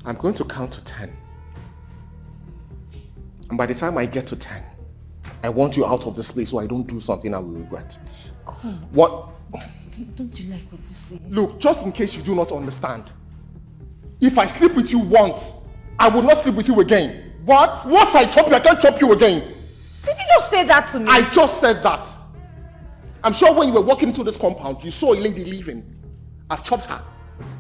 I'm going to count to 10. And by the time I get to 10, I want you out of this place so I don't do something I will regret. Come. What? Don't you like what you say? Look, just in case you do not understand. If I sleep with you once, I will not sleep with you again. What? Once I chop you, I can't chop you again. Did you just say that to me? I just said that. I'm sure when you were walking into this compound, you saw a lady leaving. I've chopped her,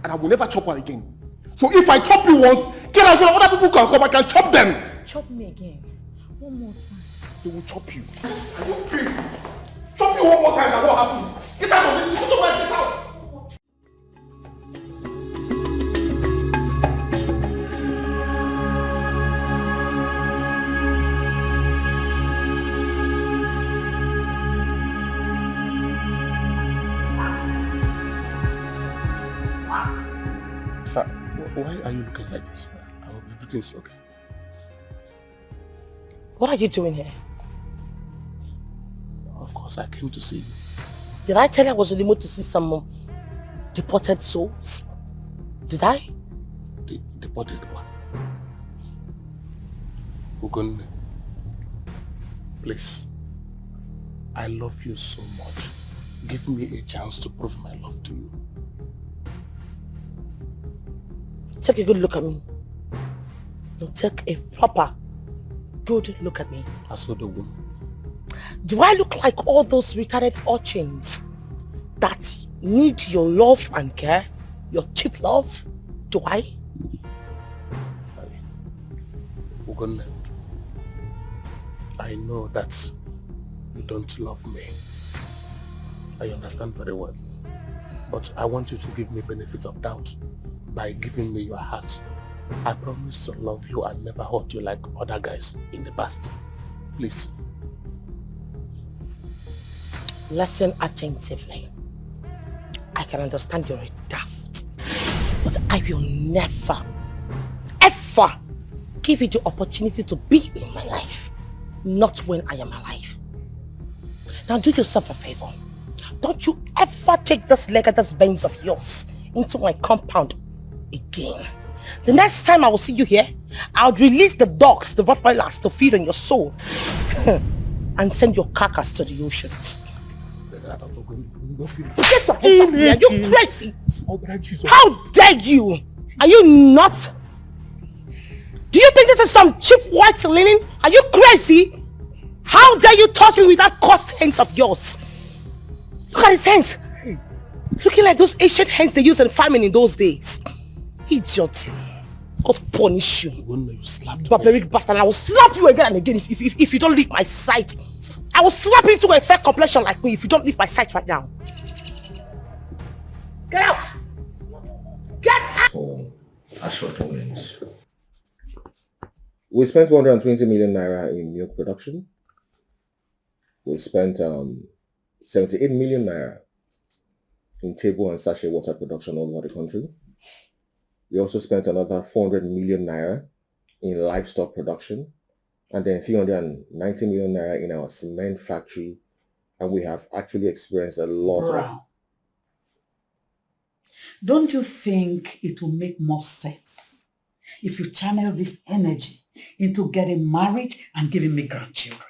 and I will never chop her again. So if I chop you once, get out so that other people can come, I can chop them. Chop me again. One more time. They will chop you. And you're crazy. Chop you one more time and what happens? Get out of this. Get out. Sir, why are you looking like this? I hope everything's okay. What are you doing here? Of course, I came to see you. Did I tell you I was in the mood to see some deported souls? Did I? Deported what? Ugonne, please. I love you so much. Give me a chance to prove my love to you. Take a good look at me. Now take a proper good look at me. I saw the woman. Do I look like all those retarded urchins that need your love and care? Your cheap love? Do I? Ugonne, I know that you don't love me. I understand very well. But I want you to give me benefit of doubt by giving me your heart. I promise to love you and never hurt you like other guys in the past. Please. Listen attentively. I can understand you're a daft, but I will never, ever give you the opportunity to be in my life. Not when I am alive. Now do yourself a favor. Don't you ever take this leg of this Benz of yours into my compound again. The next time I will see you here, I'll release the dogs, the Rottweilers, to feed on your soul and send your carcass to the oceans. Get your hands off me. Are you crazy? How dare you? Are you not? Do you think this is some cheap white linen? Are you crazy? How dare you touch me with that cursed hands of yours? Look at his hands. Looking like those ancient hands they used in farming in those days. Idiot. God punish you. You slapped barbaric bastard. I will slap you again and again if you don't leave my sight. I will slap you into a fair complexion like me if you don't leave my sight right now. Get out! Get out! Oh, Ashwatans. We spent 120 million naira in milk production. We spent 78 million naira in table and sachet water production all over the country. We also spent another 400 million naira in livestock production, and then 390 million naira in our cement factory, and we have actually experienced a lot of... Don't you think it will make more sense if you channel this energy into getting married and giving me grandchildren?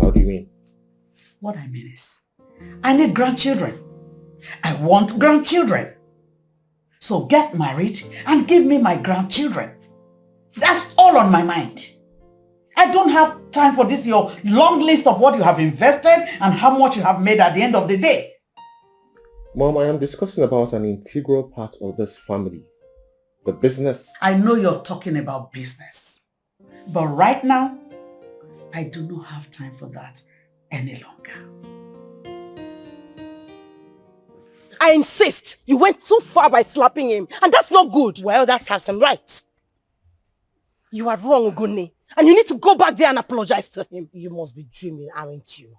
How do you mean? What I mean is, I need grandchildren. I want grandchildren. So get married and give me my grandchildren. That's all on my mind. I don't have time for this, your long list of what you have invested and how much you have made at the end of the day. Mom, I am discussing about an integral part of this family. The business. I know you're talking about business. But right now, I do not have time for that any longer. I insist. You went too far by slapping him. And that's not good. Well, that's have some rights. You are wrong, Ugonne. And you need to go back there and apologize to him. You must be dreaming, aren't you?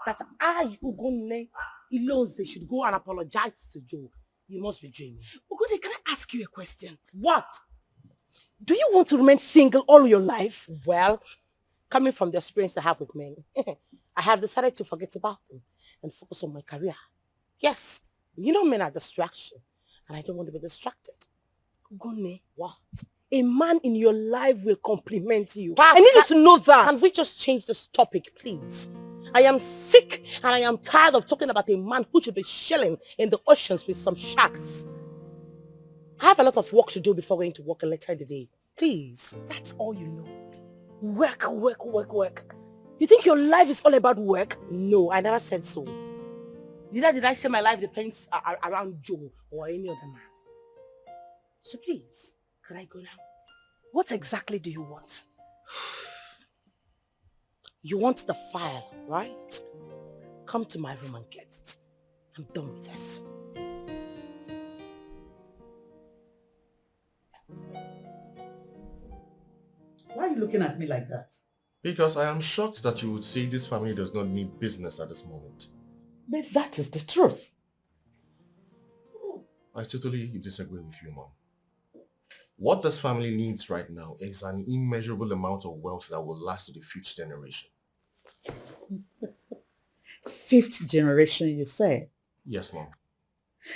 That I, Ugonne, Ilonze should go and apologize to Joe. You must be dreaming. Ugonne, can I ask you a question? What? Do you want to remain single all your life? Well, coming from the experience I have with men, I have decided to forget about them and focus on my career. Yes, you know men are distraction. and I don't want to be distracted. Gone. What? A man in your life will compliment you. Pat, I need you to know that. Can we just change this topic, please? I am sick and I am tired of talking about a man who should be chilling in the oceans with some sharks. I have a lot of work to do before going to work later in the day. Please. That's all you know. Work, work, work, work. You think your life is all about work? No, I never said so. Neither did I say my life depends around Joe or any other man. So please, can I go now? What exactly do you want? You want the file, right? Come to my room and get it. I'm done with this. Why are you looking at me like that? Because I am shocked that you would say this family does not need business at this moment. But that is the truth. I totally disagree with you, Mom. What this family needs right now is an immeasurable amount of wealth that will last to the fifth generation. Fifth generation, you say? Yes, Mom.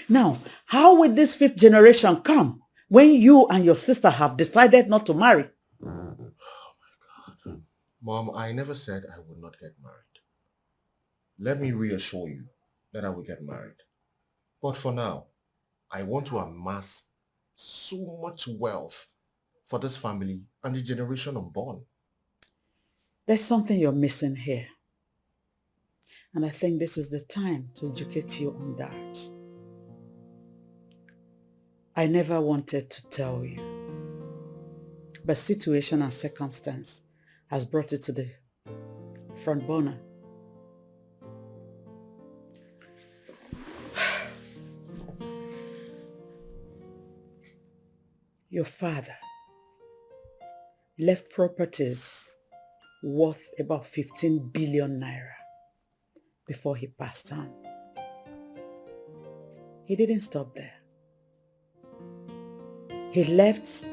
Now, how will this fifth generation come when you and your sister have decided not to marry? Oh my God. Mom, I never said I would not get married. Let me reassure you that I will get married. But for now, I want to amass so much wealth for this family and the generation unborn. There's something you're missing here. And I think this is the time to educate you on that. I never wanted to tell you, but situation and circumstance has brought it to the front burner. Your father left properties worth about 15 billion naira before he passed on. He didn't stop there. He left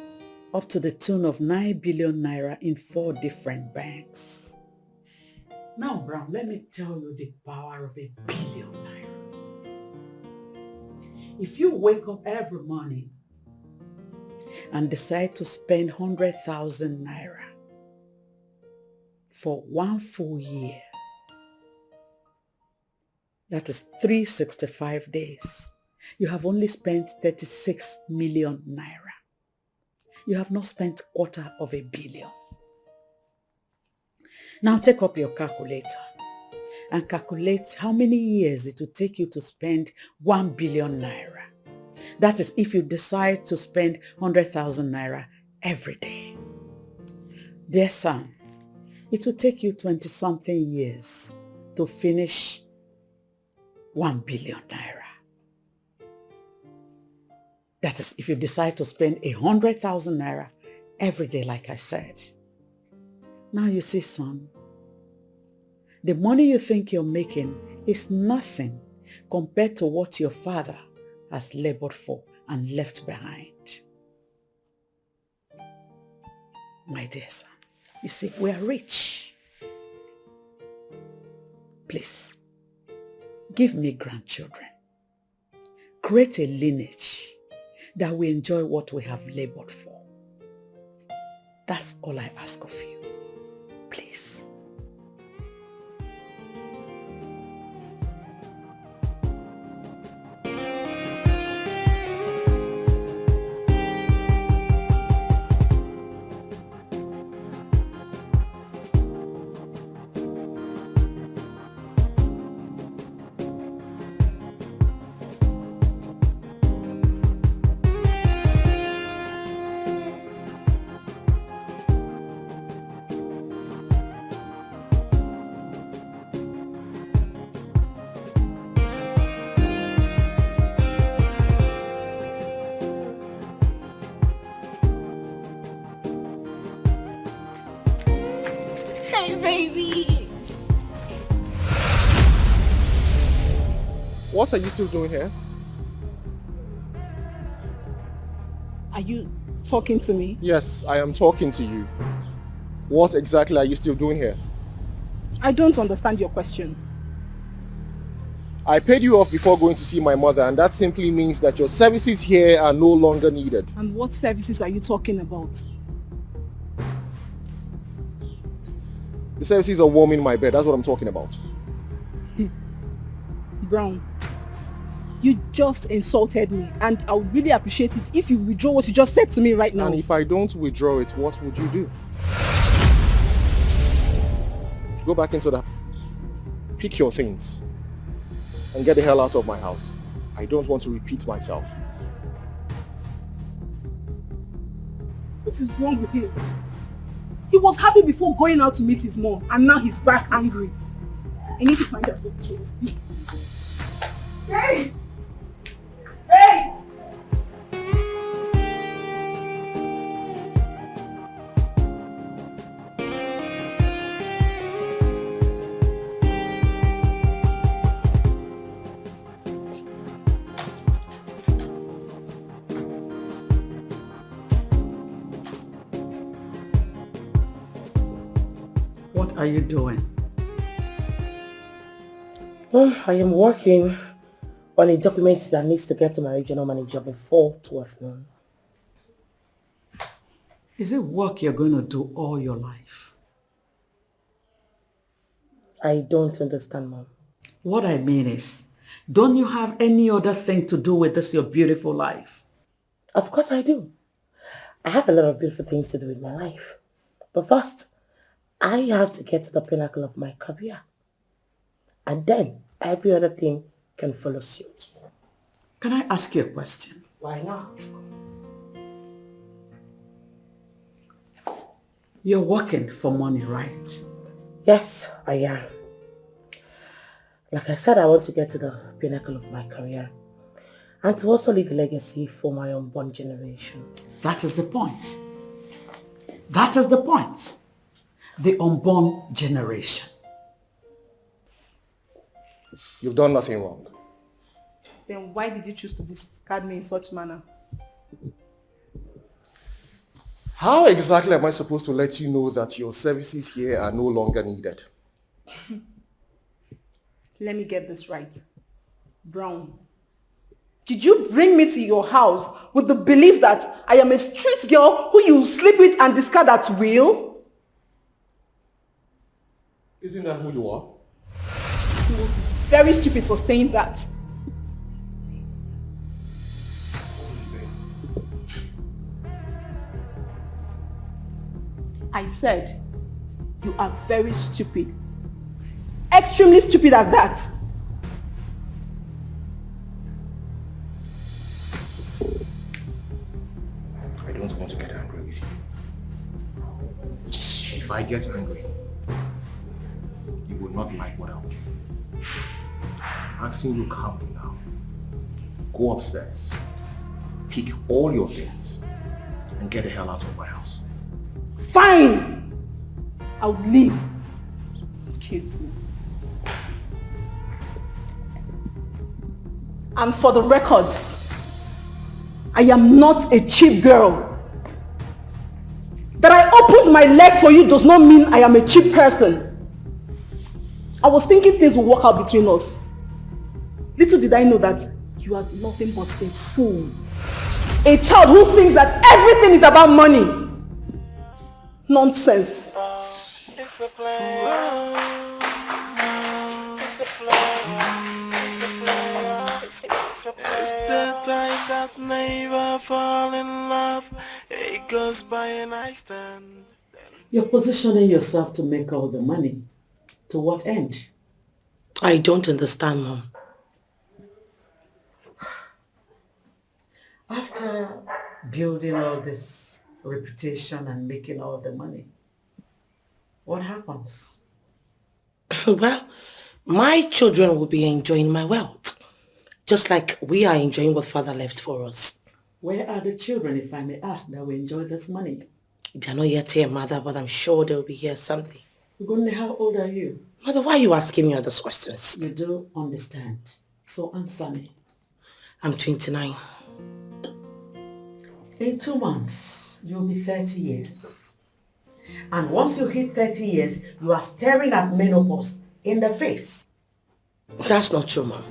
up to the tune of 9 billion naira in 4 different banks. Now, Brown, let me tell you the power of 1 billion naira. If you wake up every morning and decide to spend 100,000 naira for 1 full year, that is 365 days, you have only spent 36 million naira. You have not spent 250 million. Now take up your calculator and calculate how many years it will take you to spend 1 billion naira. That is if you decide to spend 100,000 naira every day. Dear son, it will take you 20-something years to finish 1 billion naira. That is if you decide to spend 100,000 naira every day, like I said. Now you see, son, the money you think you're making is nothing compared to what your father has labored for and left behind. My dear son, you see, we are rich. Please, give me grandchildren. Create a lineage that we enjoy what we have labored for. That's all I ask of you. Please. Baby! What are you still doing here? Are you talking to me? Yes, I am talking to you. What exactly are you still doing here? I don't understand your question. I paid you off before going to see my mother, and that simply means that your services here are no longer needed. And what services are you talking about? The services of warming my bed, that's what I'm talking about. Brown, you just insulted me, and I would really appreciate it if you withdraw what you just said to me right now. And if I don't withdraw it, what would you do? Go back into the... Pick your things and get the hell out of my house. I don't want to repeat myself. What is wrong with him? He was happy before going out to meet his mom, and now he's back angry. I need to find out what to do. Hey! Hey! What are you doing? I am working on a document that needs to get to my regional manager before 12 noon. Is it work you're going to do all your life? I don't understand, Mom. What I mean is, don't you have any other thing to do with this your beautiful life? Of course I do. I have a lot of beautiful things to do with my life. But first, I have to get to the pinnacle of my career. And then every other thing can follow suit. Can I ask you a question? Why not? You're working for money, right? Yes, I am. Like I said, I want to get to the pinnacle of my career and to also leave a legacy for my unborn generation. That is the point. That is the point. The unborn generation. You've done nothing wrong. Then why did you choose to discard me in such manner? How exactly am I supposed to let you know that your services here are no longer needed? Let me get this right. Brown, did you bring me to your house with the belief that I am a street girl who you sleep with and discard at will? Isn't that who you are? You would be very stupid for saying that. I said, you are very stupid. Extremely stupid at that. I don't want to get angry with you. If I get angry, you will not like what I'll do. I'm asking you calmly now. Go upstairs, pick all your things, and get the hell out of my house. Fine! I'll leave. Excuse me. And for the records, I am not a cheap girl. That I opened my legs for you does not mean I am a cheap person. I was thinking things will work out between us. Little did I know that you are nothing but a fool. A child who thinks that everything is about money. Nonsense. It's a player. It's a player. It's a player. It's a player. It's the type that never fall in love. It goes by an instant. You're positioning yourself to make all the money. To what end? I don't understand, Mom. After building all this reputation and making all the money, what happens? Well, my children will be enjoying my wealth, just like we are enjoying what Father left for us. Where are the children, if I may ask, that will enjoy this money? They're not yet here, Mother, but I'm sure they'll be here someday. Gunne, how old are you? Mother, why are you asking me all those questions? You do understand. So answer me. I'm 29. In 2 months, you'll be 30 years. And once you hit 30 years, you are staring at menopause in the face. That's not true, Mom.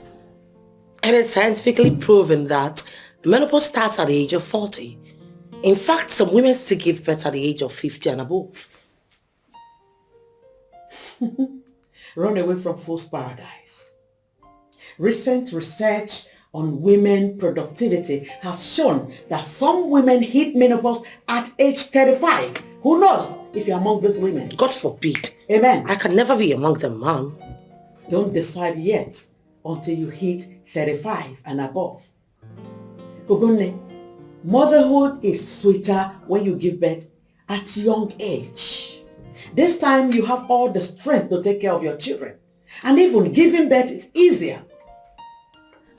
It is scientifically proven that menopause starts at the age of 40. In fact, some women still give birth at the age of 50 and above. Run away from false paradise. Recent research on women productivity has shown that some women hit menopause at age 35. Who knows if you're among these women? God forbid. Amen. I can never be among them, Mom. Don't decide yet until you hit 35 and above. Ogonne, motherhood is sweeter when you give birth at young age. This time you have all the strength to take care of your children. And even giving birth is easier.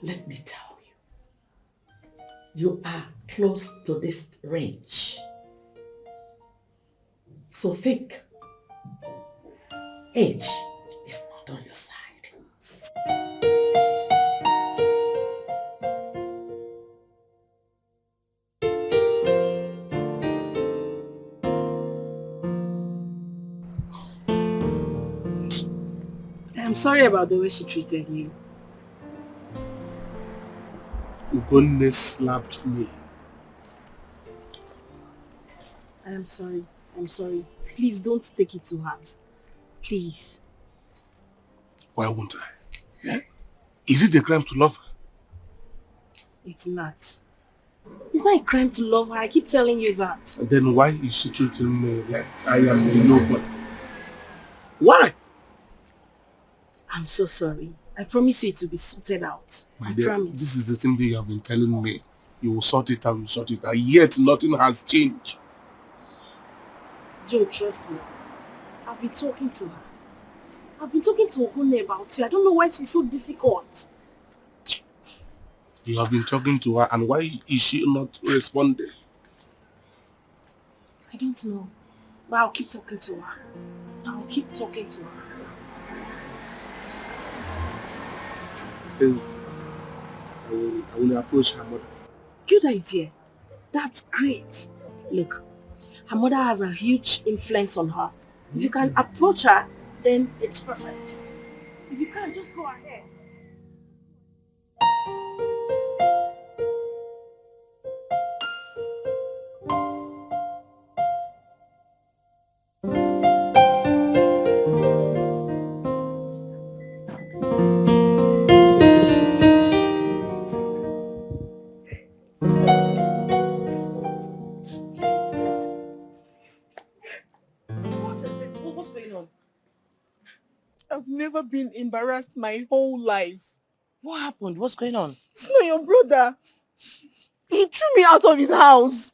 Let me tell you, you are close to this range. So think, age is not on your side. I'm sorry about the way she treated you. Ugonne slapped me. I am sorry. I'm sorry. Please don't take it to heart. Please. Why won't I? Is it a crime to love her? It's not. It's not a crime to love her. I keep telling you that. Then why is she treating me like I am a nobody? Why? I'm so sorry. I promise you it will be sorted out. My I dear, promise. this is the thing that you have been telling me. You will sort it out, yet nothing has changed. Joe, trust me. I've been talking to her. I've been talking to Ogunne about you. I don't know why she's so difficult. You have been talking to her, and why is she not responding? I don't know. But I'll keep talking to her. I'll keep talking to her. Then I will approach her mother. Good idea. That's great. Look, her mother has a huge influence on her. If you can approach her, then it's perfect. If you can't, just go ahead. What's going on? I've never been embarrassed my whole life. What happened? What's going on? It's not your brother. He threw me out of his house.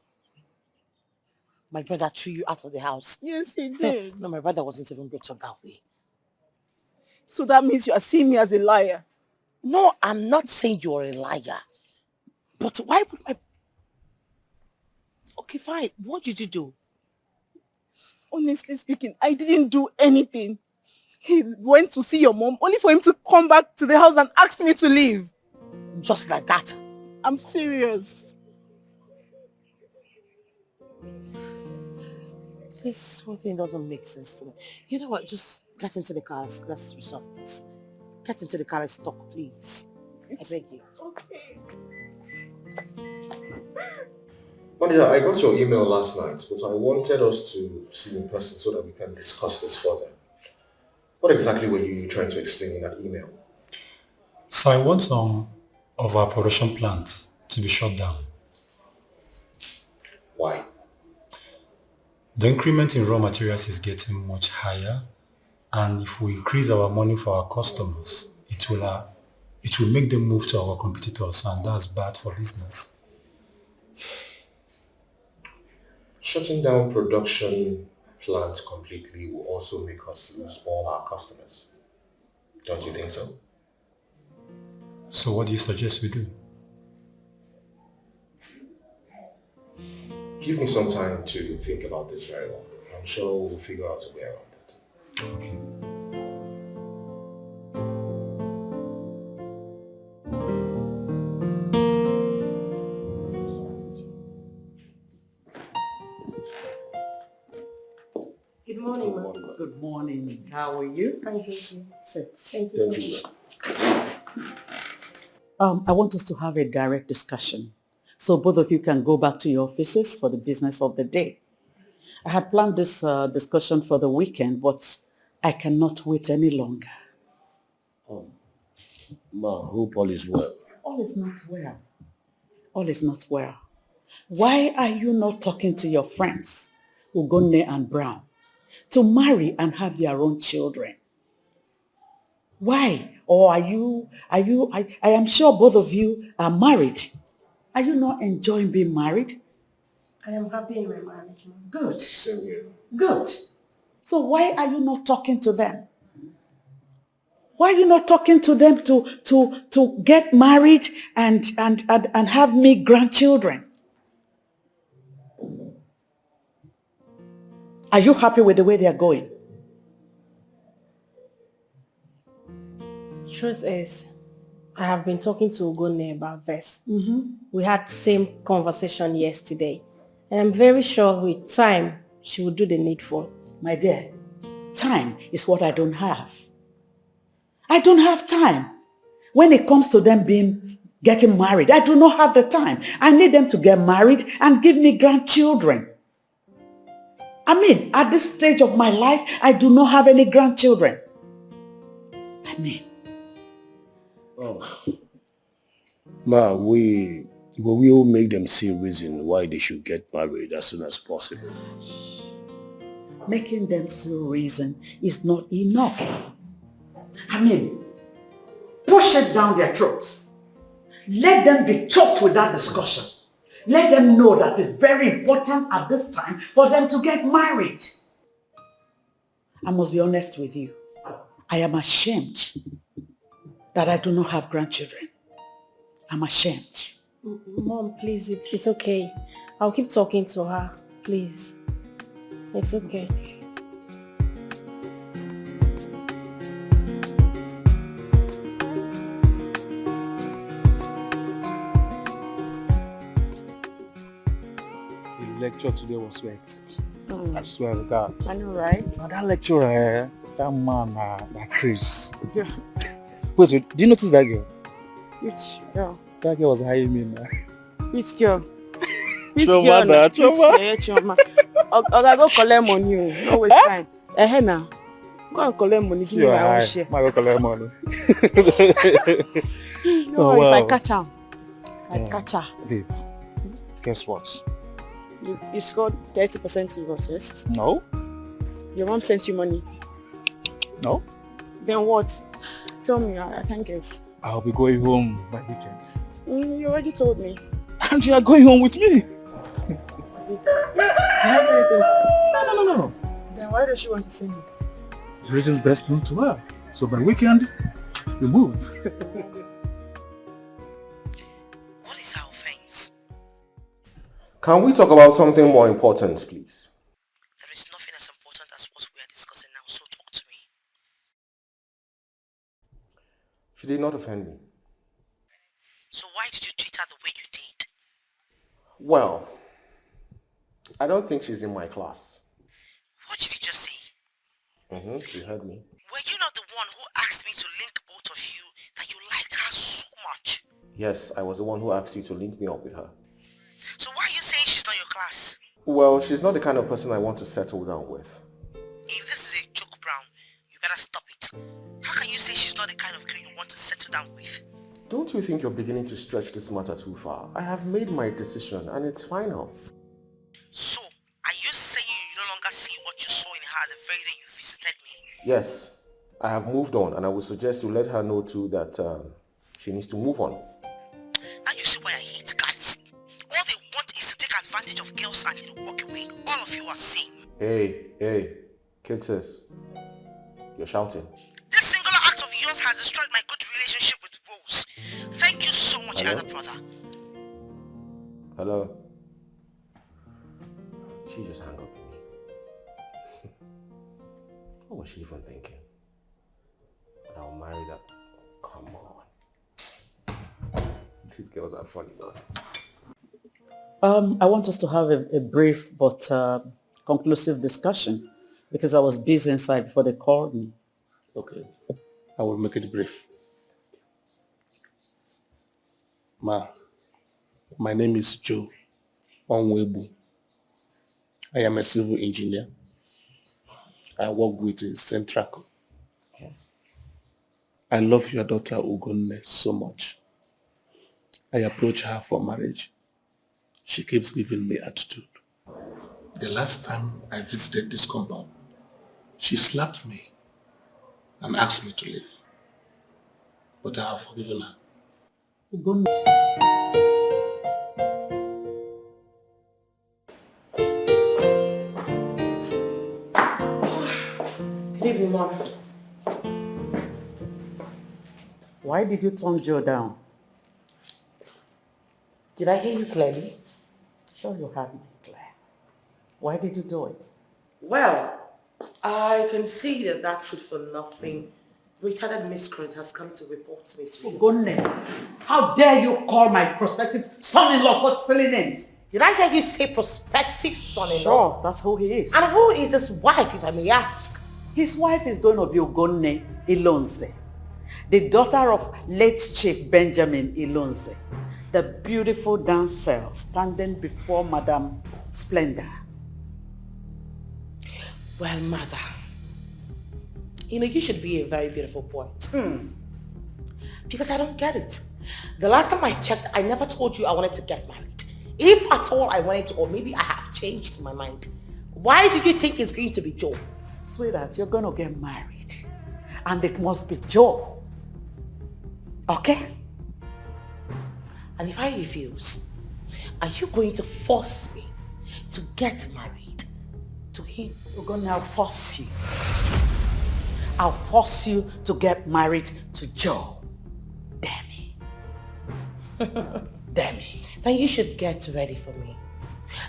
My brother threw you out of the house. Yes, he did. No, my brother wasn't even brought up that way. So that means you are seeing me as a liar. No, I'm not saying you're a liar. But why would my... Okay, fine. What did you do? Honestly speaking, I didn't do anything. He went to see your mom only for him to come back to the house and ask me to leave. Just like that? I'm serious. This whole thing doesn't make sense to me. You know what? Just get into the car. Let's resolve this. Get into the car. Let's talk, please. I beg you. Okay. Manager, I got your email last night, but I wanted us to see in person so that we can discuss this further. What exactly were you trying to explain in that email? So I want some of our production plant to be shut down. Why? The increment in raw materials is getting much higher, and if we increase our money for our customers, it will make them move to our competitors, and that's bad for business. Shutting down production plant completely will also make us lose all our customers. Don't you think so? So what do you suggest we do? Give me some time to think about this very well. I'm sure we'll figure out a way around it. Okay. Good morning, Mom. Good morning. How are you? Thank you. Sit. Thank you so much. I want us to have a direct discussion so both of you can go back to your offices for the business of the day. I had planned this discussion for the weekend, but I cannot wait any longer. Ma, hope all is well. All is not well. All is not well. Why are you not talking to your friends, Ugonne and Brown, to marry and have their own children? Why? Or I am sure both of you are married. Are you not enjoying being married? I am happy in my marriage, Mom. Good. Same here. Good. So why are you not talking to them? Why are you not talking to them to get married and have me grandchildren? Are you happy with the way they are going? Truth is, I have been talking to Ugonne about this. Mm-hmm. We had the same conversation yesterday. And I'm very sure with time, she will do the needful. My dear, time is what I don't have. I don't have time. When it comes to them getting married, I do not have the time. I need them to get married and give me grandchildren. I mean, at this stage of my life, I do not have any grandchildren. I mean. Oh. Ma, we will make them see reason why they should get married as soon as possible. Making them see reason is not enough. I mean, push it down their throats. Let them be choked with that discussion. Let them know that it's very important at this time for them to get married. I must be honest with you. I am ashamed that I do not have grandchildren. I'm ashamed. Mom, please, it's okay. I'll keep talking to her, please. It's okay. The lecture today was so hectic. I swear to God. I know, right? Now that lecturer, that man, that Chris. Yeah. Wait, do you notice that girl? Which girl? That girl was hiding me now. Which girl? Which Choma, girl? na, Choma. Choma. Okay, go collect money. No waste time. Now. Go and collect money. Give me my own share. I go collect money. No, if I catch her. Catch her. Babe, guess what? You scored 30% in your test. No. Your mom sent you money. No. Then what? Tell me, I can't guess. I'll be going home by weekend. You already told me. And you are going home with me. Did I do anything? No. Then why does she want to see me? The reason's best known to her. So by weekend, we move. What is our offense? Can we talk about something more important, please? There is nothing as important as what we are discussing now, so talk to me. She did not offend me. So why did you treat her the way you did? Well, I don't think she's in my class. What did you just say? You heard me. Were you not the one who asked me to link both of you that you liked her so much? Yes, I was the one who asked you to link me up with her. So why are you saying she's not your class? Well, she's not the kind of person I want to settle down with. If this is a joke, Brown, you better stop it. How can you say she's not the kind of girl you want to settle down with? Don't you think you're beginning to stretch this matter too far? I have made my decision and it's final. So, are you saying you no longer see what you saw in her the very day you visited me? Yes, I have moved on and I would suggest you let her know too that she needs to move on. Now you see why I hate guys. All they want is to take advantage of girls and they walk away. All of you are same. Hey, kid sis, you're shouting. This singular act of yours has destroyed my good relationship with Rose. Thank you so much, Hello? elder brother. Hello? She just hung up on me. What was she even thinking? But I'll marry that. Come on. These girls are funny, man. I want us to have a brief but conclusive discussion because I was busy inside before they called me. Okay. I will make it brief. Ma, my name is Joe Onwebu. I am a civil engineer. I work with Centraco. I love your daughter Ugonne so much. I approach her for marriage. She keeps giving me attitude. The last time I visited this compound, she slapped me and asked me to leave. But I have forgiven her. Good evening, Mom. Why did you turn Joe down? Did I hear you clearly? Sure you heard me, Claire. Why did you do it? Well, I can see that that's good for nothing. Retarded miscreant has come to report me to you. Ugonne, how dare you call my prospective son-in-law for silly names? Did I hear you say prospective son-in-law? Sure, that's who he is. And who is his wife, if I may ask? His wife is going to be Ugonne Ilonze, the daughter of late Chief Benjamin Ilonze, the beautiful damsel standing before Madame Splendor. Well, mother, you should be a very beautiful poet. Because I don't get it. The last time I checked, I never told you I wanted to get married. If at all I wanted to, or maybe I have changed my mind. Why do you think it's going to be Joe? Sweetheart, you're going to get married. And it must be Joe. Okay? And if I refuse, are you going to force me to get married to him? We're going to force you. I'll force you to get married to Joe. Demi. Demi. Then you should get ready for me.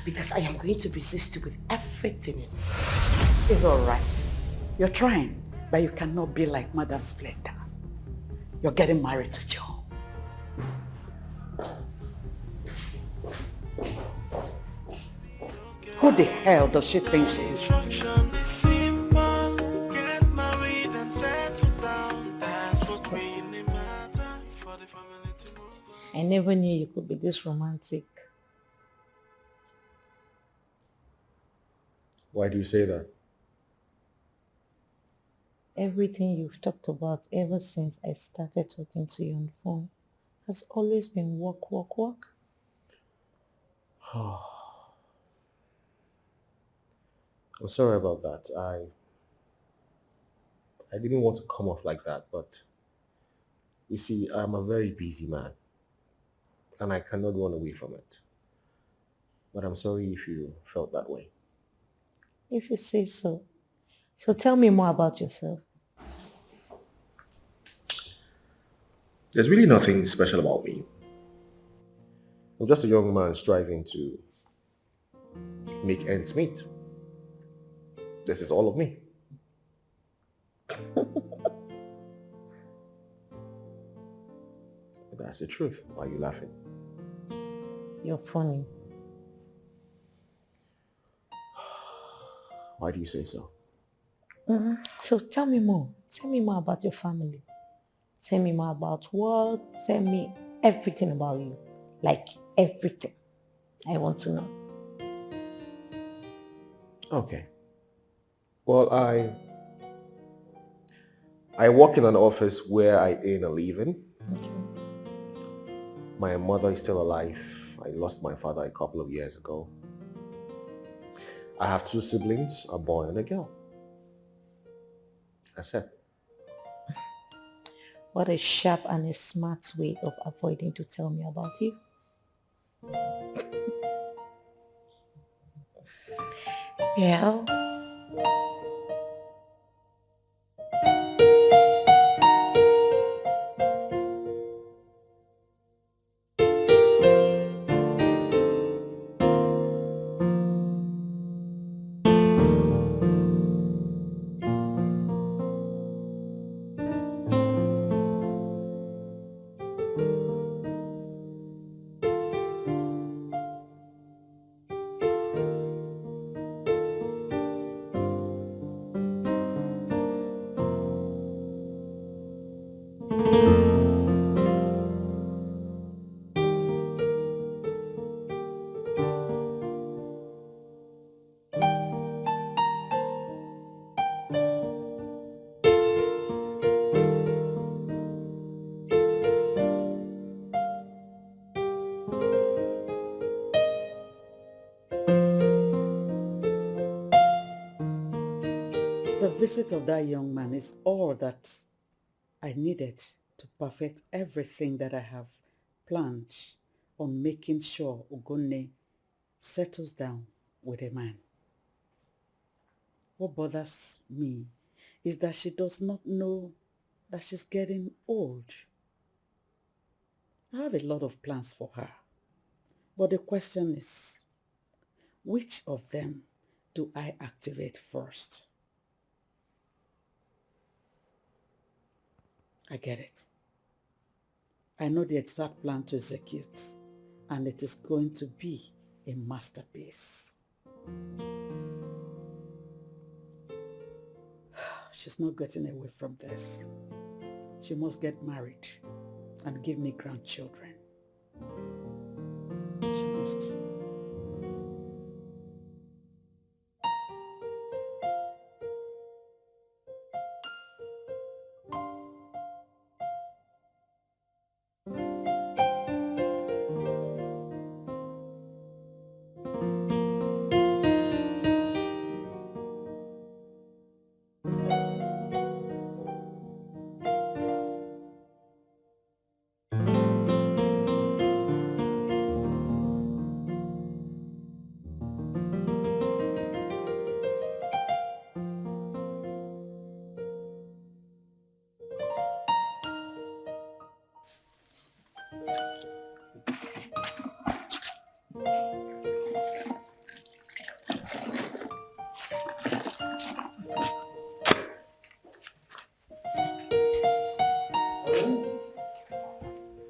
Because I am going to resist you with everything in me. It's all right. You're trying, but you cannot be like Madame Splendor. You're getting married to Joe. Who the hell does she think she is? Instruction is simple. Get married and settle down. That's what really matters for the family to move on. I never knew you could be this romantic. Why do you say that? Everything you've talked about ever since I started talking to you on the phone has always been work, work, work. I'm sorry about that. I didn't want to come off like that, but you see, I'm a very busy man and I cannot run away from it. But I'm sorry if you felt that way. If you say so. So tell me more about yourself. There's really nothing special about me. I'm just a young man striving to make ends meet. This is all of me. That's the truth. Why are you laughing? You're funny. Why do you say so? So tell me more. Tell me more about your family. Tell me more about work. Tell me everything about you. Like everything. I want to know. Okay. Well, I work in an office where I earn a living. Okay. My mother is still alive. I lost my father a couple of years ago. I have 2 siblings, a boy and a girl. That's it. What a sharp and a smart way of avoiding to tell me about you. Yeah. visit of that young man is all that I needed to perfect everything that I have planned on making sure Ogonne settles down with a man. What bothers me is that she does not know that she's getting old. I have a lot of plans for her, but the question is, which of them do I activate first? I get it. I know the exact plan to execute, and it is going to be a masterpiece. She's not getting away from this. She must get married and give me grandchildren. She must.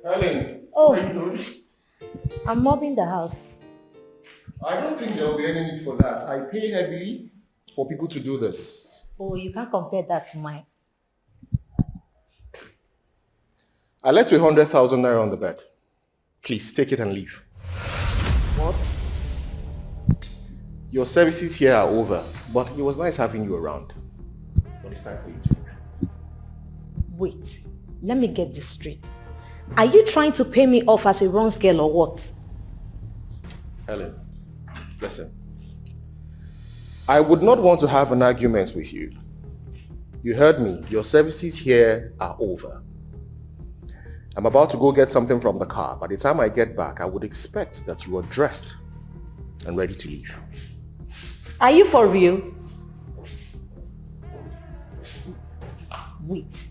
Helen. Oh, I'm mopping the house. I don't think there will be any need for that. I pay heavily for people to do this. Oh, you can't compare that to mine. I left you 100,000 naira on the bed. Please, take it and leave. What? Your services here are over, but it was nice having you around. But it's time for you to leave. Wait, let me get this straight. Are you trying to pay me off as a runs girl or what? Helen, listen. I would not want to have an argument with you. You heard me. Your services here are over. I'm about to go get something from the car. By the time I get back, I would expect that you are dressed and ready to leave. Are you for real? Wait.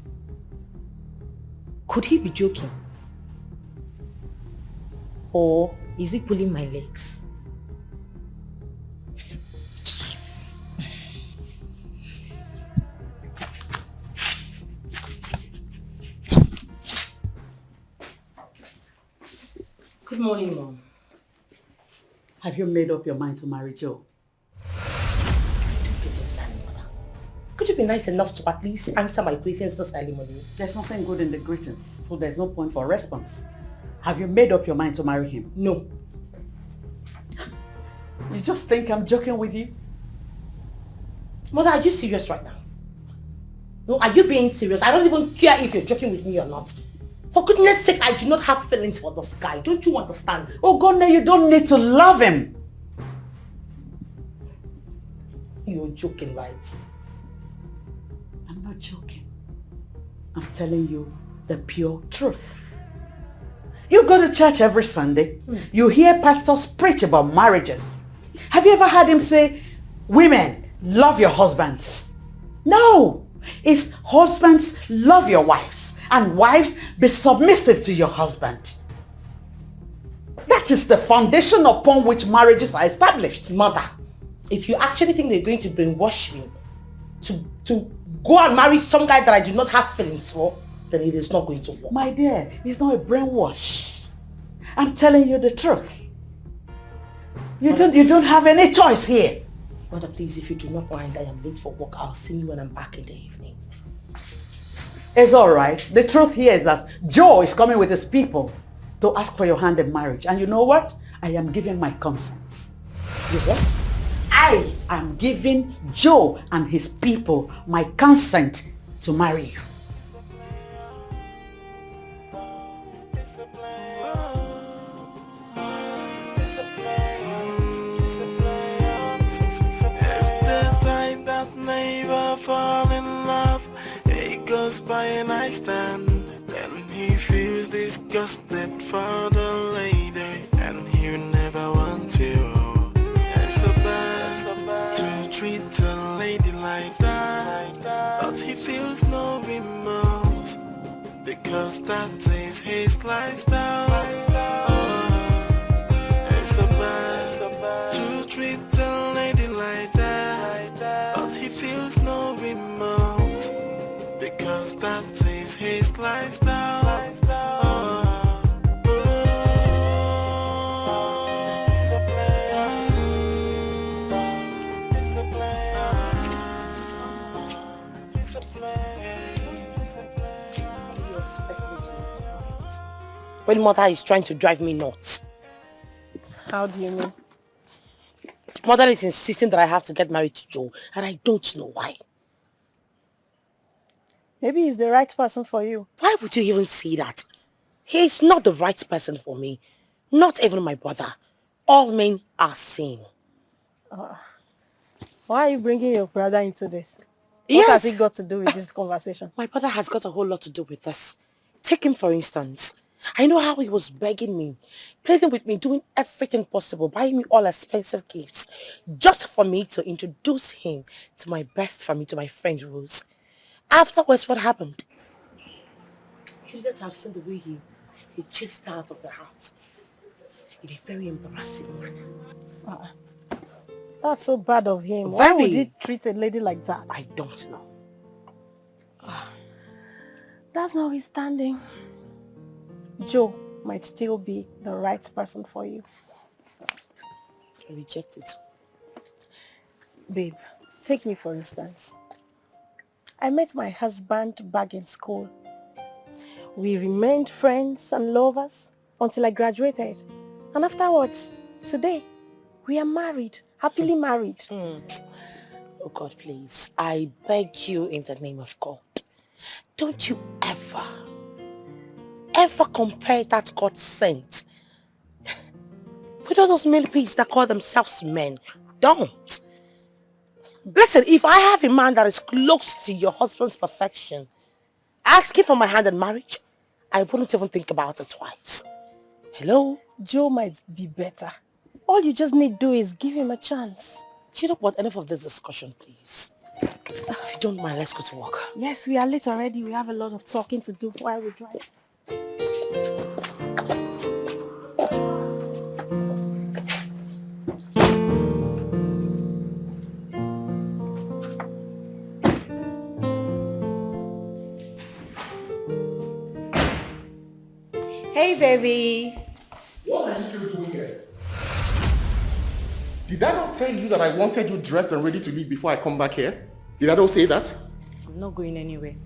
Could he be joking? Or is he pulling my legs? Good morning, Mom. Have you made up your mind to marry Joe? I don't understand, Mother. Could you be nice enough to at least answer my greetings this early morning? There's nothing good in the greetings, so there's no point for a response. Have you made up your mind to marry him? No. You just think I'm joking with you? Mother, are you serious right now? No, are you being serious? I don't even care if you're joking with me or not. For goodness sake, I do not have feelings for this guy. Don't you understand? Oh, God, no, you don't need to love him. You're joking, right? I'm not joking. I'm telling you the pure truth. You go to church every Sunday. You hear pastors preach about marriages. Have you ever heard him say, women, love your husbands? No. It's husbands, love your wives. And wives, be submissive to your husband. That is the foundation upon which marriages are established. Mother, if you actually think they're going to brainwash me to go and marry some guy that I do not have feelings for, then it is not going to work. My dear, it's not a brainwash. I'm telling you the truth. You don't have any choice here. Mother, please, if you do not mind, I am late for work. I'll see you when I'm back in the evening. It's all right. The truth here is that Joe is coming with his people to ask for your hand in marriage. And you know what? I am giving my consent. You what? I am giving Joe and his people my consent to marry you. It's the time that never falls. stand. Then he feels disgusted for the lady, and he will never want to. It's so bad to treat a lady like that, but he feels no remorse, because that is his lifestyle. It's so bad to treat a lady like that, but he feels no remorse, because that is his lifestyle. He's a player. He's a player. He's a player. He's a player. When mother is trying to drive me nuts. How do you mean? Mother is insisting that I have to get married to Joe, and I don't know why. Maybe he's the right person for you. Why would you even say that? He is not the right person for me. Not even my brother. All men are same. Why are you bringing your brother into this? Yes. What has he got to do with this conversation? My brother has got a whole lot to do with this. Take him for instance. I know how he was begging me, pleading with me, doing everything possible, buying me all expensive gifts, just for me to introduce him to my best family, to my friend Rose. Afterwards, what happened? You needed to have seen the way he chased her out of the house in a very embarrassing manner. That's so bad of him. Very. Why would he treat a lady like that? I don't know. That's notwithstanding. Joe might still be the right person for you. I reject it. Babe, take me for instance. I met my husband back in school. We remained friends and lovers until I graduated. And afterwards, today, we are married, happily married. Oh God, please. I beg you in the name of God. Don't you ever compare that God sent with all those millipedes that call themselves men. Don't. Listen, if I have a man that is close to your husband's perfection, asking for my hand in marriage, I wouldn't even think about it twice. Hello? Joe might be better. All you just need to do is give him a chance. Do you know what? Enough of this discussion, please. If you don't mind, let's go to work. Yes, we are late already. We have a lot of talking to do while we drive. Hey, baby. What are you still doing here? Did I not tell you that I wanted you dressed and ready to leave before I come back here? Did I not say that? I'm not going anywhere.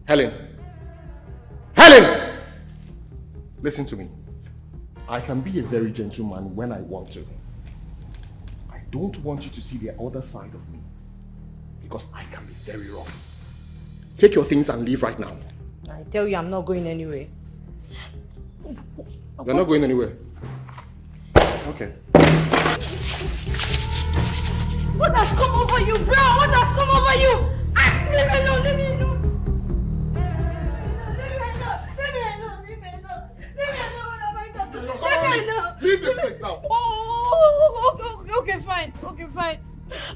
Helen! Helen! Listen to me. I can be a very gentleman when I want to. I don't want you to see the other side of me, because I can be very rough. Take your things and leave right now. I tell you, I'm not going anywhere. You're not going anywhere. Okay. What has come over you, bro? What has come over you? Ah, leave me alone, leave me alone. Leave this place now. Okay, fine.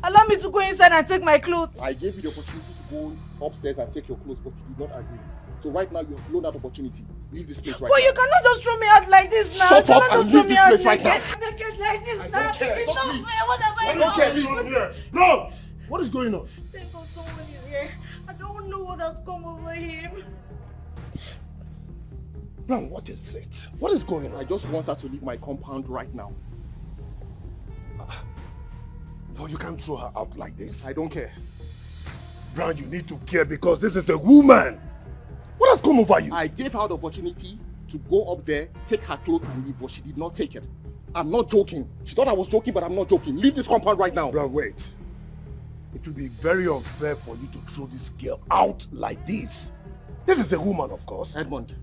Allow me to go inside and take my clothes. I gave you the opportunity to go upstairs and take your clothes, but you did not agree. So right now you have blown that opportunity. Leave this place right now. But you cannot just throw me out like this now. Shut up and leave this place right now. Naked like this I now. don't care. It's Just not leave. fair. What have I I don't care. Leave here. No! What is going on? Thank God someone is here. I don't know what has come over him. Now, what is it? What is going on? I just want her to leave my compound right now. No, you can't throw her out like this. I don't care. Brown, you need to care because this is a woman. What has come over you? I gave her the opportunity to go up there, take her clothes and leave, but she did not take it. I'm not joking. She thought I was joking, but I'm not joking. Leave this compound right now. Brown, wait. It will be very unfair for you to throw this girl out like this. This is a woman, of course. Edmund,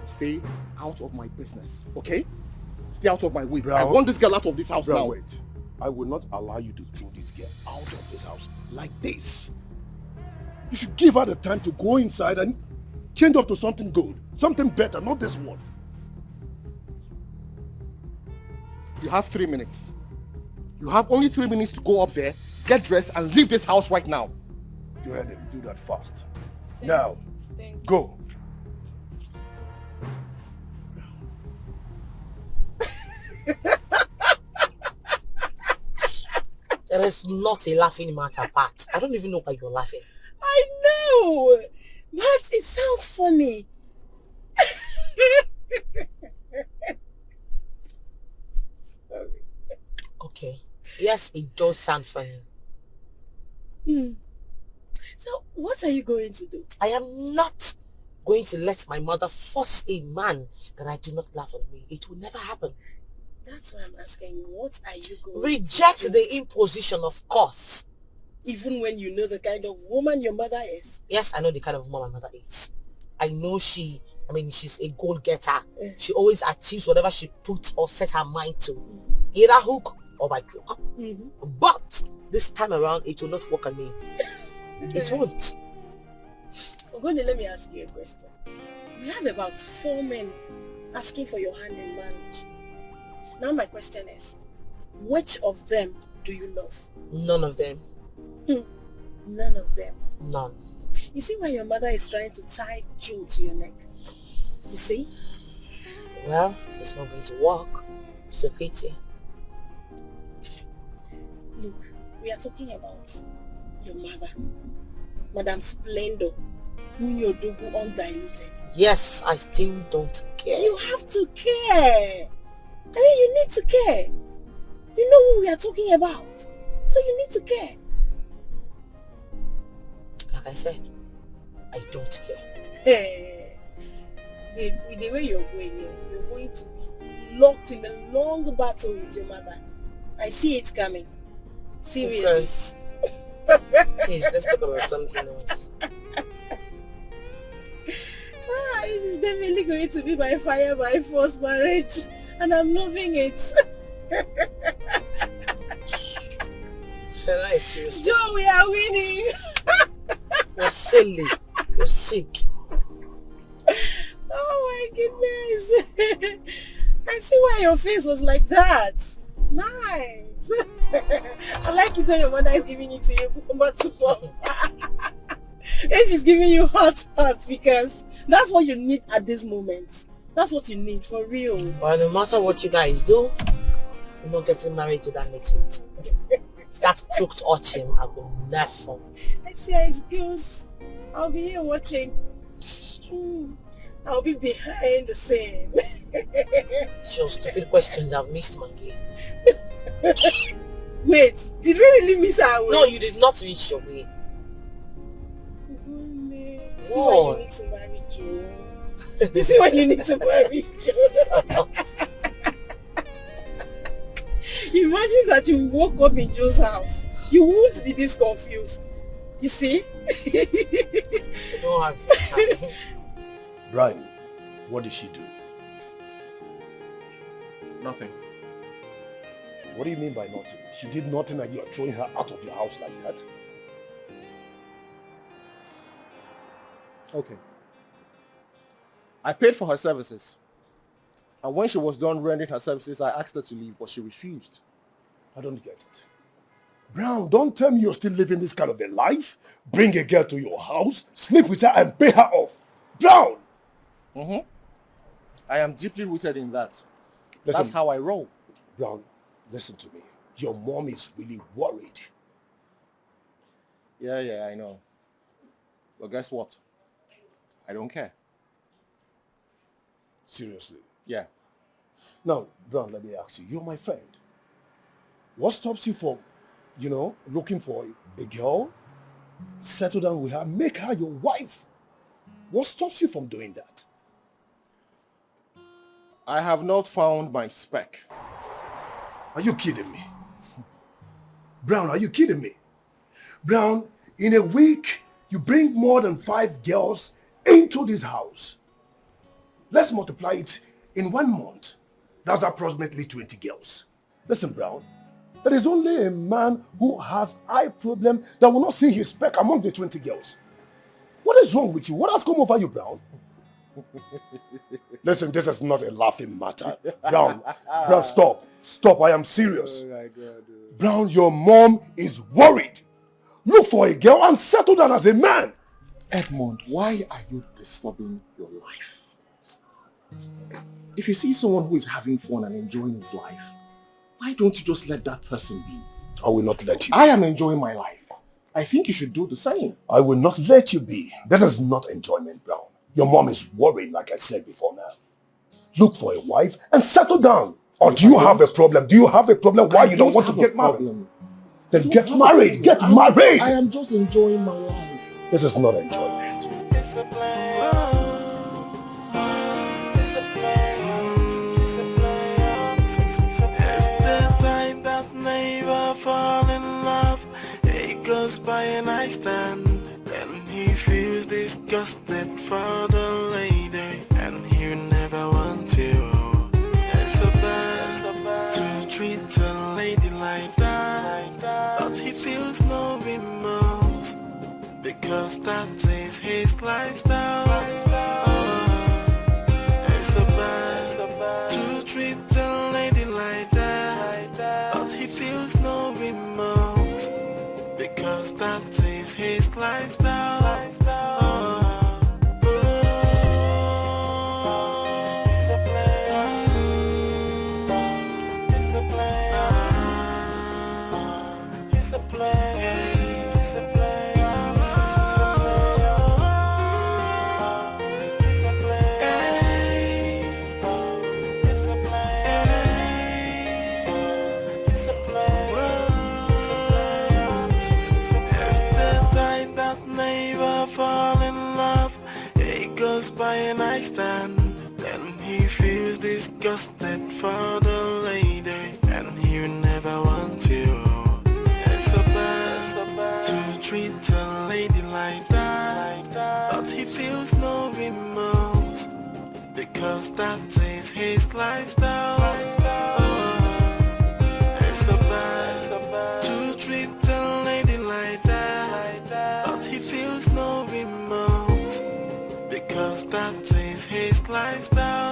stay out of my business, okay? Stay out of my way. Brown, I want this girl out of this house Brown, now. wait. I will not allow you to throw this girl out of this house like this. You should give her the time to go inside and change up to something good, something better, not this one. You have 3 minutes. You have only 3 minutes to go up there, get dressed, and leave this house right now. Go ahead and do that fast. Now, go. There is not a laughing matter, Pat. I don't even know why you're laughing. I know, but it sounds funny. Okay. Yes, it does sound funny. So, what are you going to do? I am not going to let my mother force a man that I do not love on me. It will never happen. That's why I'm asking you, what are you going Reject to do? the imposition, of course. Even when you know the kind of woman your mother is? Yes, I know the kind of woman my mother is. I know she's a goal-getter. She always achieves whatever she puts or sets her mind to. Either hook or by crook. But this time around, it will not work on me. It won't. Ogoni, let me ask you a question. We have about 4 men asking for your hand in marriage. Now my question is, which of them do you love? None of them. None of them. None. You see why your mother is trying to tie jewel to your neck? You see? Well, it's not going to work. It's a pity. Look, we are talking about your mother, Madam Splendor, Munyodogu undiluted. Yes, I still don't care. You have to care. I mean, you need to care. You know who we are talking about. So you need to care. Like I said, I don't care. Hey, babe, with the way you're going here, you're going to be locked in a long battle with your mother. I see it coming. Seriously. Please, let's talk about something else. This is definitely going to be by fire, by force marriage. And I'm loving it. Seriously? Joe, we are winning. You're silly. You're sick. Oh my goodness. I see why your face was like that. Nice. I like it when your mother is giving it to you, but and she's giving you hot because that's what you need at this moment. That's what you need, for real. Well, no matter what you guys do, you're not getting married to that next week. That crooked urchin, I will never. I see how it goes. I'll be here watching. I'll be behind the scene. Your stupid questions have missed my game. Wait, did we really miss our way? No, you did not reach your way. See why you need to marry Joe. You see why you need to marry Joe. Imagine that you woke up in Joe's house. You won't be this confused. You see? I don't have your time. Brian, what did she do? Nothing. What do you mean by nothing? She did nothing and you are throwing her out of your house like that? Okay. I paid for her services. And when she was done rendering her services, I asked her to leave, but she refused. I don't get it. Brown, don't tell me you're still living this kind of a life. Bring a girl to your house, sleep with her and pay her off. Brown! I am deeply rooted in that. Listen, that's how I roll. Brown, listen to me. Your mom is really worried. Yeah, I know. But guess what? I don't care. Seriously? Yeah. Now, Brown, let me ask you. You're my friend. What stops you from, looking for a girl, settle down with her, make her your wife? What stops you from doing that? I have not found my spec. Are you kidding me? Brown, are you kidding me? Brown, in a week, you bring more than 5 girls into this house. Let's multiply it in 1 month. That's approximately 20 girls. Listen, Brown, It is only a man who has eye problem that will not see his speck among the 20 girls. What is wrong with you? What has come over you, Brown? Listen, this is not a laughing matter. Brown, stop. Stop, I am serious. Oh my God. Brown, your mom is worried. Look for a girl and settle down as a man. Edmond, why are you disturbing your life? If you see someone who is having fun and enjoying his life, why don't you just let that person be? I will not let you. I am enjoying my life. I think you should do the same. I will not let you be. That is not enjoyment, Brown. Your mom is worried, like I said before now. Look for a wife and settle down. Or do you have a problem? Do you have a problem why you don't want to get married? Then get married. Get married. I am just enjoying my life. This is not enjoyment. It's a play. It's a play. It's a play. It's the time that never fall in love. It goes by and I stand. Then he feels disgusted for the lady, and he never want you. It's so bad to treat a lady like that, but he feels no remorse because that is his lifestyle. It's so bad to treat a lady like that, but he feels no remorse because that is his lifestyle. It's a play. It's a play. It's a play. It's a play. It's a play. It's a play. It's the time that never fall in love. It goes by and I stand. Then he feels disgusted for the lady, and he never want you. It's so bad to treat a lady like that, but he feels no remorse because that is his lifestyle. It's so bad to treat a lady like that, but he feels no remorse because that is his lifestyle.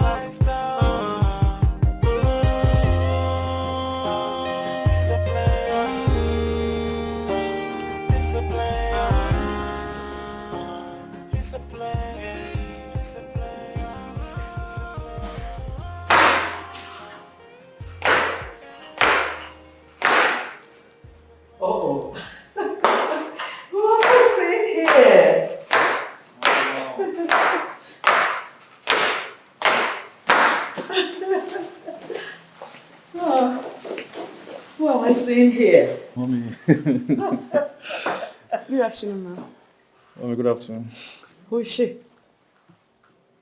Oh, what is in here? What am I seeing here? Mommy. Good afternoon, ma'am. Mommy, good afternoon. Who is she?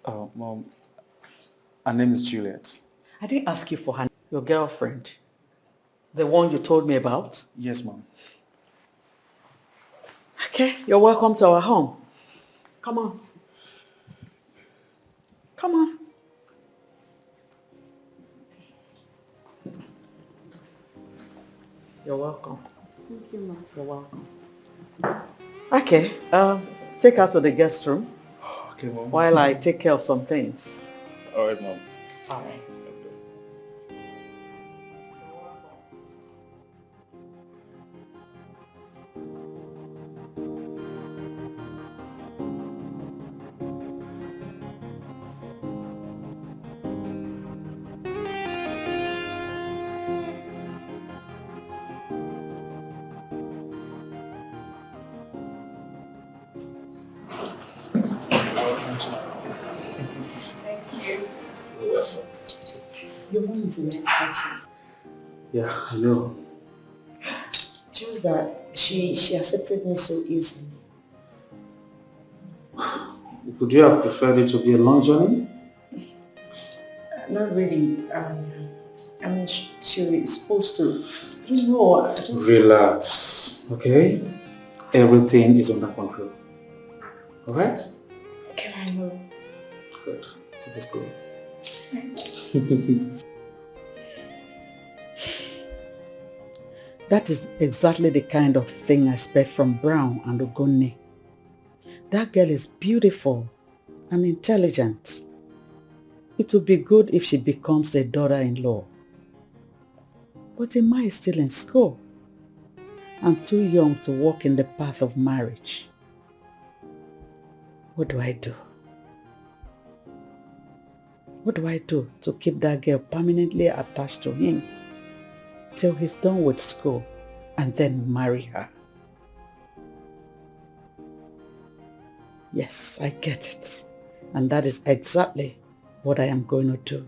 Oh, Mom. Her name is Juliet. I didn't ask you for her. Your girlfriend. The one you told me about? Yes, Mom. Okay, you're welcome to our home. Come on. Come on. You're welcome. Thank you, ma'am. You're welcome. Okay, take her to the guest room Okay, Mom. while I take care of some things. All right, Mom. All right. Let's go. Your mom is a nice person. Yeah, I know. Just that she accepted me so easily. Would you have preferred it to be a long journey? Not really. I mean, she was supposed to. I don't know. I just... Relax, okay? Everything is under control. Alright? Okay, I know. Good. Let's go. That is exactly the kind of thing I expect from Brown and Ogonne. That girl is beautiful and intelligent. It would be good if she becomes a daughter-in-law. But Emma is still in school and too young to walk in the path of marriage. What do I do? What do I do to keep that girl permanently attached to him till he's done with school and then marry her? Yes, I get it. And that is exactly what I am going to do.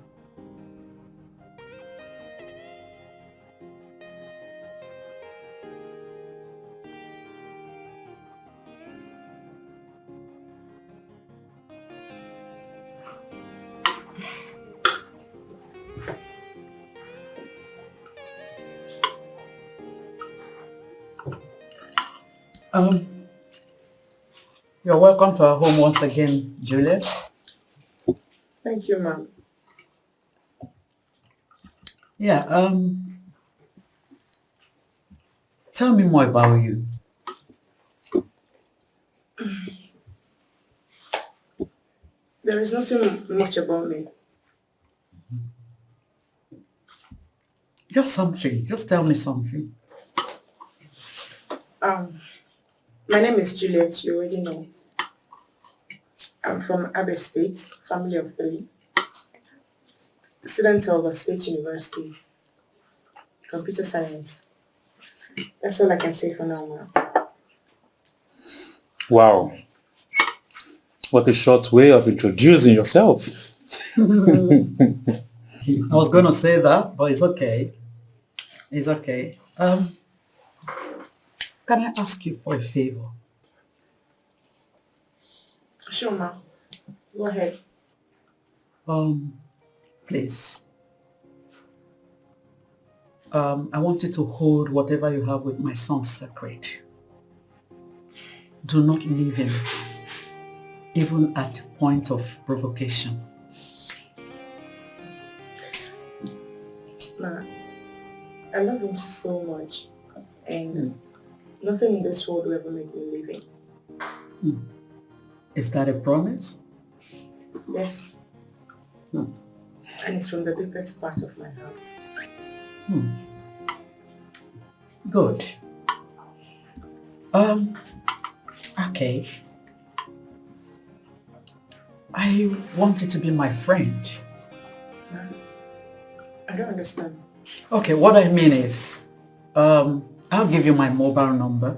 You're welcome to our home once again, Juliet. Thank you, ma'am. Yeah, tell me more about you. There is nothing much about me. Just something. Just tell me something. My name is Juliet, you already know. I'm from Abia State, family of 3. Student of a state university, computer science. That's all I can say for now, ma'am. Wow. What a short way of introducing yourself. I was going to say that, but it's okay. It's okay. Can I ask you for a favor? Sure, ma'am. Go ahead. Please. I want you to hold whatever you have with my son separate. Do not leave him, even at point of provocation. Ma, I love him so much, and nothing in this world will ever make me leave him. Is that a promise? Yes. And it's from the deepest part of my heart. Good. Okay. I want you to be my friend. I don't understand. Okay, what I mean is, I'll give you my mobile number.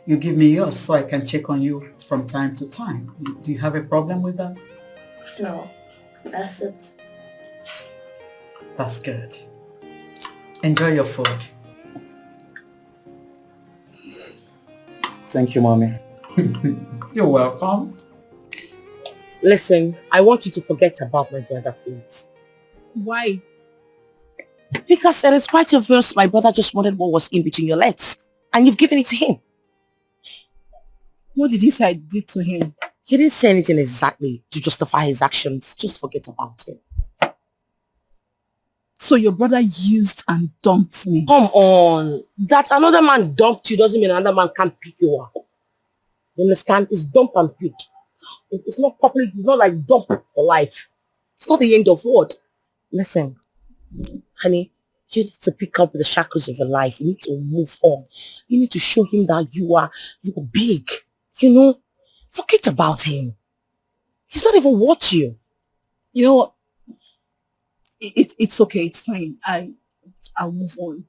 You give me yours so I can check on you from time to time. Do you have a problem with that? No, I accept. That's good. Enjoy your food. Thank you, Mommy. You're welcome. Listen, I want you to forget about my brother, please. Why? Because it is quite obvious my brother just wanted what was in between your legs, and you've given it to him. What did he say I did to him? He didn't say anything exactly to justify his actions. Just forget about him. So your brother used and dumped me? Come on. That another man dumped you doesn't mean another man can't pick you up. You understand? It's dump and pick. It's not properly, it's not like dump for life. It's not the end of what? Listen, honey, you need to pick up the shackles of your life. You need to move on. You need to show him that you're big. You know? Forget about him. He's not even worth you. You know what? It's okay. It's fine. I'll move on.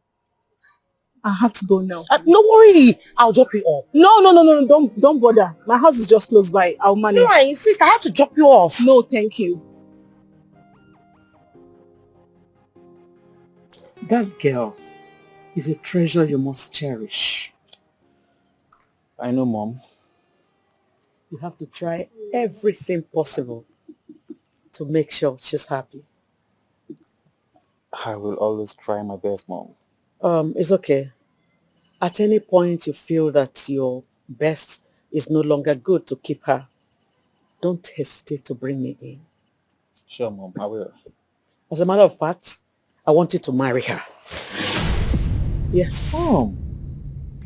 I have to go now. No worry. I'll drop you off. No. Don't bother. My house is just close by. I'll manage. No, I insist. I have to drop you off. No, thank you. That girl is a treasure you must cherish. I know, Mom. You have to try everything possible to make sure she's happy. I will always try my best, Mom. It's okay. At any point you feel that your best is no longer good to keep her, don't hesitate to bring me in. Sure, Mom, I will. As a matter of fact, I want you to marry her. Yes. Mom.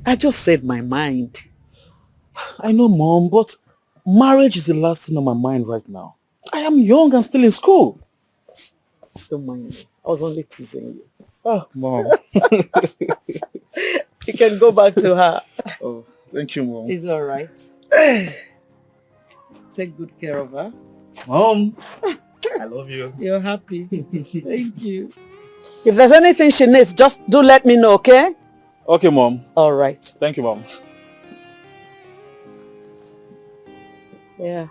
I just said my mind. I know, Mom, but marriage is the last thing on my mind right now. I am young and still in school. Don't mind me. I was only teasing you. Oh, Mom. You can go back to her. Oh, thank you, Mom. It's all right. Take good care of her. Mom, I love you. You're happy. Thank you. If there's anything she needs, just do let me know, okay? Okay, Mom. All right. Thank you, Mom. Yeah.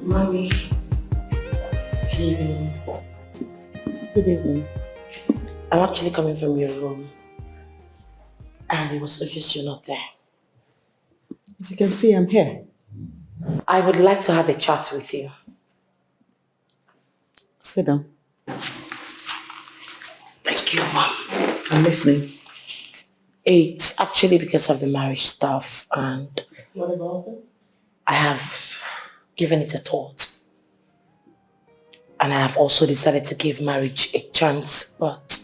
Mommy, good evening. Good evening. I'm actually coming from your room. And it was so just you're not there. As you can see, I'm here. I would like to have a chat with you. Sit down. Thank you, Mom. I'm listening. It's actually because of the marriage stuff, and What about it? I have given it a thought. And I have also decided to give marriage a chance, but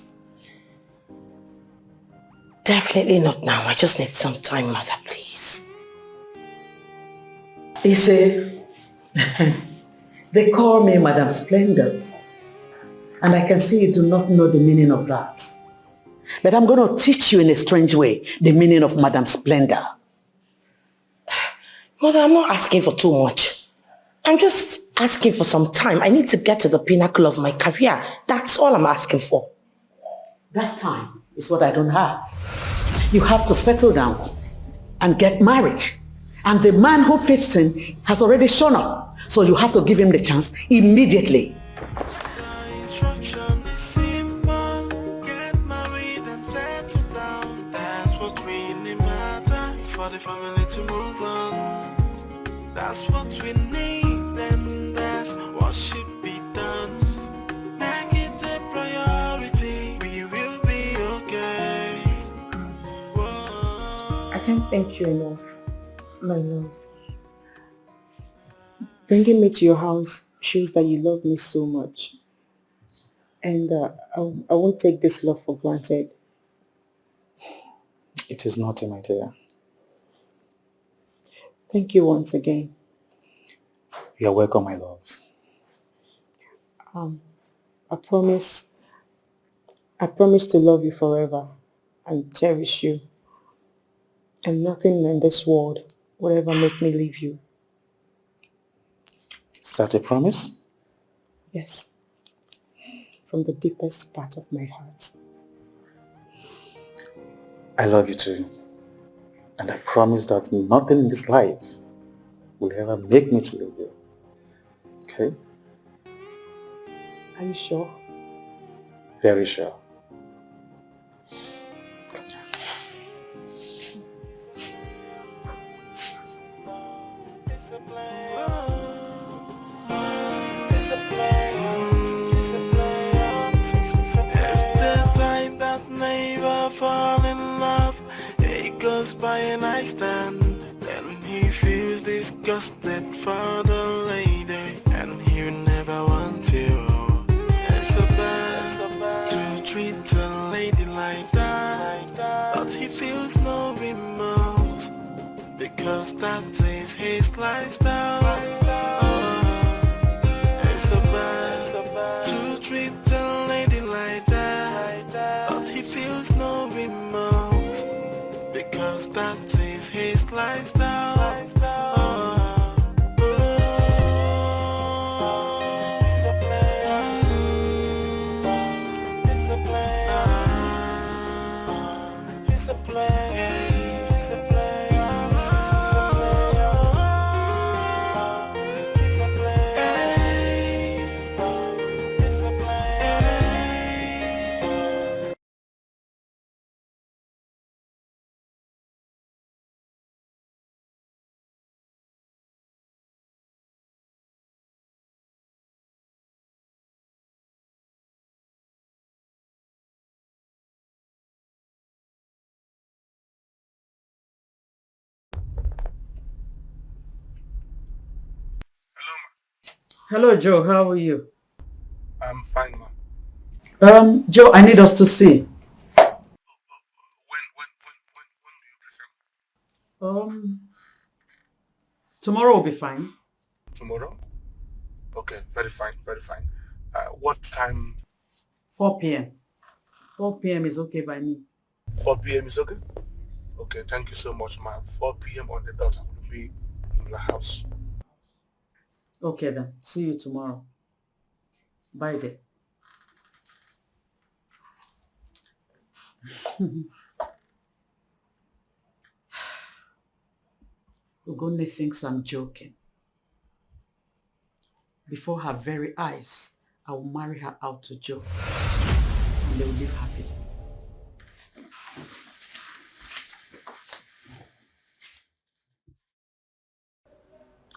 definitely not now. I just need some time, Mother, please. You see, they call me Madam Splendor. And I can see you do not know the meaning of that. But I'm going to teach you in a strange way the meaning of Madam Splendor. Mother, I'm not asking for too much. I'm just asking for some time. I need to get to the pinnacle of my career. That's all I'm asking for. That time is what I don't have. You have to settle down and get married. And the man who fits in has already shown up. So you have to give him the chance immediately. Instruction is simple. Get married and settle down. That's what really matters. For the family to move on. That's what we need. Then that's what should be done. Make it a priority. We will be okay. Whoa. I can't thank you enough, my love. Bringing me to your house shows that you love me so much. And I won't take this love for granted. It is nothing, my dear. Thank you once again. You are welcome, my love. I promise to love you forever and cherish you. And nothing in this world will ever make me leave you. Is that a promise? Yes. From the deepest part of my heart. I love you too. And I promise that nothing in this life will ever make me to leave you. Okay? Are you sure? Very sure. It's the time that never fall in love. just by a nightstand. Then he feels disgusted for the lady, and he will never want you. It's so bad to treat a lady like that, but he feels no remorse, because that is his lifestyle. It's so bad to treat a lady like that, but he feels no remorse, because that is his lifestyle. He's a player. He's a player. He's a player. He's a player. He's a player. He's a player. He's a player. Hello, Joe. How are you? I'm fine, ma. Joe, I need us to see. When do you prefer? Tomorrow will be fine. Tomorrow? Okay, very fine, very fine. What time? 4 p.m. 4 p.m. is okay by me. 4 p.m. is okay? Okay, thank you so much, ma. 4 p.m. on the dot, I will be in your house. Okay then. See you tomorrow. Bye then. Ugonne thinks I'm joking. Before her very eyes, I will marry her out to Joe. And they will live happily.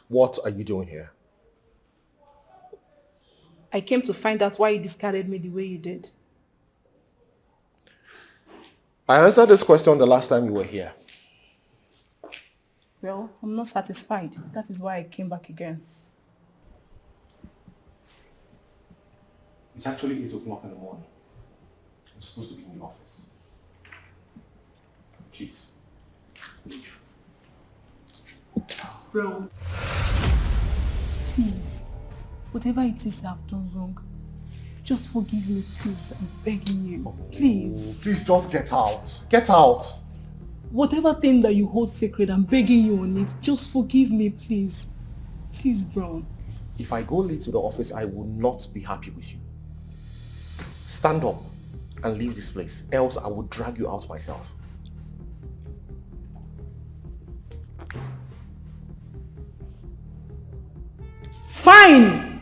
What are you doing here? I came to find out why you discarded me the way you did. I answered this question the last time you were here. Well, I'm not satisfied. That is why I came back again. It's actually 8 o'clock in the morning. I'm supposed to be in the office. Please, leave. Bro, please, whatever it is I've done wrong, just forgive me, please. I'm begging you. Please. Please just get out. Get out. Whatever thing that you hold sacred, I'm begging you on it. Just forgive me, please. Please, bro. If I go late to the office, I will not be happy with you. Stand up and leave this place, else I will drag you out myself. Fine!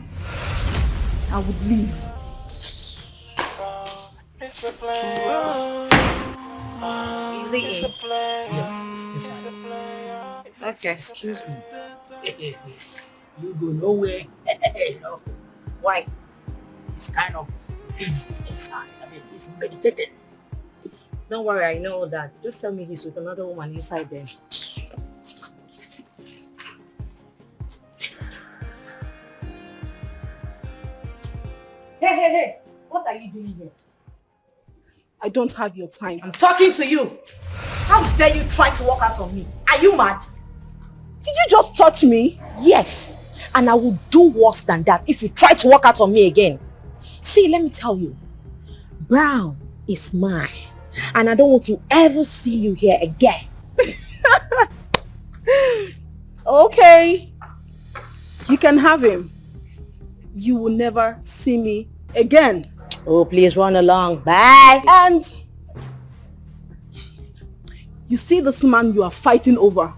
I would leave. It's a player. It's a player. Yes, It's a player. Okay, excuse me. You go nowhere. No. Why? It's kind of busy inside. I mean, it's meditating. Don't worry, I know that. Just tell me he's with another woman inside there. Hey! What are you doing here? I don't have your time. I'm talking to you. How dare you try to walk out on me? Are you mad? Did you just touch me? Yes, and I will do worse than that if you try to walk out on me again. See, let me tell you, Brown is mine, and I don't want to ever see you here again. Okay, you can have him. You will never see me again. Oh, please run along. Bye. And you see this man you are fighting over?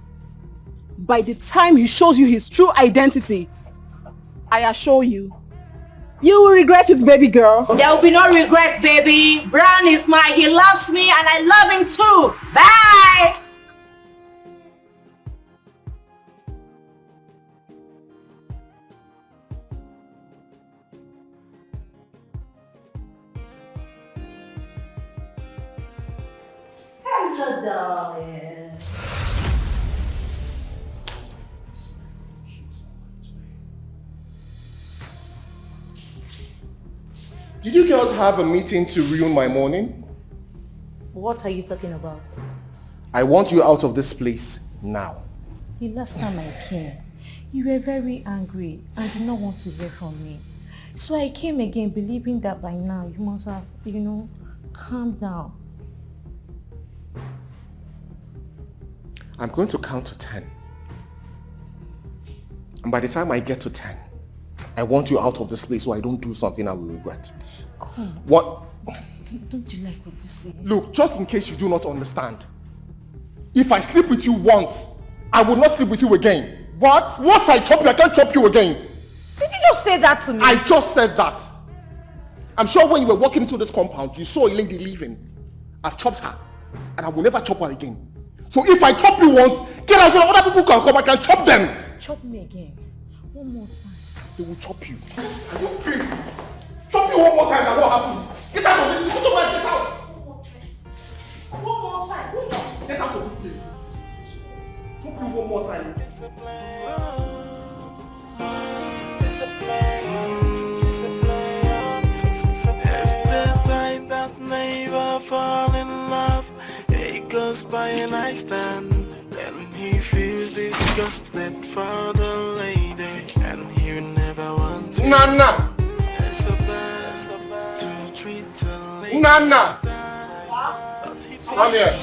By the time he shows you his true identity, I assure you, you will regret it, baby girl. There will be no regrets, baby. Brown is mine. He loves me and I love him too. Bye. Hello, darling. Did you girls have a meeting to ruin my morning? What are you talking about? I want you out of this place now. The last time I came, you were very angry and did not want to hear from me. So I came again believing that by now you must have, calmed down. I'm going to count to 10. And by the time I get to 10, I want you out of this place so I don't do something I will regret. Come. What? Don't you like what you say? Look, just in case you do not understand. If I sleep with you once, I will not sleep with you again. What? Once I chop you, I can't chop you again. Did you just say that to me? I just said that. I'm sure when you were walking into this compound, you saw a lady leaving. I've chopped her, and I will never chop her again. So if I chop you once, get out so that other people can come, I can chop them. Chop me again. One more time. They will chop you. Are you crazy? Chop you one more time, and what happens? Get out of this. Get out. One more time. Get out of this place. Chop you one more time. It's a play. It's a play. It's a play. It's the time that never fall in love. It goes by and I stand. Then he feels disgusted for the lady, and he will never want to. Nana. It's so bad to treat a lady. Nana. But he Come here.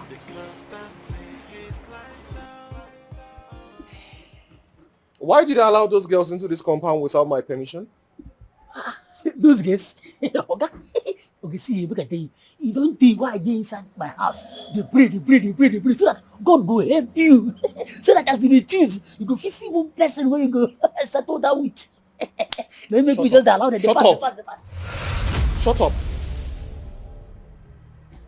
because that is his lifestyle. Why did I allow those girls into this compound without my permission? Those girls, okay, see, look at you. You don't think why they inside my house. They pray, so that God will help you. So that as you choose, you go see one person where you go settle down with. Don't make me just allow them to pass. Shut up.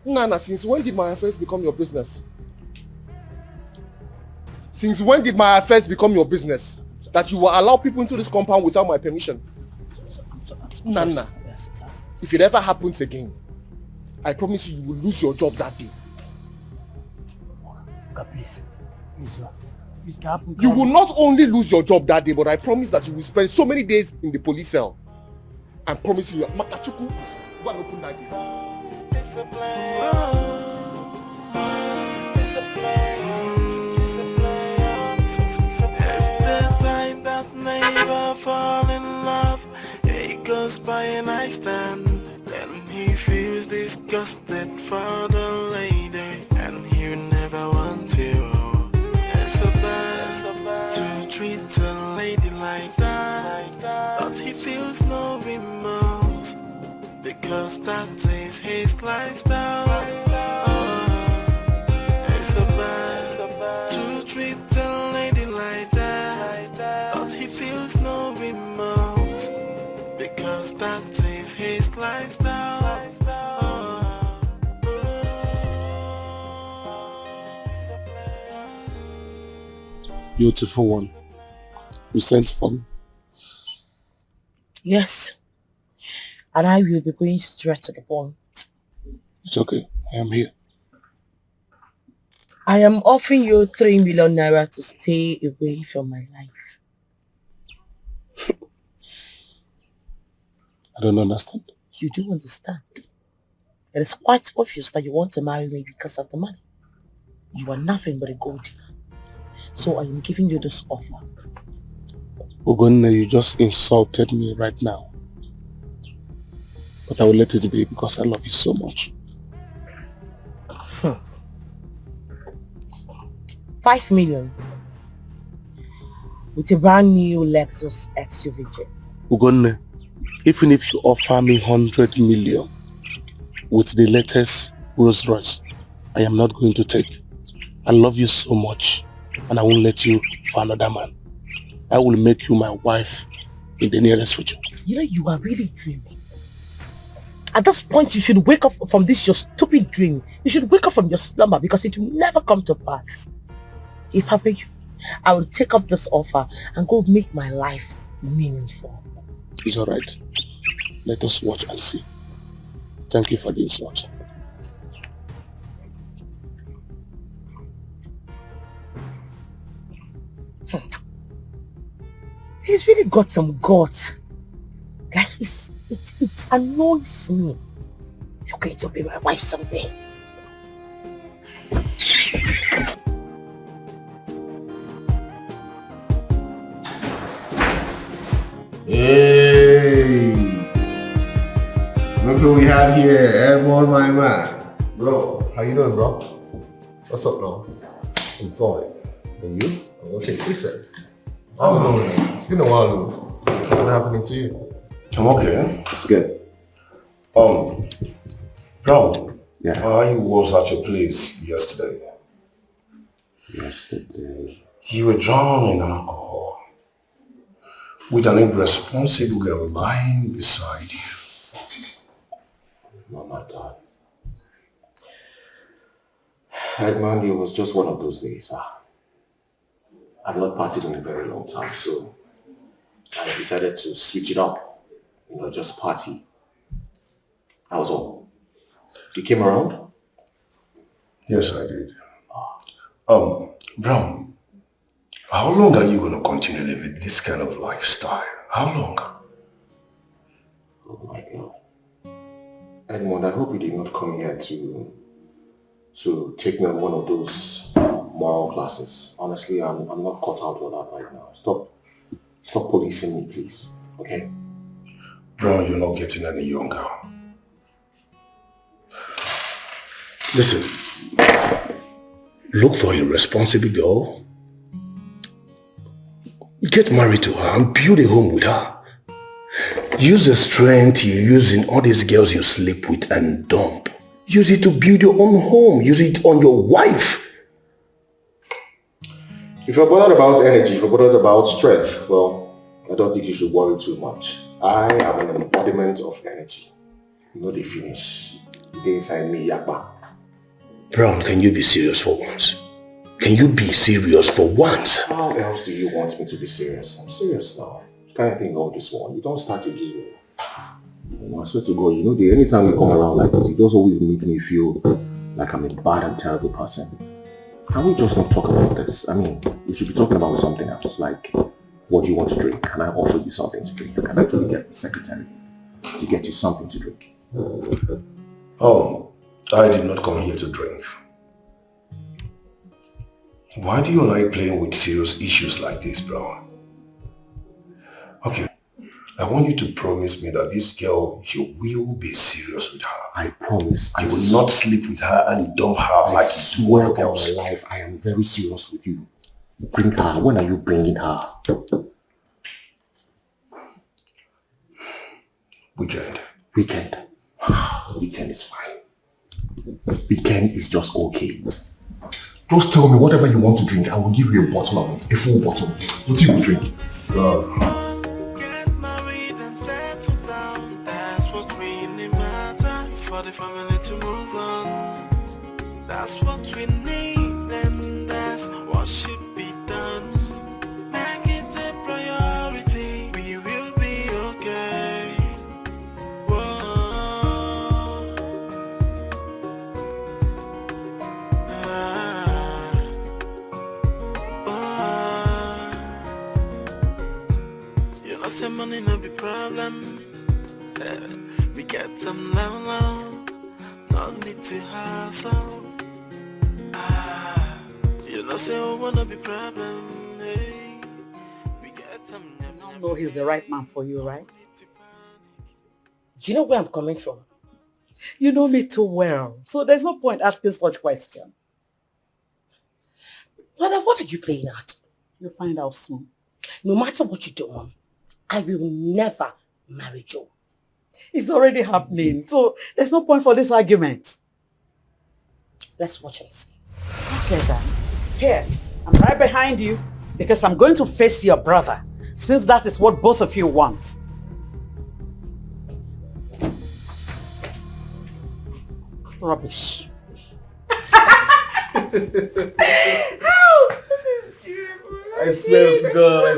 Nana, since when did my affairs become your business? Since when did my affairs become your business? That you will allow people into this compound without my permission? Nana, yes, if it ever happens again, I promise you will lose your job that day. God, please, can happen. You will not only lose your job that day, but I promise that you will spend so many days in the police cell. I'm promising you, Makachuku, go and open that gate. It's a play. It's a play. It's a play. It's the time that never fall in love. It goes by and I stand. Then he feels disgusted for the lady, and he will never want to. It's so bad to treat a lady like that, but he feels no remorse because that is his lifestyle. It's so bad to treat a lady like that, but he feels no remorse because that is his lifestyle. Beautiful one. You sent for me. Yes. And I will be going straight to the point. It's okay. I am here. I am offering you 3 million naira to stay away from my life. I don't understand. You do understand. It is quite obvious that you want to marry me because of the money. You are nothing but a gold digger. So I am giving you this offer. Ogonne, you just insulted me right now. But I will let it be because I love you so much. 5 million. With a brand new Lexus XUV. Ogonne, even if you offer me 100 million with the latest Rolls Royce, I am not going to take. I love you so much, and I won't let you for another man. I will make you my wife in the nearest future. You know, you are really dreaming. At this point, you should wake up from this your stupid dream. You should wake up from your slumber because it will never come to pass. If I were you, I will take up this offer and go make my life meaningful. It's alright. Let us watch and see. Thank you for the insult. He's really got some guts. Guys, It annoys me. You're going to be my wife someday. Hey! Look who we have here, everyone, my man. Bro, how you doing, bro? What's up, bro? I'm fine. And you? Okay, listen. How's it going, man? It's been a while, though. What's happening to you? I'm okay. It's good. Bro, Yeah. I was at your place yesterday. Yesterday. You were drowning in alcohol with an irresponsible girl lying beside you. Oh my God. Edmund, it was just one of those days. I've not partied in a very long time, so I decided to switch it up. Just party. That was all. You came around? Yes, I did. Brown, how long are you going to continue living this kind of lifestyle? How long? Oh my God. Edmund, I hope you did not come here to take me on one of those moral classes. Honestly, I'm not caught out for that right now. Stop policing me, please. Okay? Brown, you're not getting any younger. Listen, look for a responsible girl, get married to her and build a home with her. Use the strength you're using all these girls you sleep with and dump. Use it to build your own home. Use it on your wife. If you're bothered about energy, if you're bothered about strength, well, I don't think you should worry too much. I am an embodiment of energy. The finish. The inside me, yakba. Brown, can you be serious for once? Can you be serious for once? How else do you want me to be serious? I'm serious now. You can't think all this one. You don't start again. I swear to God, anytime you come around like this, it does always make me feel like I'm a bad and terrible person. Can we just not talk about this? I mean, we should be talking about something else, like, what do you want to drink? Can I offer you something to drink? Can I actually get the secretary to get you something to drink? Oh, I did not come here to drink. Why do you like playing with serious issues like this, bro? Okay, I want you to promise me that this girl, you will be serious with her. I promise. You will not sleep with her and dump her like you do other girls. On my life, I am very serious with you. Bring her. When are you bringing her? Weekend. Weekend is fine. Weekend is just okay. Just tell me whatever you want to drink. I will give you a bottle of it. A full bottle. What you will drink? Get married and settle down. That's what really matters. For the family to move on. That's what we need. And that's what should be done. Make it a priority. We will be okay. Say money no be problem. We get some low. No need to hustle. Say I wanna be problem. Hey, we get some. You know he's the right man for you, right? Do you know where I'm coming from? You know me too well, so there's no point asking such question. Mother, what are you playing at? You'll find out soon. No matter what you do, Mom, I will never marry Joe. It's already happening, so there's no point for this argument. Let's watch and see. Okay then. Here, I'm right behind you because I'm going to face your brother, since that is what both of you want. Rubbish. I swear to God.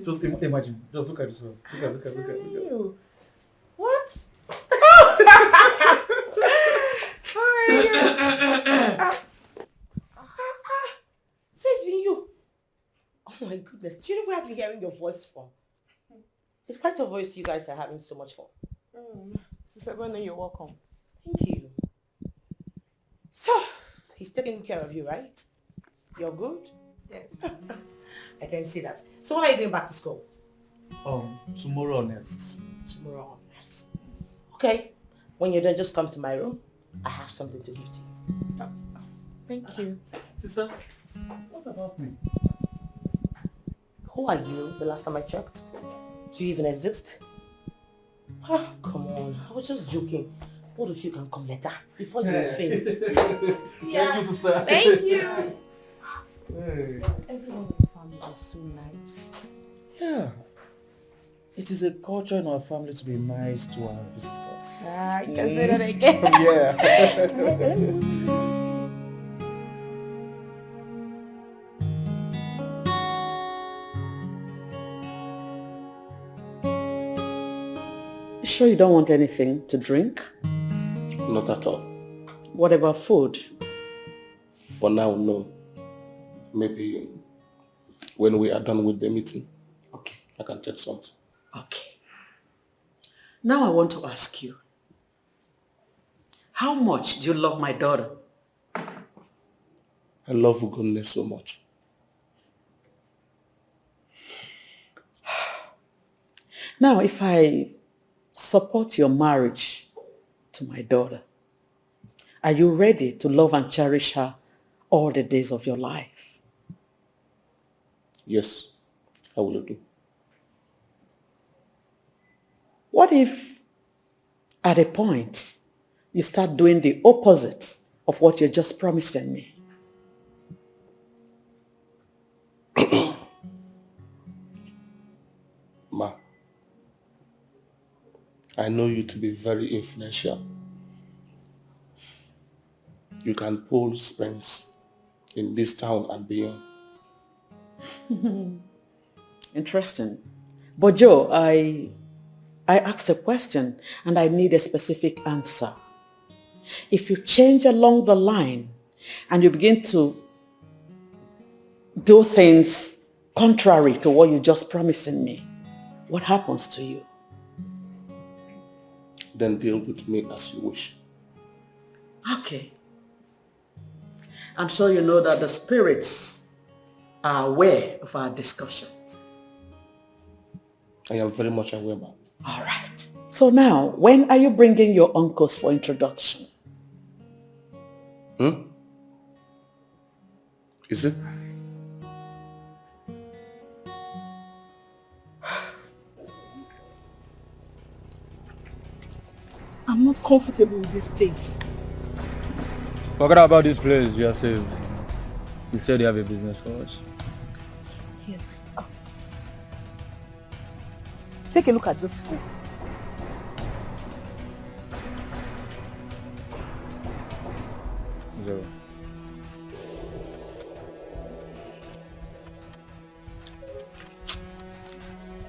Just imagine. Just look at this one. Look at. What? So it's been you. Oh my goodness. Do you know where I've been hearing your voice from? It's quite obvious you guys are having so much fun. Sister Ebele, you're welcome. Thank you. So, he's taking care of you, right? You're good? Yes. I can see that. So when are you going back to school? Tomorrow next. Tomorrow. Yes. Okay. When you're done, just come to my room. I have something to give to you. Thank you. Sister, what about me? Who are you? The last time I checked. Do you even exist? Ah, come on. I was just joking. Both of you can come later before you faint. Yeah. Thank you, sister. Thank you. Hey. Everyone in the family is so nice. Yeah. It is a culture in our family to be nice to our visitors. I can say that again. Yeah. You sure you don't want anything to drink? Not at all. What about food? For now, no. Maybe when we are done with the meeting, Okay. I can take something. Okay. Now I want to ask you, how much do you love my daughter? I love Ugonne so much. Now, if I support your marriage to my daughter, are you ready to love and cherish her all the days of your life? Yes, I will do. What if at a point you start doing the opposite of what you're just promising me? Ma, I know you to be very influential. You can pull strings in this town and beyond. Interesting. But Joe, I asked a question and I need a specific answer. If you change along the line and you begin to do things contrary to what you're just promising me, what happens to you? Then deal with me as you wish. Okay. I'm sure you know that the spirits are aware of our discussions. I am very much aware, ma'am. All right. So now, when are you bringing your uncles for introduction? Is it? I'm not comfortable with this place. Forget about this place, you are safe. You said you have a business for us. Yes. Take a look at this food. Zero.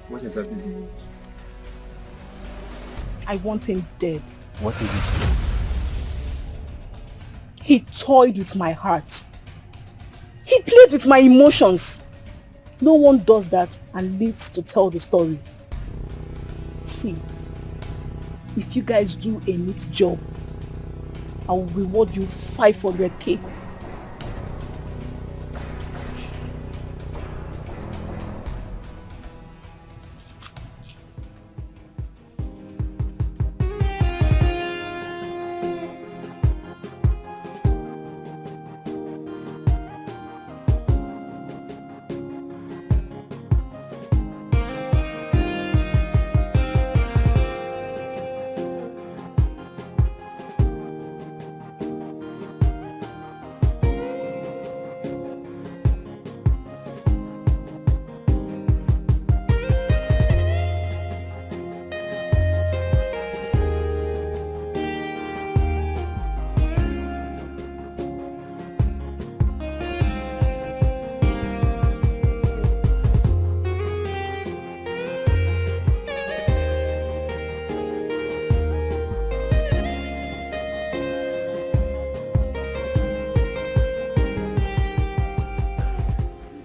What exactly do you want? I want him dead. What is this? He toyed with my heart. He played with my emotions. No one does that and lives to tell the story. See, if you guys do a neat job, I will reward you 500k.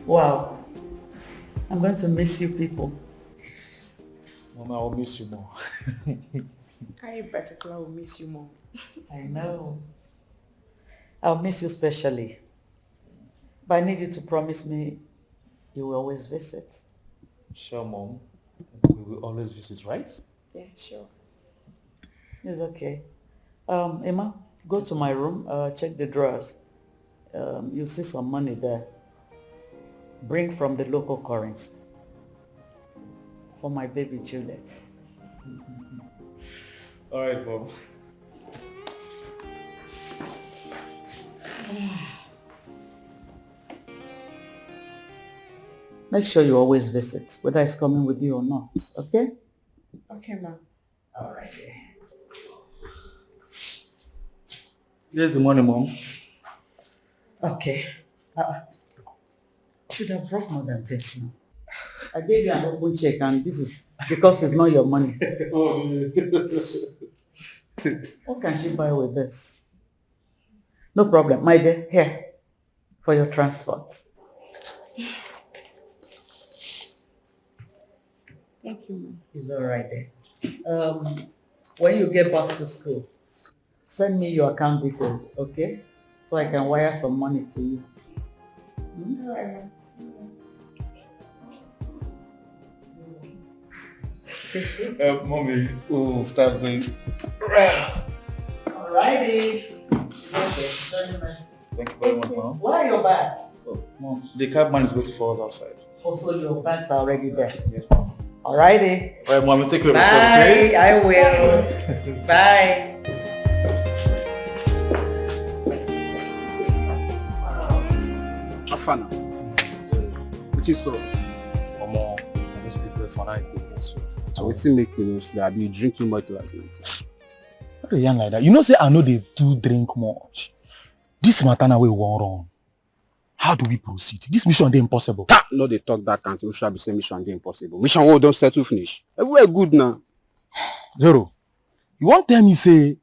Wow. I'm going to miss you people. I'll miss you more. I in particular will miss you more. I know. I'll miss you specially. But I need you to promise me you will always visit. Sure, Mom. We will always visit, right? Yeah, sure. It's okay. Emma, go to my room, check the drawers. You'll see some money there. Bring from the local currency for my baby Juliet. All right, Mom. Make sure you always visit, whether it's coming with you or not, okay? Okay, ma'am. All right. Here's the money, Mom. Okay. Should have brought more than this now. I gave you an open check and this is because it's not your money. What can she buy with this? No problem, my dear. Here, for your transport. Thank you, ma'am. It's all right then. When you get back to school, send me your account details, okay? So I can wire some money to you. All right, ma'am. Mommy, we'll start doing. Alrighty. Okay, very nice. Thank you very much, Mom. Where are your bags? Oh, Mom, the cabman is waiting for us outside. Also, your bags are already there. Yes, Mom. Alrighty. All right, Mom, take care of Bye. yourself, okay? I will. Bye. Afana. Which is so? Mama, I don't sleep well for night. So wetin make you no sleep? I be drink too much last night. What do you yarn like that? You know say I know they do drink much. This matter now we won wrong. How do we proceed? This mission dey impossible. No, they talk that kind. We shall be saying mission dey impossible. Mission we don't settle finish. Everywhere good now. Zero. You won't tell me say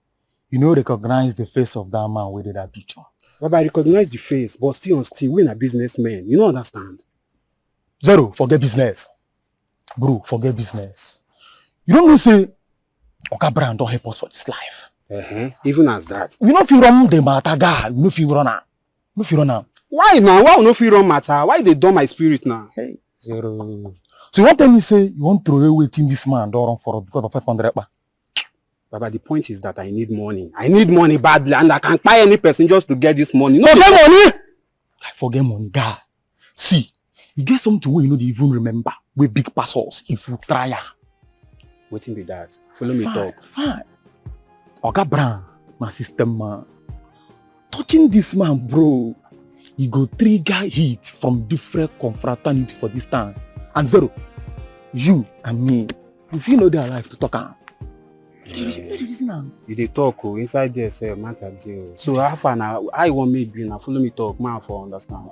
you know recognize the face of that man with that picture. But I recognize the face, but still we na businessmen. You don't understand. Zero, forget business. Bro, forget business. You don't know say Oga Brand don't help us for this life. Even as that. You know if you run the matter, God, you know if you run am. No if you run am. Why now? Why no fit run matter? Why they dumb my spirit now? Hey, Zero. So you won't tell me say you won't throw away waiting this man don't run for because of 500 ba? Baba, the point is that I need money. I need money badly, and I can't buy any person just to get this money. No, forget money! Forget money, God. See, you get something where you know they even remember. With big parcels, if you try. Waiting be that. Follow me talk. Fine. Oga Brand, my system man. Touching this man, bro, he go trigger heat from different confraternity for this time. And Zero, you and me, if you know their life to talk on. You dey talk inside there say matter deal. So how far now? I want me be now. Follow me talk, man, for understand.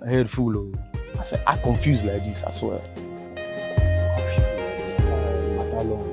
I head full. I say I confused like this, I swear. Matter long.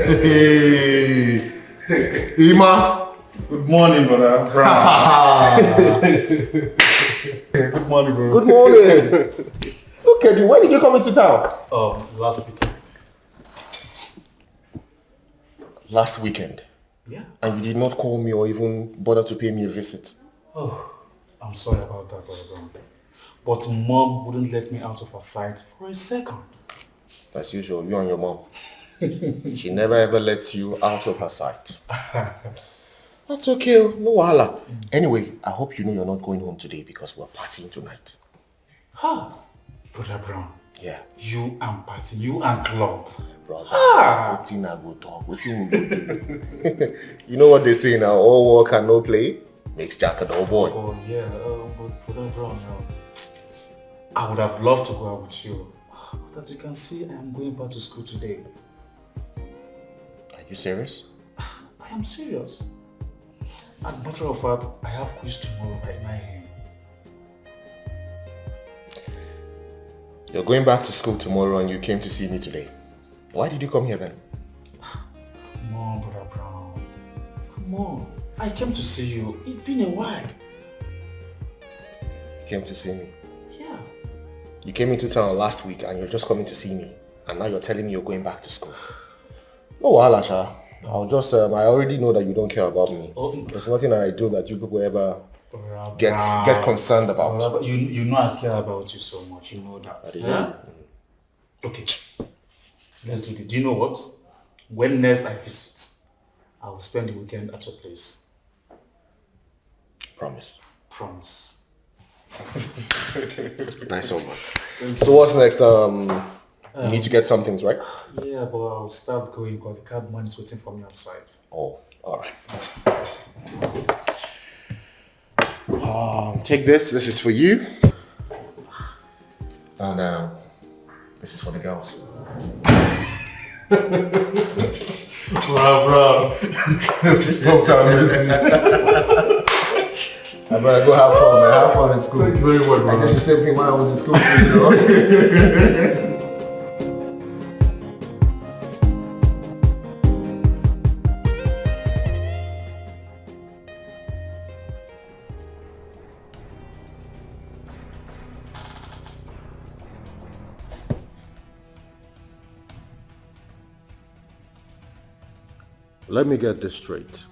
Hey, Ima. Good morning, brother. Good morning, bro. Good morning. Look at you. When did you come into town? Last weekend. Last weekend? Yeah. And you did not call me or even bother to pay me a visit? Oh, I'm sorry about that, brother. But Mom wouldn't let me out of her sight for a second. As usual, you and your mom. She never ever lets you out of her sight. That's okay, no wahala. Anyway, I hope you know you're not going home today because we're partying tonight. Brother Brown. Yeah. You and party, you and club. Brother, what thing I go talk, what thing we go do? You know what they say now, all work and no play makes Jack a dull boy. Oh yeah, but Brother Brown, I would have loved to go out with you. But as you can see, I am going back to school today. Are you serious? I am serious. As a matter of fact, I have quiz tomorrow by 9 a.m. You're going back to school tomorrow and you came to see me today. Why did you come here then? Come on, Brother Brown. Come on. I came to see you. It's been a while. You came to see me? Yeah. You came into town last week and you're just coming to see me. And now you're telling me you're going back to school. No wahala, Sha. I'll just, I already know that you don't care about me. Oh. There's nothing that I do that you people ever get concerned about. You know I care about you so much. You know that. Huh? Okay. Let's do it. Do you know what? When next I visit, I will spend the weekend at your place. Promise. Promise. Nice one, man. So what's next? You need to get some things, right? Yeah, but I'll start going because the cab man is waiting for me outside. Oh, alright. Take this. This is for you. And this is for the girls. Bro. Stop telling me. I better go have fun, man. Have fun in school. Thank you very much, man. I did the same thing when I was in school too, you know? Let me get this straight.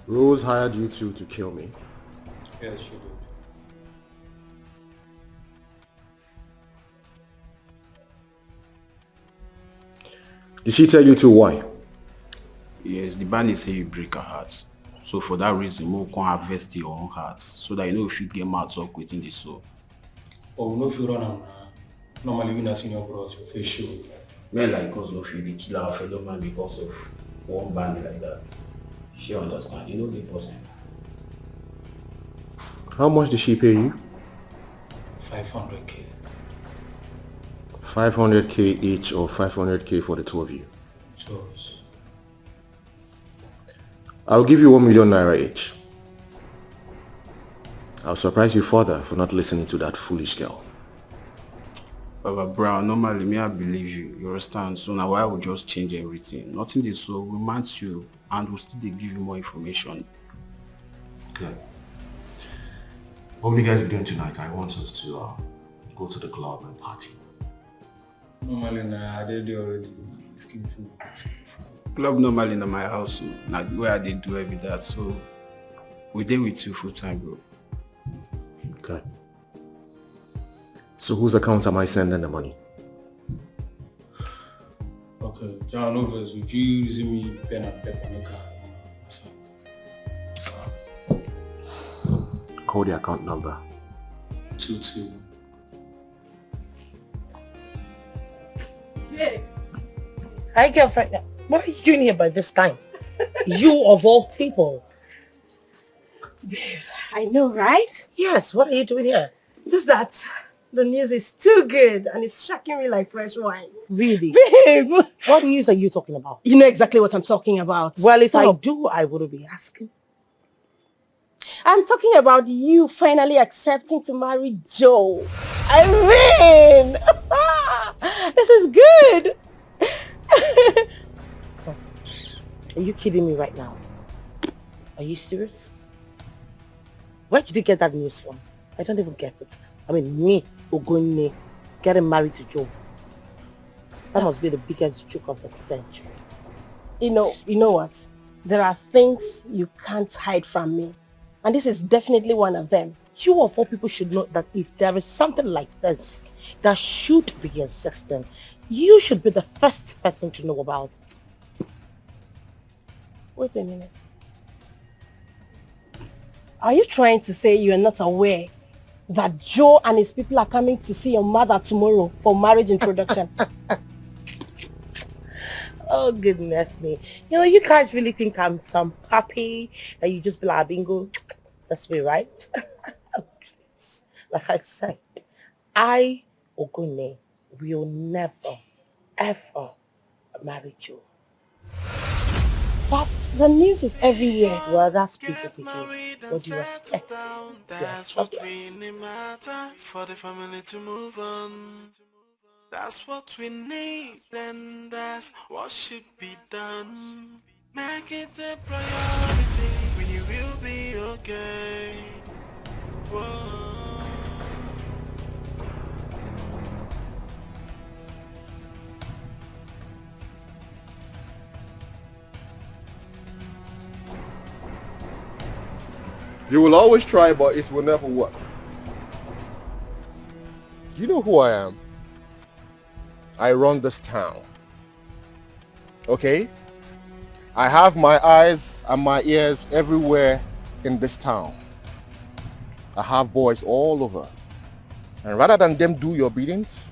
Rose hired you two to kill me. Yes, she did. Did she tell you two why? Yes, the Bani say you break her heart. So for that reason, more can harvest your own heart so that you know if you get mad talk within the soul. Oh, no, if you run am normally when I see your bros, your face show. Men like us no feel the kill our fellow man because of one band like that. She understand, you know the person. How much did she pay you? 500k. 500k each or 500k for the two of you? Choice. I'll give you 1 million naira each. I'll surprise you further for not listening to that foolish girl. Baba Brown, normally me I believe you, you understand? So now I will just change everything. Nothing is so we match you and we'll still give you more information. Good. What will you guys be doing tonight? I want us to go to the club and party. Normally, I did already. Skin food. Club normally in my house, now where they do every that, so we did with you full time, bro. Okay. So whose account am I sending the money? Okay, John Overs, if you using me pen and paper, no car. Call the account number. 22. Hey. Hi, girlfriend. What are you doing here by this time? You of all people. I know, right? Yes, what are you doing here? Just that the news is too good and it's shocking me like fresh wine. Really? Babe! What news are you talking about? You know exactly what I'm talking about. Well, if I do, I wouldn't be asking. I'm talking about you finally accepting to marry Joe. I mean, this is good. Are you kidding me right now? Are you serious? Where did you get that news from? I don't even get it. I mean, me, Ogoni, getting married to Joe. That must be the biggest joke of the century. You know what? There are things you can't hide from me. And this is definitely one of them. You of all people should know that if there is something like this that should be existing, you should be the first person to know about it. Wait a minute. Are you trying to say you are not aware that Joe and his people are coming to see your mother tomorrow for marriage introduction? Oh, goodness me. You know, you guys really think I'm some puppy that you just blah bingo this way, right? Like I said, I, Ogune, will never, ever marry Joe. But the news is everywhere. Well, that's people for you. What do you expect? That's what really matters for the family to move on. That's what we need, and that's what should be done. Make it a priority. We will be okay. Whoa. You will always try, but it will never work. You know who I am? I run this town. Okay? I have my eyes and my ears everywhere in this town. I have boys all over. And rather than them do your biddings,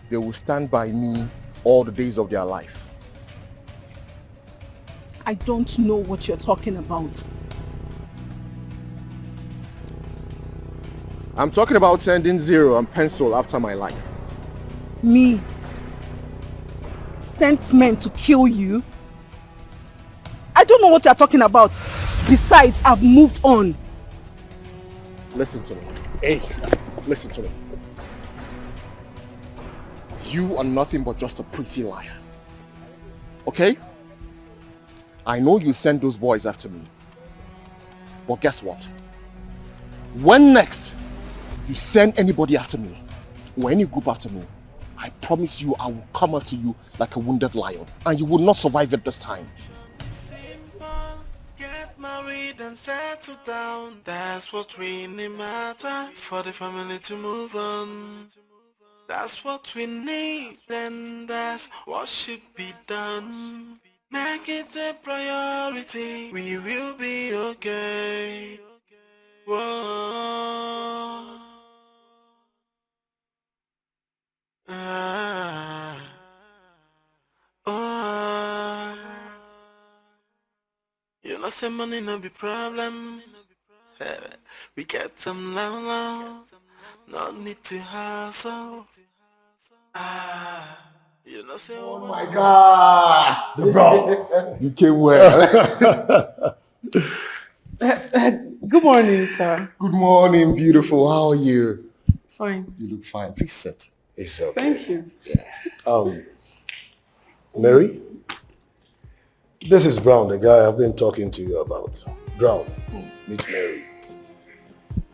they will stand by me all the days of their life. I don't know what you're talking about. I'm talking about sending zero and pencil after my life. Me? Sent men to kill you? I don't know what you're talking about. Besides, I've moved on. Listen to me. Hey, listen to me. You are nothing but just a pretty liar. Okay? I know you sent those boys after me. But guess what? When next you send anybody after me, or any group after me, I promise you I will come after you like a wounded lion, and you will not survive it this time. Get married and settle down. That's what really matters for the family to move on. That's what we need, and that's what should be done. Make it a priority. We will be okay. Whoa. You know, say money no be problem. We get some low. No need to hustle. You know, say oh my God, bro, you came well. Good morning, sir. Good morning, beautiful. How are you? Fine. You look fine. Please sit. It's okay. Thank you. Yeah. Mary, this is Brown, the guy I've been talking to you about. Brown, meet Mary.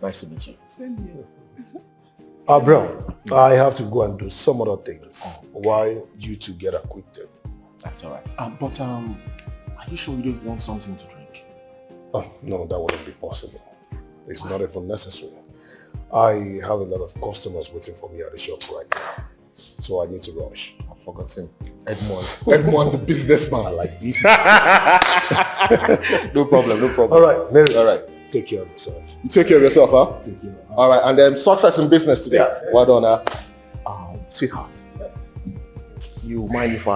Nice to meet you. Same here. Brown, I have to go and do some other things while you two get acquitted. That's all right. But are you sure you don't want something to drink? Oh, no, that wouldn't be possible. It's not even necessary. I have a lot of customers waiting for me at the shop right now. So I need to rush. I've forgotten. Edmond the businessman. I like this. No problem. All right, Mary. All right. Take care of yourself. You take care of yourself, huh? Take care. All right, and then success in business today. Yeah. Well done, huh? Sweetheart, you mind if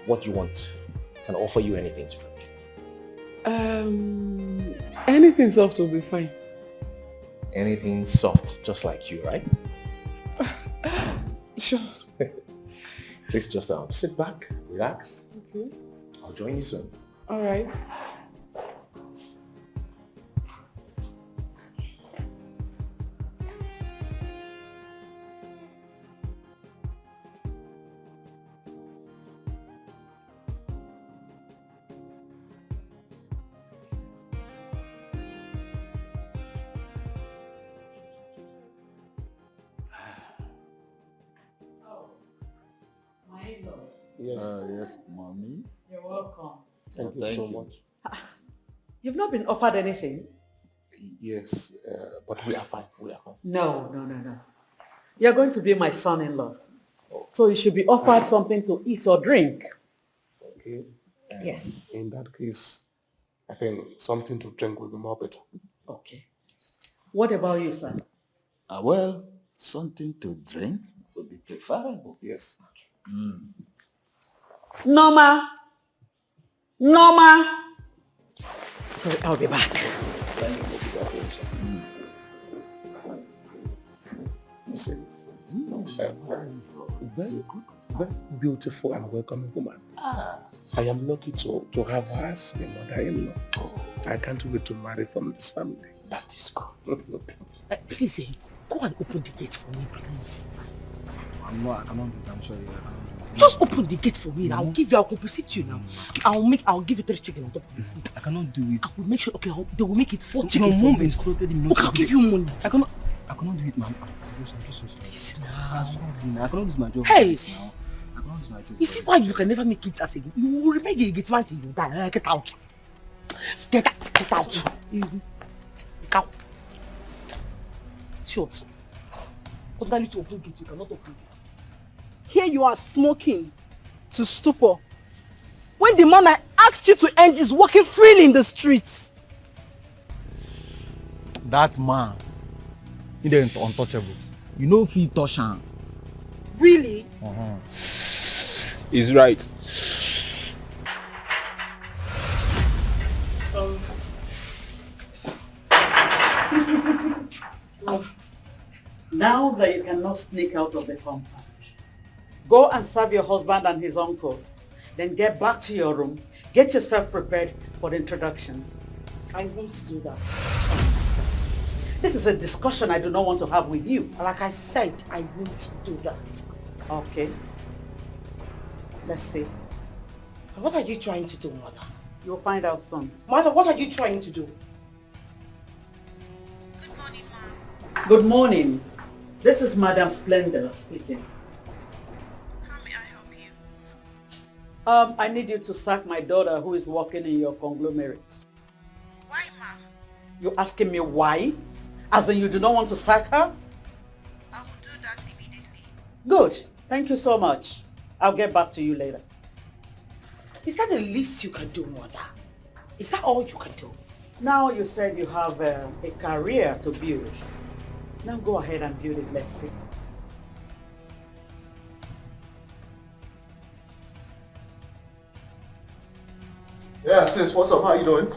what you want? Can I offer you anything to drink? Anything soft will be fine. Anything soft, just like you, right? Sure. Please just sit back, relax. Okay. I'll join you soon. All right. Yes, mommy. You're welcome. Thank you so much. You've not been offered anything? Yes, but we are fine. No. You're going to be my son-in-law. So you should be offered something to eat or drink. Okay. Yes. In that case, I think something to drink will be more better. Okay. What about you, son? Well, something to drink would be preferable. Yes. Norma. Sorry, I'll be back. See, very beautiful and welcoming woman. I am lucky to have her as a mother-in-law. I can't wait to marry from this family. That is good. Please, go and open the gate for me, please. I cannot do it. I'm sorry. I cannot do it. Just open the gate for me. I'll give you. I'll compensate you now. I'll give you 3 chicken on top of the food. I cannot do it. I will make sure. Okay, they will make it 4 chicken. My mom instructed me not to I'll give you money. I cannot do it, ma'am. I'm just so sorry. Please now. I'm sorry. I cannot lose my job. Hey. Now. I cannot lose my job. You see why you can never make it as again? You will remain a gate man till you die. Get out. Get out. Get out. Get out. Short. Ordinarily to open gate, you cannot open it. Here you are smoking to stupor. When the man I asked you to end is walking freely in the streets. That man, he ain't untouchable. You know if he touch him. Really? He's right. Now that you cannot sneak out of the compound, go and serve your husband and his uncle. Then get back to your room. Get yourself prepared for the introduction. I won't do that. This is a discussion I do not want to have with you. Like I said, I won't do that. Okay. Let's see. What are you trying to do, Mother? You'll find out soon. Mother, what are you trying to do? Good morning, Ma. Good morning. This is Madam Splendor speaking. How may I help you? I need you to sack my daughter who is working in your conglomerate. Why, Ma? You asking me why? As in you do not want to sack her? I will do that immediately. Good. Thank you so much. I'll get back to you later. Is that the least you can do, Mother? Is that all you can do? Now you said you have a career to build. Now go ahead and build it. Let's see. Yeah, sis, what's up? How you doing?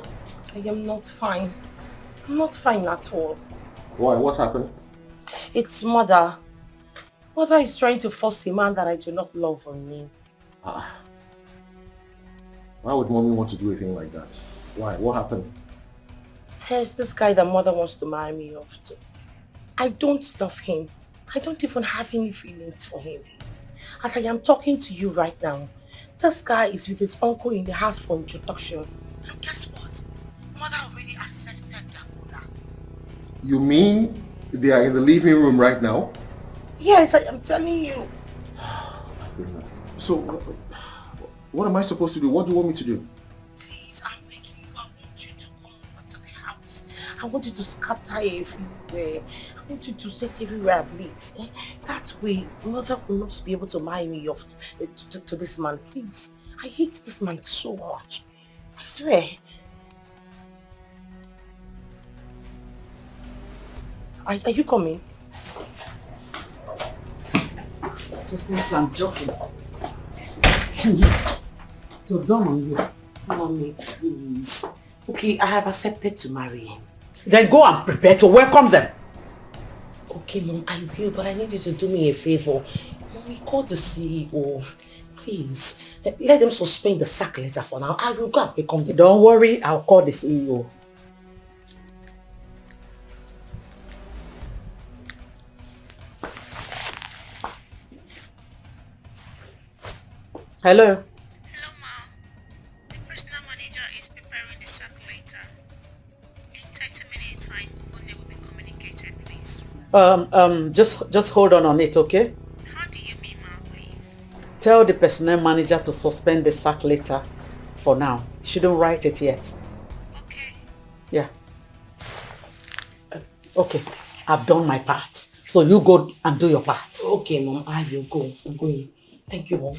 I am not fine. I'm not fine at all. Why? What happened? It's Mother. Mother is trying to force a man that I do not love on me. Why would mommy want to do a thing like that? Why? What happened? There's this guy that Mother wants to marry me off to. I don't love him. I don't even have any feelings for him. As I am talking to you right now, this guy is with his uncle in the house for introduction. And guess what? Mother already accepted that. You mean they are in the living room right now? Yes, I am telling you. So, what am I supposed to do? What do you want me to do? Please, I'm begging you. I want you to come over to the house. I want you to scatter everywhere. I want you to set everywhere ablaze. That way, Mother will not be able to marry me off to this man. Please. I hate this man so much. I swear. Are you coming? Just think I'm joking. To dawn on you. Mommy, please. Okay, I have accepted to marry him. Then go and prepare to welcome them. Okay, Mom, I will, but I need you to do me a favor. Mommy, call the CEO. Please, let them suspend the sack letter for now. I will go and become the... Don't worry, I'll call the CEO. Hello? Hello, Ma. The personal manager is preparing the sack letter. In 30 minutes time, Ugonne will be communicated, please. Just hold on it, okay? How do you mean, Ma, please? Tell the personnel manager to suspend the sack letter for now. You shouldn't write it yet. Okay. Yeah. Okay, I've done my part. So you go and do your part. Okay, Mom, I will go. I'm going. Thank you, Mom.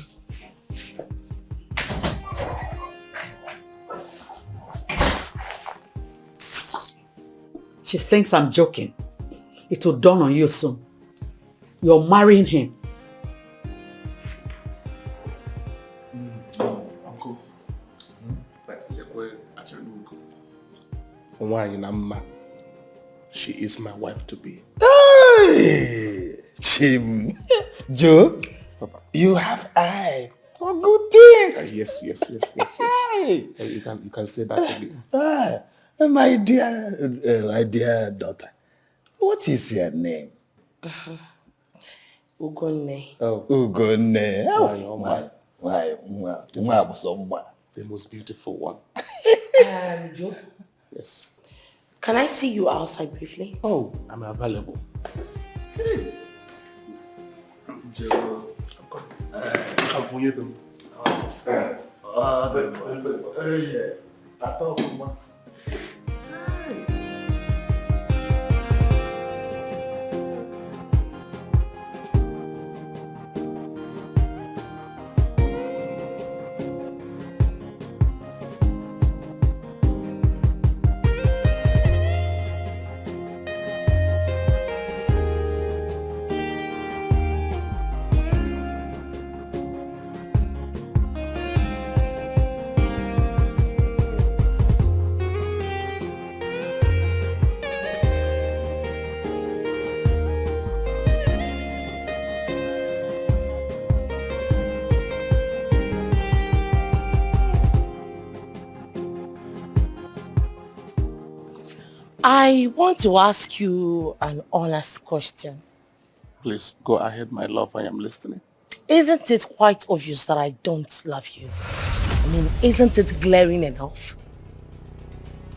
She thinks I'm joking. It will dawn on you soon. You're marrying him. Uncle. Why in Amma? She is my wife to be. Hey! Chim. Joe, you have eye for good things. Yes. Hey. You can say that again. My dear daughter, what is your name? Ugonne. Oh. Ugonne. Why? The most beautiful one. Joe? Yes. Can I see you outside briefly? Oh, I'm available. Joe. Come for you, though. Yeah. I thought, I want to ask you an honest question. Please, go ahead, my love. I am listening. Isn't it quite obvious that I don't love you? I mean, isn't it glaring enough?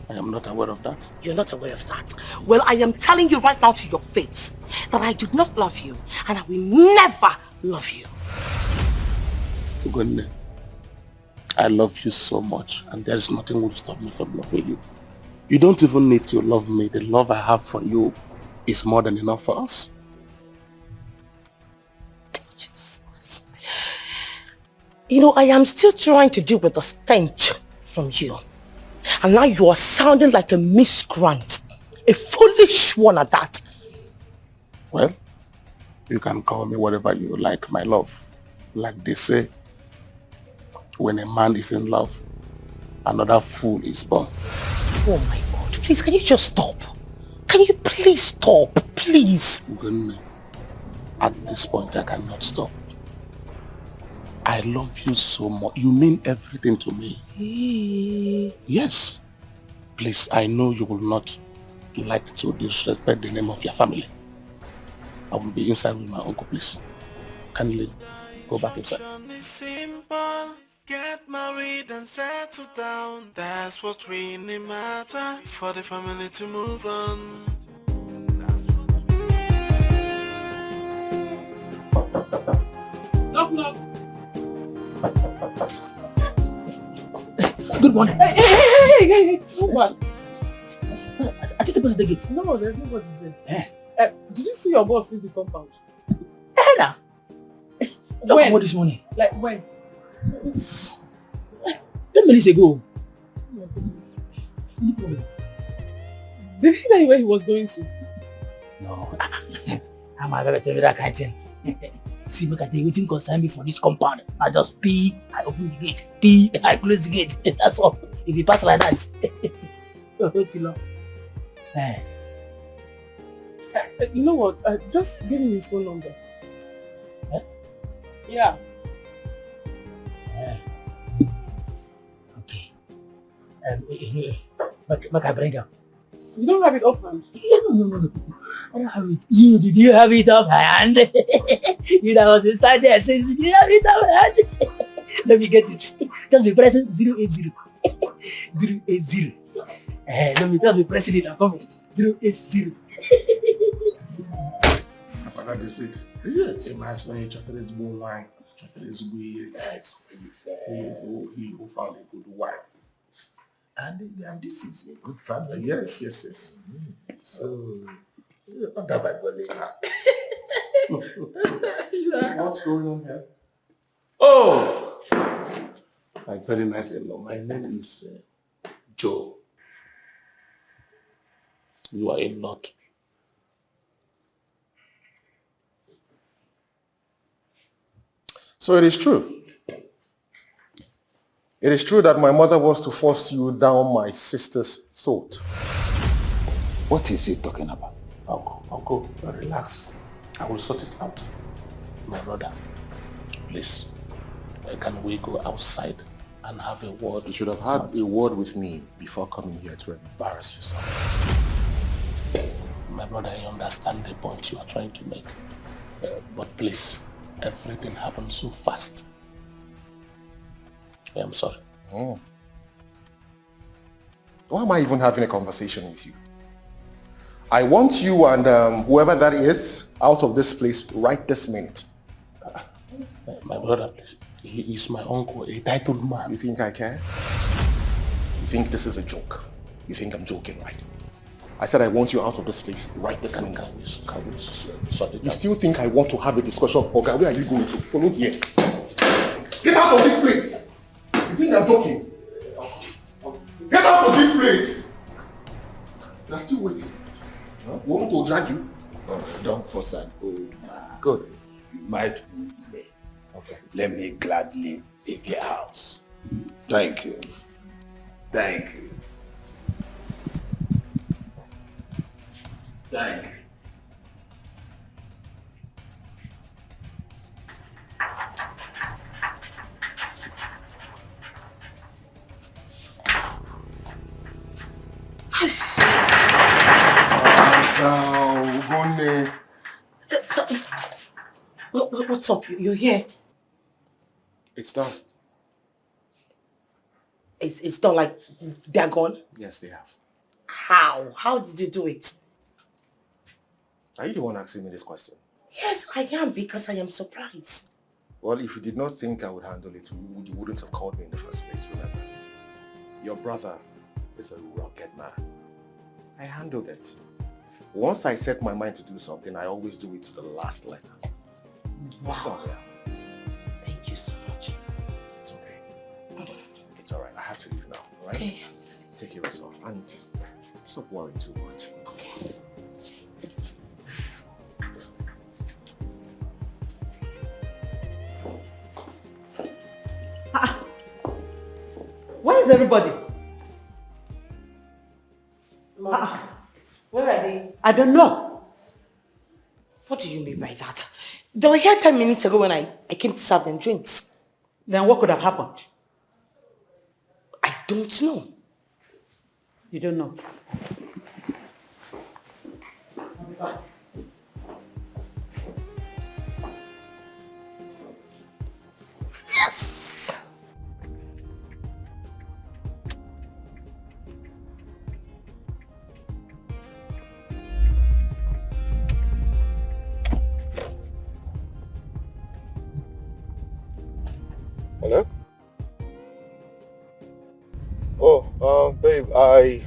I am not aware of that. You're not aware of that? Well, I am telling you right now to your face that I do not love you and I will never love you. Ugonne, I love you so much and there is nothing will stop me from loving you. You don't even need to love me. The love I have for you is more than enough for us. Jesus. You know, I am still trying to deal with the stench from you. And now you are sounding like a miscreant. A foolish one at that. Well, you can call me whatever you like, my love. Like they say, when a man is in love, another fool is born. Oh my God, please, can you just stop? Can you please stop, please? Ugonne, at this point I cannot stop. I love you so much. You mean everything to me. Yes. Please, I know you will not like to disrespect the name of your family. I will be inside with my uncle, please. Kindly go back inside. Simple. Get married and settle down. That's what really matters for the family to move on. Knock. Good morning. Hey. What? I think the person take it. No, there's nobody there. Did you see your boss in the compound? Ella! When? What this morning? Like when? 10 minutes ago. Oh my goodness. Did he tell you where he was going to? No. I'm not gonna tell you that kind of thing. See, look at the waiting concern me for this compound. I just pee, I open the gate. Pee, I close the gate. That's all. If you pass like that. You know what? Just give me his phone number. Huh? Yeah. Okay. Make I bring him. You don't have it offhand? No. I don't have it. Did you have it offhand? You that was inside there says, did you have it offhand? Let me get it. Just be pressing 080. 080. Let me just be pressing it and coming. 080. I forgot to say it. Yes. It reminds me of Chakre's bull line. Chakre's weird. That's what you said. He who found a good wife. And this is a good family. Yes. So, not that bad, What's going on here? Oh! Like very nice in-law. My name is Joe. You are in-law to me. So it is true. It is true that my mother wants to force you down my sister's throat. What is he talking about? Uncle, relax. I will sort it out. My brother, please, can we go outside and have a word? You should have had a word with me before coming here to embarrass yourself. My brother, I understand the point you are trying to make. But please, everything happened so fast. I am sorry. Oh. Why am I even having a conversation with you? I want you and whoever that is out of this place right this minute. My brother, please. He is my uncle, a titled man. You think I care? You think this is a joke? You think I'm joking, right? I said I want you out of this place right this minute. Can we sort it You out? still think I want to have a discussion? Okay, where are you going to? Follow here. Get out of this place! You think I'm joking? Get out of this place! You're still waiting. Huh? You want me to drag you? Oh, don't force an old man. Good. You might wound me. Okay. Let me gladly take your house. Thank you. Thank you. Thank you. What's up? You're here? It's done. It's not like they're gone? Yes, they have. How? How did you do it? Are you the one asking me this question? Yes, I am, because I am surprised. Well, if you did not think I would handle it, you wouldn't have called me in the first place, remember? Your brother is a rugged man. I handled it. Once I set my mind to do something, I always do it to the last letter. What's Wow. done there? Thank you so much. It's okay. It's alright. I have to leave now, alright? Okay. Take care of yourself and stop worrying too much. Okay. Where is everybody? Mom, where are they? I don't know. What do you mean by that? They were here 10 minutes ago when I came to serve them drinks. Then what could have happened? I don't know. You don't know. Yes! Hello? Oh, babe, I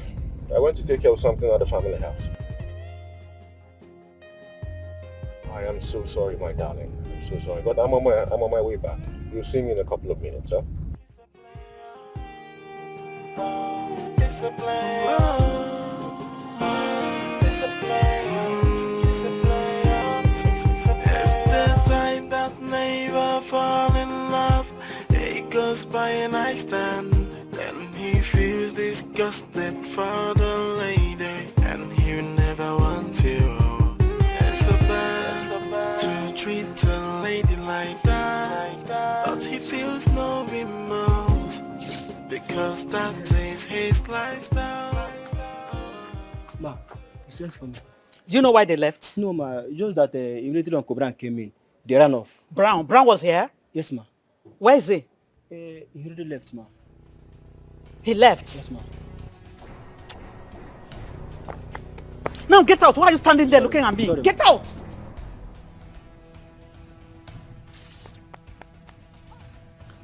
went to take care of something at the family house. I am so sorry, my darling. I'm so sorry, but I'm on my way back. You'll see me in a couple of minutes, huh? It's a player. It's a player. It's a player. It's the time that never fall in love. It goes by a nightstand. Then he feels disgusted for the lady, and he will never want you. It's so bad to treat a lady like that, but he feels no remorse because that is his lifestyle. Ma, you sent for me. Do you know why they left? No, ma, just that Unity Uncle Brown came in. They ran off. Brown was here? Yes, ma. Where is he? He already left, ma. He left? Yes, ma. Now get out. Why are you standing there looking at me? Sorry. Get out!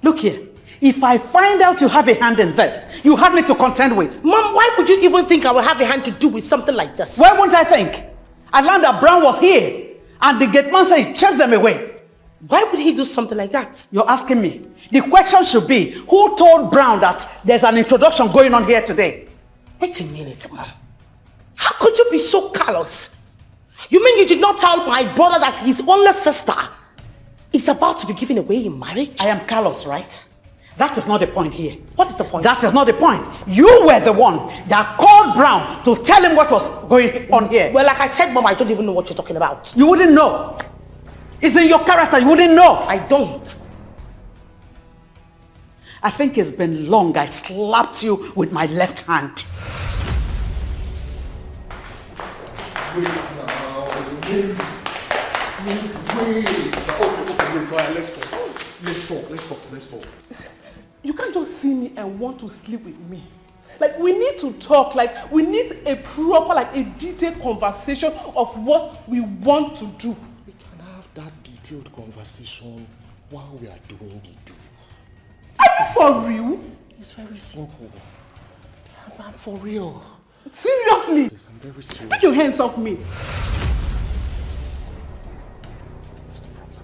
Look here. If I find out you have a hand in this, you have me to contend with. Mom, why would you even think I would have a hand to do with something like this? Why won't I think? I learned that Brown was here, and the gate man said he chased them away. Why would he do something like that? You're asking me. The question should be, who told Brown that there's an introduction going on here today? Wait a minute, Mom. How could you be so callous? You mean you did not tell my brother that his only sister is about to be given away in marriage? I am callous, right? That is not the point here. What is the point? That is not the point. You were the one that called Brown to tell him what was going on here. Well, like I said, Mom, I don't even know what you're talking about. You wouldn't know. It's in your character. You wouldn't know. I don't. I think it's been long I slapped you with my left hand. Wait now. Wait. Let's talk. You can't just see me and want to sleep with me. Like, we need to talk. Like, we need a proper, like, a detailed conversation of what we want to do. We can have that detailed conversation while we are doing the do. Are you for real? It's very simple. I'm for real. Seriously? Yes, I'm very serious. Take your hands off me. What's the problem?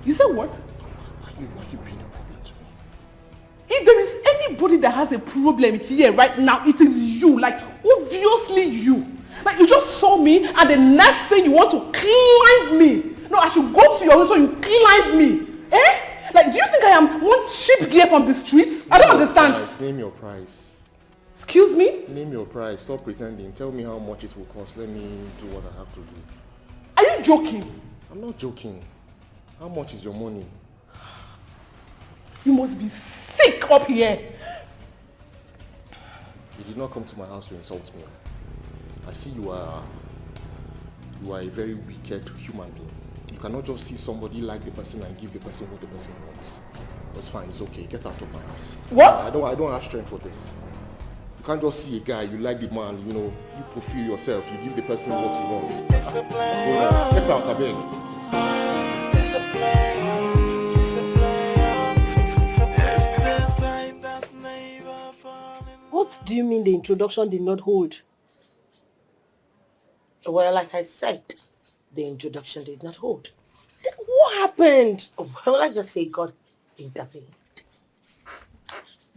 You said what? Why are you bringing a problem to me? If there is anybody that has a problem here right now, it is you. Like, obviously you. Like, you just saw me and the next thing you want to climb me. No, I should go to your room so you climb me. Eh? Like, do you think I am one cheap gear from the streets? I don't understand. Price. Name your price. Excuse me? Name your price. Stop pretending. Tell me how much it will cost. Let me do what I have to do. Are you joking? I'm not joking. How much is your money? You must be sick up here. You did not come to my house to insult me. I see you are a very wicked human being. You cannot just see somebody like the person and give the person what the person wants. That's fine, it's okay. Get out of my house. What? I don't have strength for this. You can't just see a guy, you like the man, you fulfill yourself, you give the person what he wants. It's a plan. Get out, I beg. It's a plan. It's a plan. It's a plan. What do you mean the introduction did not hold? Well, like I said, the introduction did not hold. What happened? Well, let's just say God intervened.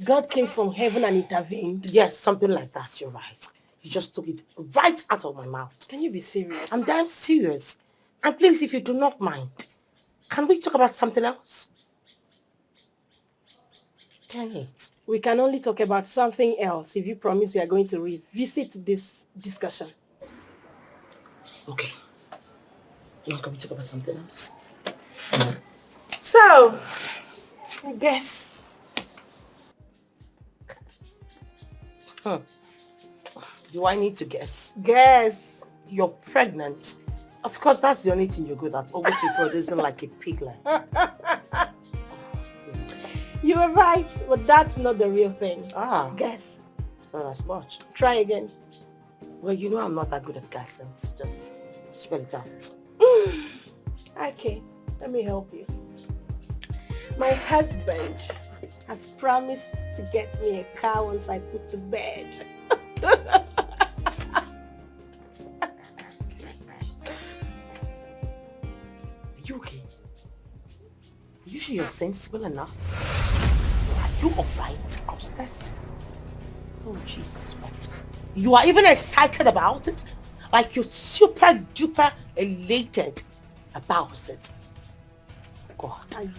God came from heaven and intervened? Yes, something like that, you're right. You just took it right out of my mouth. Can you be serious? I'm damn serious. And please, if you do not mind, can we talk about something else? Dang it. We can only talk about something else if you promise we are going to revisit this discussion. Okay. Now can we talk about something else? So, I guess. Do I need to guess? Guess. You're pregnant. Of course, that's the only thing you're good at. Always reproducing like a piglet. You were right, but that's not the real thing. Guess. Not as much. Try again. Well, you know I'm not that good at guessing. So just spell it out. Okay, let me help you. My husband has promised to get me a car once I put to bed. Are you okay? Are you sure you're sensible enough? Are you alright upstairs? Oh, Jesus, what? You are even excited about it? Like you're super duper elated about it. God.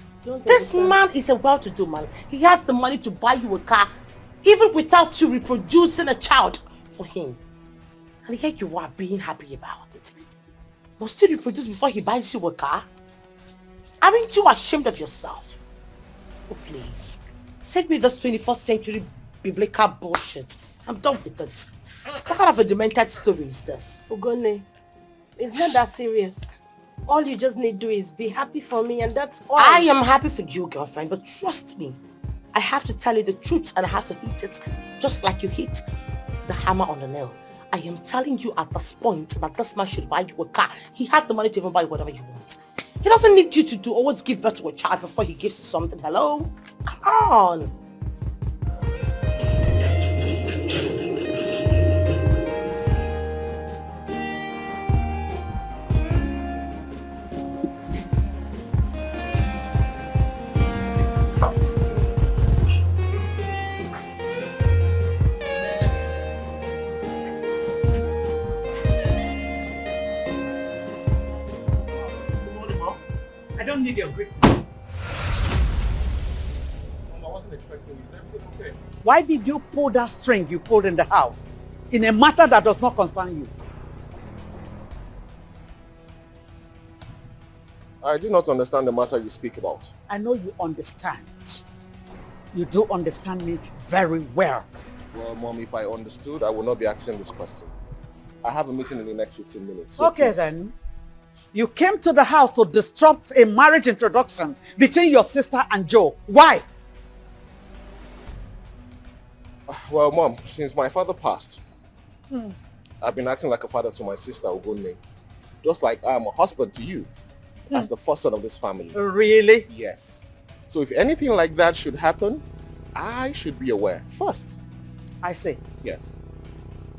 This man is a well-to-do man. He has the money to buy you a car even without you reproducing a child for him. And here you are being happy about it. Must you reproduce before he buys you a car? Aren't you ashamed of yourself? Oh, please. Save me this 21st century biblical bullshit. I'm done with it. What kind of a demented story is this? Ogone, it's not that serious. All you just need to do is be happy for me and that's all. I am happy for you, girlfriend, but trust me. I have to tell you the truth and I have to hit it just like you hit the hammer on the nail. I am telling you at this point that this man should buy you a car. He has the money to even buy whatever you want. He doesn't need you to always give birth to a child before he gives you something. Hello? Come on. I don't need your greeting. Mama, what's wasn't expecting you. Is everything okay? Why did you pull that string you pulled in the house in a matter that does not concern you? I do not understand the matter you speak about. I know you understand. You do understand me very well. Well, Mom, if I understood, I would not be asking this question. I have a meeting in the next 15 minutes. So okay, please. then. You came to the house to disrupt a marriage introduction between your sister and Joe. Why? Well, Mom, since my father passed, I've been acting like a father to my sister, Ogunne. Just like I'm a husband to you, as the first son of this family. Really? Yes. So if anything like that should happen, I should be aware first. I see. Yes.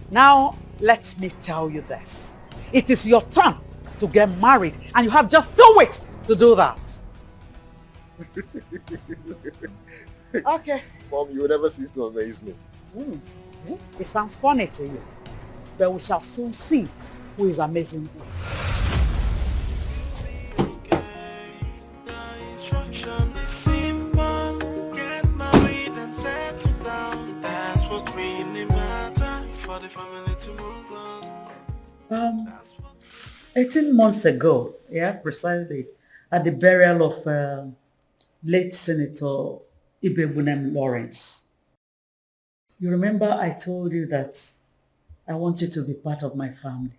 Now, let me tell you this. It is your turn to get married, and you have just 2 weeks to do that. Okay. Mom, you will never cease to amaze me. It sounds funny to you, but we shall soon see who is amazing who. Instruction is simple. Get married and settle down. That's what really matters for the family to move on. 18 months ago, precisely, at the burial of late Senator Ibebunem Lawrence. You remember I told you that I want you to be part of my family.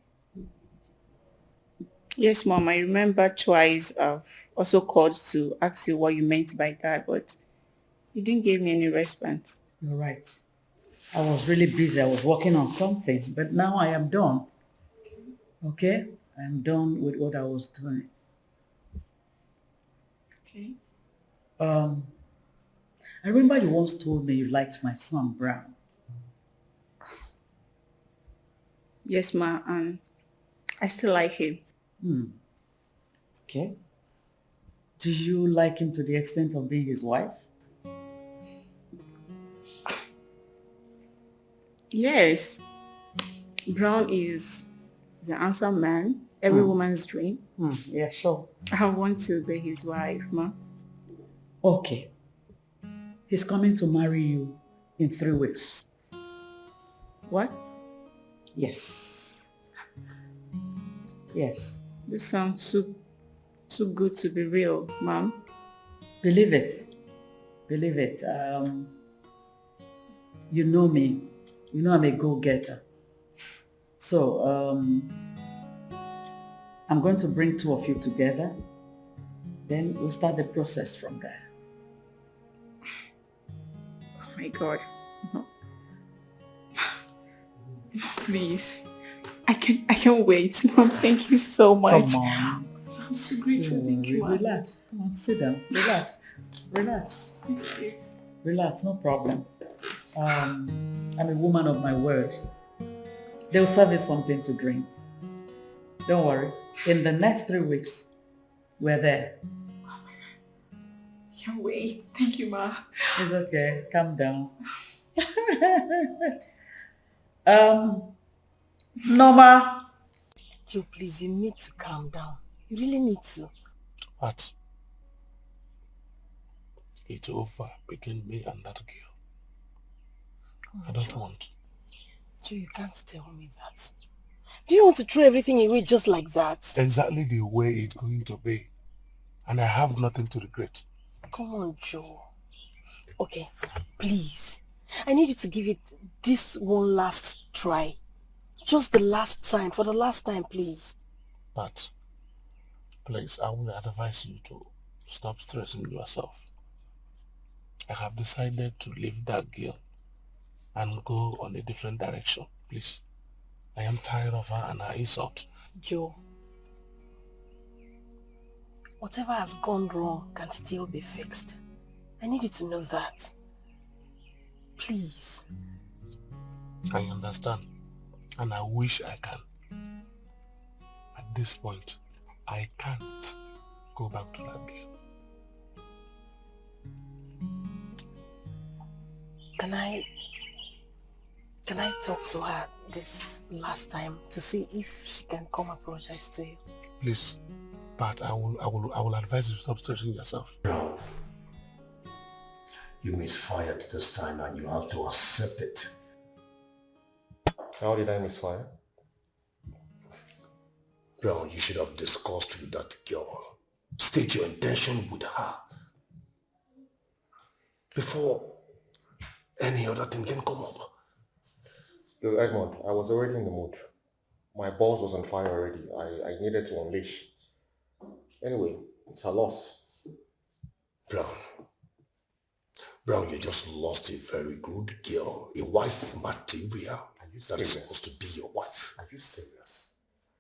Yes, Mom, I remember twice I've also called to ask you what you meant by that, but you didn't give me any response. You're right. I was really busy. I was working on something, but now I am done. Okay? I'm done with what I was doing. Okay. I remember you once told me you liked my son, Brown. Yes, Ma, and I still like him. Okay. Do you like him to the extent of being his wife? Yes. Brown is the handsome man, every woman's dream. Yeah, sure. I want to be his wife, Ma. Okay. He's coming to marry you in 3 weeks. What? Yes. Yes. This sounds too good to be real, Mom. Believe it. Believe it. You know me. You know I'm a go-getter. So, I'm going to bring 2 of you together. Then we'll start the process from there. Oh my God. No. Please. I can't wait, Mom. Thank you so much. Come on. I'm so grateful. Thank you, Mom. Relax. Come on, sit down. Relax. Relax. Thank you. Relax, no problem. I'm a woman of my words. They'll serve you something to drink. Don't worry. In the next 3 weeks, we're there. Can't wait. Thank you, Ma. It's okay. Calm down. Norma. Joe, please, you need to calm down. You really need to. What? It's over between me and that girl. I don't want. Joe, you can't tell me that. Do you want to throw everything away just like that? Exactly the way it's going to be. And I have nothing to regret. Come on, Joe. Okay, please. I need you to give it this one last try. Just the last time. For the last time, please. But, please, I will advise you to stop stressing yourself. I have decided to leave that girl and go on a different direction, please. I am tired of her and her insult. Joe, whatever has gone wrong can still be fixed. I need you to know that. Please. I understand, and I wish I can. At this point, I can't go back to that girl. Can I talk to her this last time to see if she can come apologize to you? Please, but I will advise you to stop stressing yourself. You misfired this time and you have to accept it. How did I misfire? Brown, you should have discussed with that girl. State your intention with her. Before any other thing can come up. Yo, Edmond, I was already in the mood. My balls was on fire already. I needed to unleash. Anyway, it's a loss. Brown, you just lost a very good girl. A wife material. That is supposed to be your wife. Are you serious?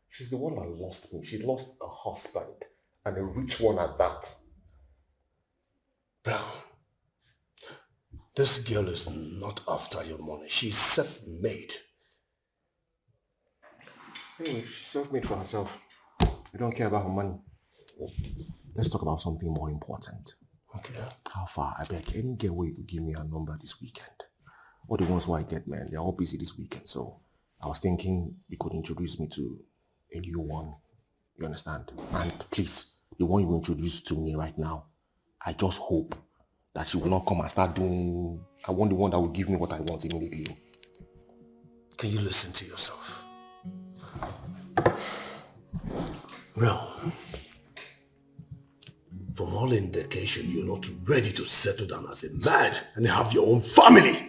She's the one that lost me. She lost a husband. And a rich one at that. Brown, this girl is not after your money. She's self-made. Anyway, she's self-made for herself. I don't care about her money. Let's talk about something more important. Okay. How far? I beg, any girl where you could give me a number this weekend. All the ones who I get, man, they're all busy this weekend. So I was thinking you could introduce me to a new one. You understand? And please, the one you introduce to me right now, I just hope that she will not come and start doing... I want the one that will give me what I want immediately. Can you listen to yourself? Well, from all indication, you're not ready to settle down as a man and have your own family.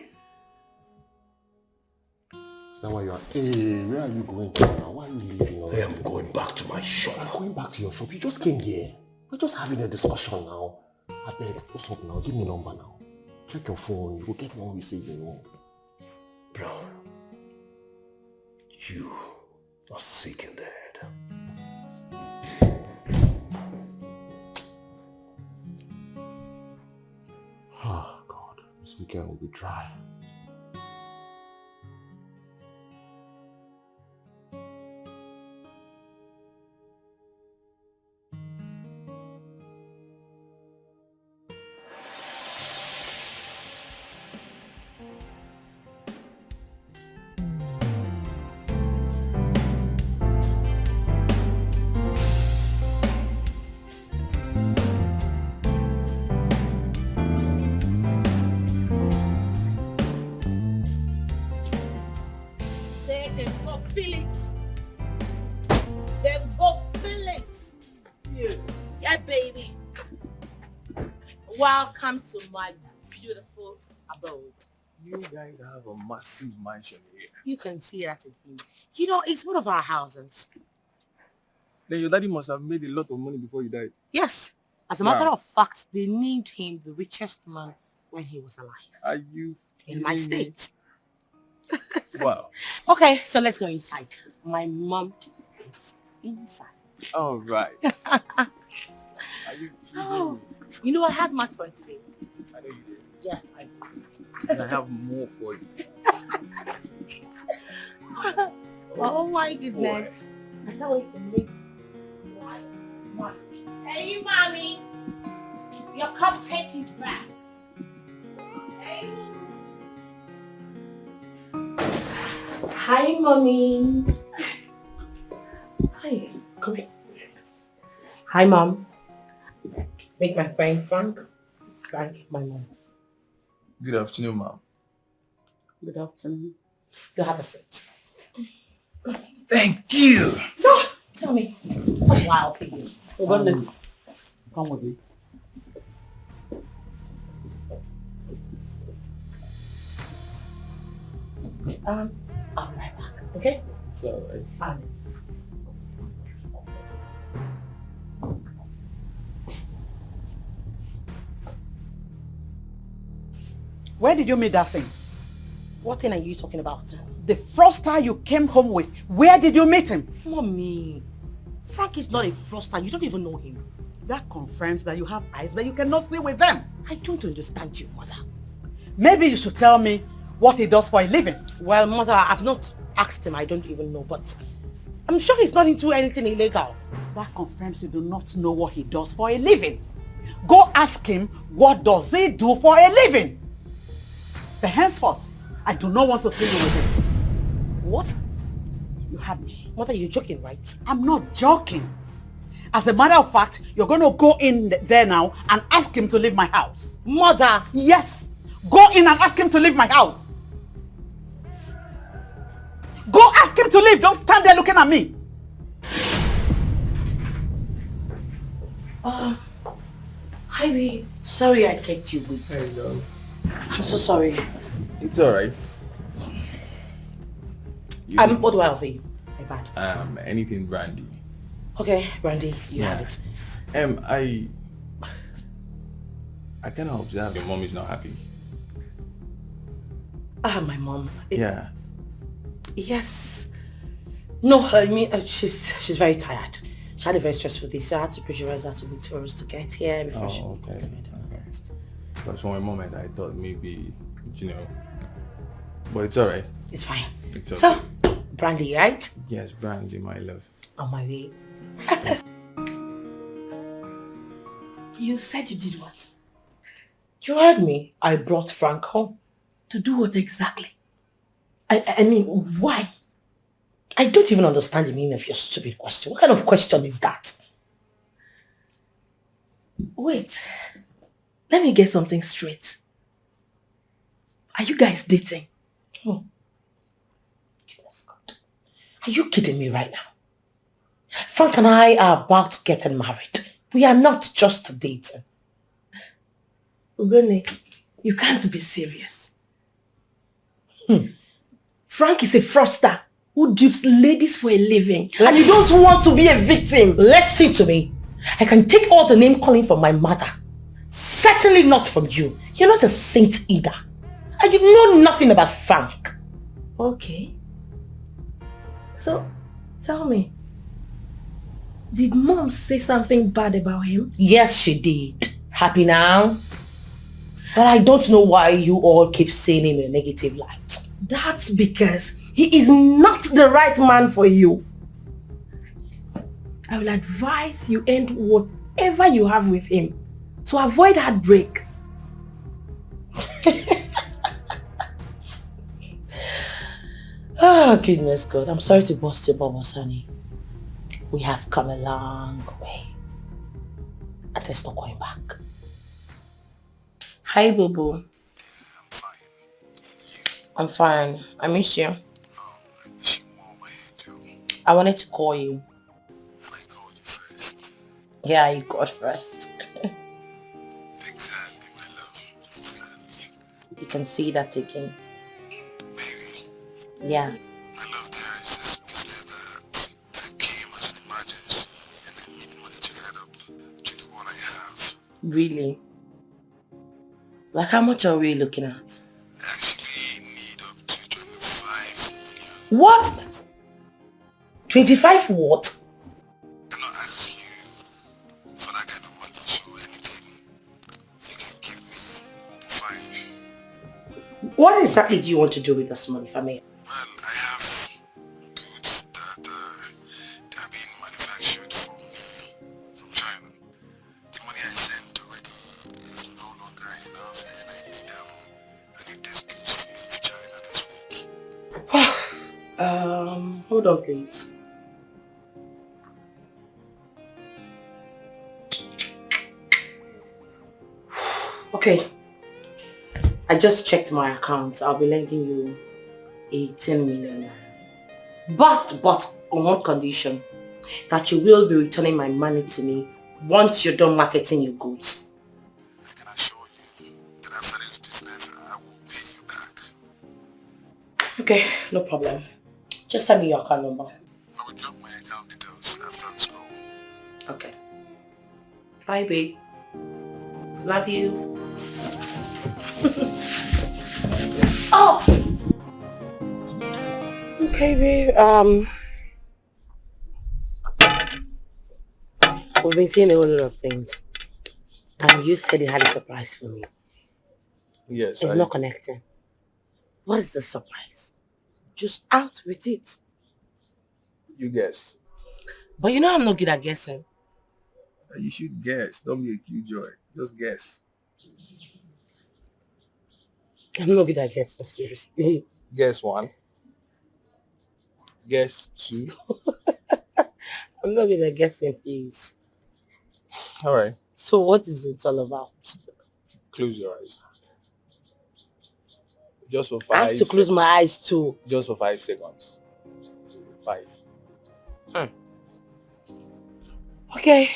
Is that why you are... Hey, where are you going to now? Why are you leaving already? I am going back to my shop. I'm going back to your shop. You just came here. We're just having a discussion now. I beg, what's up now? Give me a number now. Check your phone. You will get one we say you know. Brown, you are sick in the head. Oh, God. This weekend will be dry. Welcome to my beautiful abode. You guys have a massive mansion here. You can see that in him. You know, it's one of our houses. Then your daddy must have made a lot of money before you died. Yes. As a matter of fact, they named him the richest man when he was alive. Are you in my state? Wow. Okay, so let's go inside. My mom is inside. All right. Oh, you know I have much fun today. I know you did. Yes, I do. And I have more for you. Oh my goodness. I can't wait to meet one. Hey, mommy. Your cupcake is back. Hey. Hi, mommy. Hi. Come here. Hi, mom. Meet my friend Frank. Frank, my mom. Good afternoon, ma'am. Good afternoon. You have a seat. Thank you. So, tell me, what's wild for you? We're going to come with me. I'll be right back, okay? So, Where did you meet that thing? What thing are you talking about? The fraudster you came home with. Where did you meet him? Mommy, Frank is not a fraudster. You don't even know him. That confirms that you have eyes, but you cannot see with them. I don't understand you, mother. Maybe you should tell me what he does for a living. Well, mother, I've not asked him. I don't even know, but I'm sure he's not into anything illegal. That confirms you do not know what he does for a living. Go ask him, what does he do for a living? But henceforth, I do not want to see you with him. What? You had me. Mother, you're joking, right? I'm not joking. As a matter of fact, you're going to go in there now and ask him to leave my house. Mother! Yes. Go in and ask him to leave my house. Go ask him to leave. Don't stand there looking at me. Ivy, sorry I kept you waiting. Hey, love. I'm so sorry. It's alright. What do I offer you? My bad. Anything brandy. Okay, Brandy, you have it. I cannot observe your mom is not happy. My mom. Yeah. Yes. No, I mean, she's very tired. She had a very stressful day, so I had to pressurize her to wait for us to get here before she went to bed. Because for a moment I thought maybe, but it's alright. It's fine. It's okay. So, Brandy, right? Yes, Brandy, my love. On my way. You said you did what? You heard me. I brought Frank home. To do what exactly? I mean, why? I don't even understand the meaning of your stupid question. What kind of question is that? Wait. Let me get something straight. Are you guys dating? Oh. Goodness God. Are you kidding me right now? Frank and I are about getting married. We are not just dating. Ugone, you can't be serious. Frank is a fraudster who dupes ladies for a living. And you don't want to be a victim. Listen to me. I can take all the name calling from my mother. Certainly not from you. You're not a saint either. And you know nothing about Frank. Okay. So, tell me. Did Mom say something bad about him? Yes, she did. Happy now? But I don't know why you all keep saying him in a negative light. That's because he is not the right man for you. I will advise you end whatever you have with him to avoid heartbreak. Oh, goodness God. I'm sorry to burst your bubble, Sonny. We have come a long way. And there's no going back. Hi, Bobo. I'm fine. I miss you. I wanted to call you. I called you first. Yeah, you called first. Exactly, my love. Exactly. You can see that again. Baby. Yeah. My love, there is this business that came as an emergency and I need money to add up to the one I have. Really? Like how much are we looking at? I actually need up to 25 million. What? 25 what? I'm not asking you for that kind of money, so anything you can give me will be fine. What exactly do you want to do with this money, if I may? Well, I have goods that are being manufactured for me from China. The money I sent already is no longer enough and I need this goods to leave China this week. Hold on please. Okay. I just checked my account. I'll be lending you 18 million. But on one condition. That you will be returning my money to me once you're done marketing your goods. I can assure you that after this business, I will pay you back. Okay, no problem. Just send me your account number. I will drop my account details after this call. Okay. Bye, babe. Love you. Oh! Okay, babe. We've been seeing a whole lot of things. And you said you had a surprise for me. Yes. It's not connecting. What is the surprise? Just out with it. You guess. But you know I'm not good at guessing. You should guess. Don't be a killjoy. Just guess. I'm not good at guessing, seriously. Guess one. Guess two. I'm not good at guessing, please. All right. So what is it all about? Close your eyes. Just for I 5 have to close my eyes too. Just for 5 seconds. 5. Okay.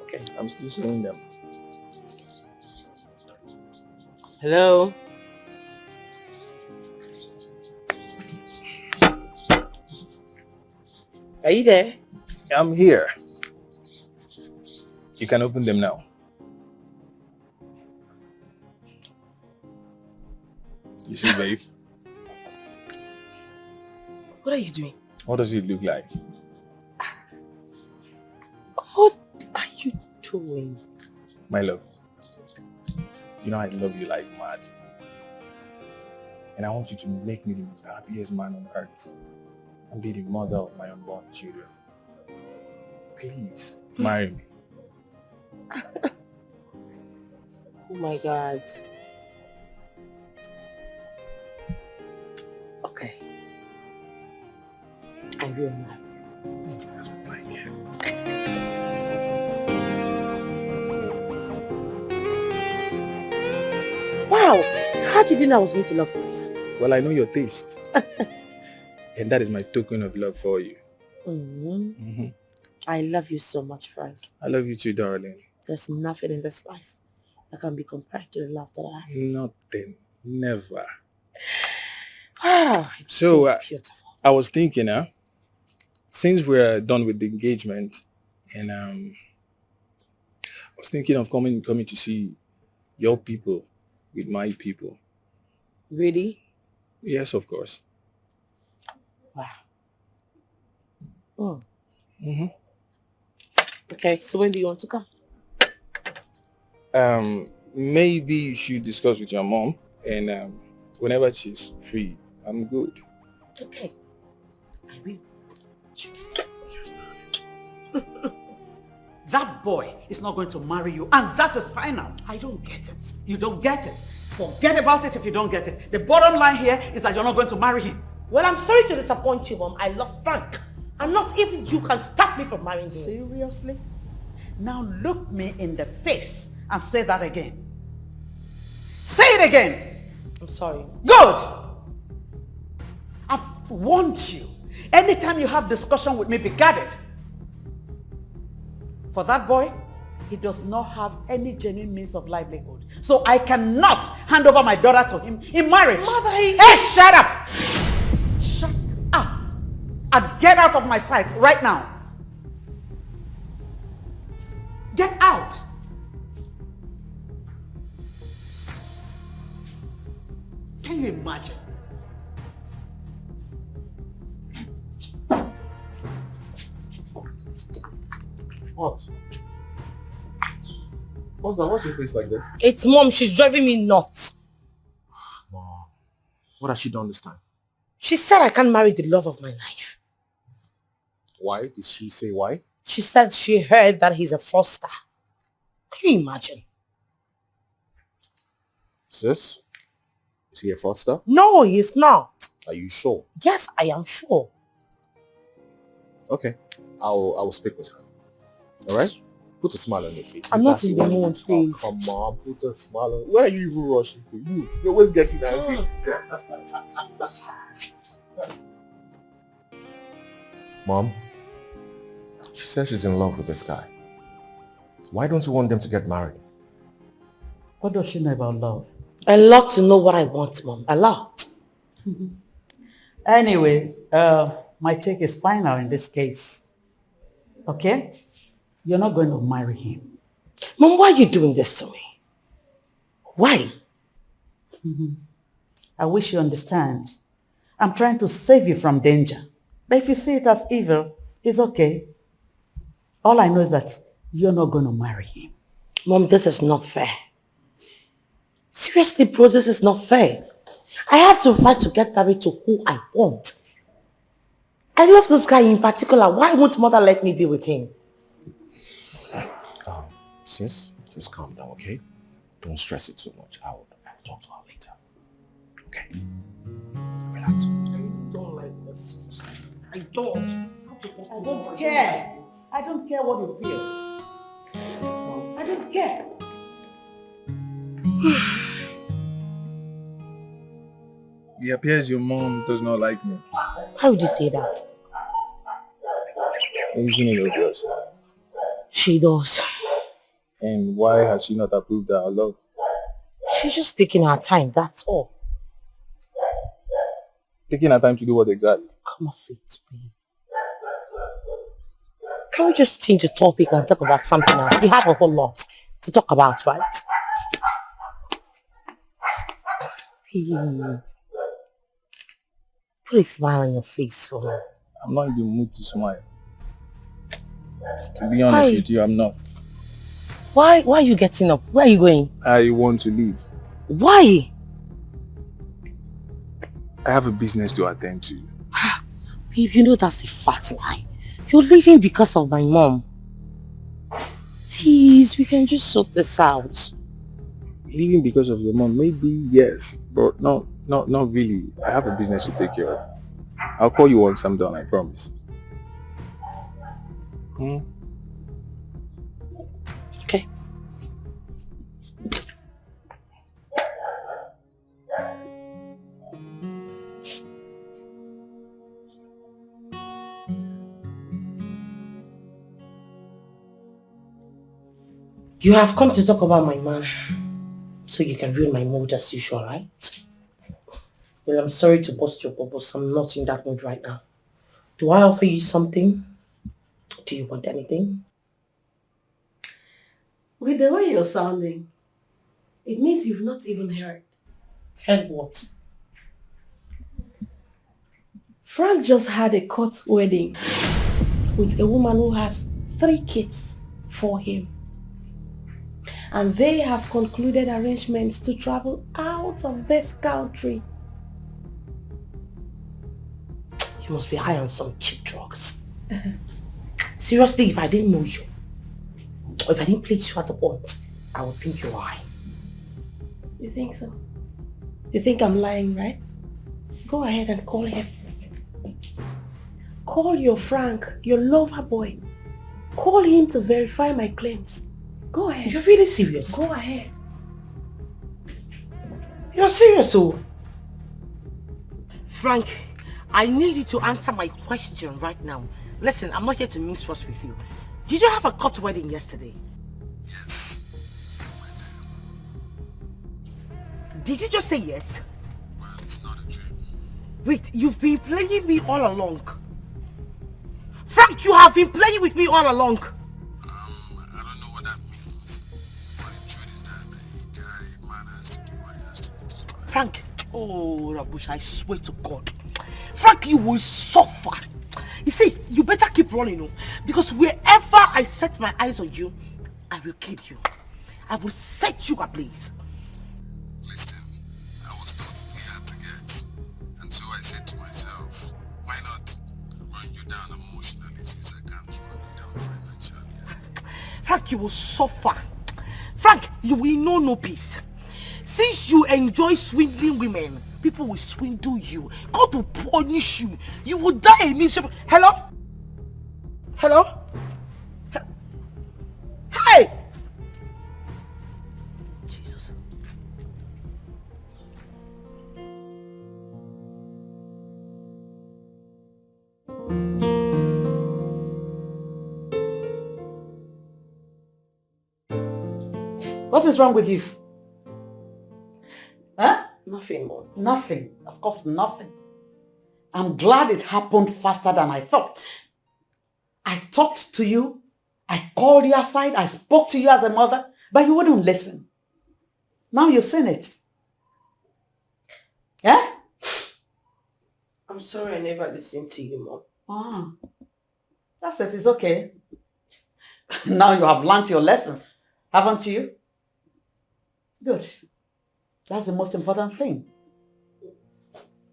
Okay, I'm still seeing them. Hello? Are you there? I'm here. You can open them now. You see, babe? What are you doing? What does it look like? What are you doing? My love, you know I love you like mad. And I want you to make me the most happiest man on earth and be the mother of my unborn children. Please, marry me. Oh my God. Okay. I will marry you. That's what I care. Wow. So how did you know I was going to love this? Well, I know your taste. And that is my token of love for you. I love you so much, Frank. I love you too, darling. There's nothing in this life that can be compared to the love that I have. Nothing. Never. Wow. It's So, beautiful. I was thinking, since we're done with the engagement, and I was thinking of coming to see your people with my people. Really? Yes, of course. Wow. Oh. Okay, so when do you want to come? Maybe you should discuss with your mom, and whenever she's free, I'm good. Okay. I will. That boy is not going to marry you, and that is final. I don't get it. You don't get it. Forget about it if you don't get it. The bottom line here is that you're not going to marry him. Well, I'm sorry to disappoint you, Mom. I love Frank. And not even you can stop me from marrying him. Seriously? Now look me in the face and say that again. Say it again. I'm sorry. Good. I've warned you. Anytime you have discussion with me, be guarded. For that boy, he does not have any genuine means of livelihood. So I cannot hand over my daughter to him in marriage. Mother, Hey, shut up! Shut up! And get out of my sight right now. Get out! Can you imagine? What? What's that? What's your face like this? It's Mom. She's driving me nuts. Mom, what does she don't understand? She said I can't marry the love of my life. Why? Did she say why? She said she heard that he's a foster. Can you imagine? Sis? Is he a fraudster? No, he's not. Are you sure? Yes, I am sure. Okay. I will speak with her. Alright? Put a smile on your face. I'm not in the mood, please. Oh, come on, put a smile on. Where are you even rushing to? You're always getting angry. Mom, she says she's in love with this guy. Why don't you want them to get married? What does she know about love? A lot to know what I want, Mom. A lot. Anyway, my take is final in this case. Okay? You're not going to marry him. Mom, why are you doing this to me? Why? I wish you understand. I'm trying to save you from danger. But if you see it as evil, it's okay. All I know is that you're not going to marry him. Mom, this is not fair. Seriously, bro, this is not fair. I have the right to get married to who I want. I love this guy in particular. Why won't Mother let me be with him? Sis, just calm down, okay? Don't stress it too much. I'll talk to her later. Okay? Relax. I don't like this. I don't. I don't care. I don't care what you feel. I don't care. It appears your mom does not like me. How would you say that? Isn't it obvious? She does. And why has she not approved our love? She's just taking her time, that's all. Taking her time to do what exactly? Come off it, babe. Can we just change the topic and talk about something else? We have a whole lot to talk about, right? Babe. Put a smile on your face for me. I'm not in the mood to smile. To be honest with you, I'm not. Why are you getting up? Where are you going? I want to leave. Why? I have a business to attend to. Babe, you know that's a fat lie. You're leaving because of my mom. Please, we can just sort this out. Leaving because of your mom? Maybe yes, but not really. I have a business to take care of. I'll call you once I'm done, I promise. Okay. You have come to talk about my man, so you can ruin my mood as usual, right? Well, I'm sorry to burst your bubbles. I'm not in that mood right now. Do I offer you something? Do you want anything? With the way you're sounding, it means you've not even heard. Heard what? Frank just had a court wedding with a woman who has 3 kids for him. And they have concluded arrangements to travel out of this country. You must be high on some cheap drugs. Seriously, if I didn't know you, or if I didn't place you at a point, I would think you're high. You think so? You think I'm lying, right? Go ahead and call him. Call your Frank, your lover boy. Call him to verify my claims. Go ahead. You're really serious? Go ahead. You're serious, oh? Frank, I need you to answer my question right now. Listen, I'm not here to mince words with you. Did you have a court wedding yesterday? Yes. Did you just say yes? Well, it's not a dream. Wait, you've been playing me all along. Frank, you have been playing with me all along. I don't know what that means. But the truth is that the man has to do what he has to do to survive. Frank, oh Rabush, I swear to God. Frank, you will suffer. You see, you better keep running, oh, because wherever I set my eyes on you, I will kill you. I will set you ablaze. Listen, I was told we had to get, and so I said to myself, why not run you down emotionally since I can't run you down financially? Frank, you will suffer. Frank, you will know no peace. Since you enjoy swindling women, people will swindle you. God will punish you. You will die a miserable... Hello? Hello? Hey! Jesus. What is wrong with you? Huh? Nothing more. Nothing. Of course, nothing. I'm glad it happened faster than I thought. I talked to you. I called you aside. I spoke to you as a mother, but you wouldn't listen. Now you've seen it. Yeah? I'm sorry I never listened to you, Mom. Ah. That's it. It's okay. Now you have learnt your lessons, haven't you? Good. That's the most important thing.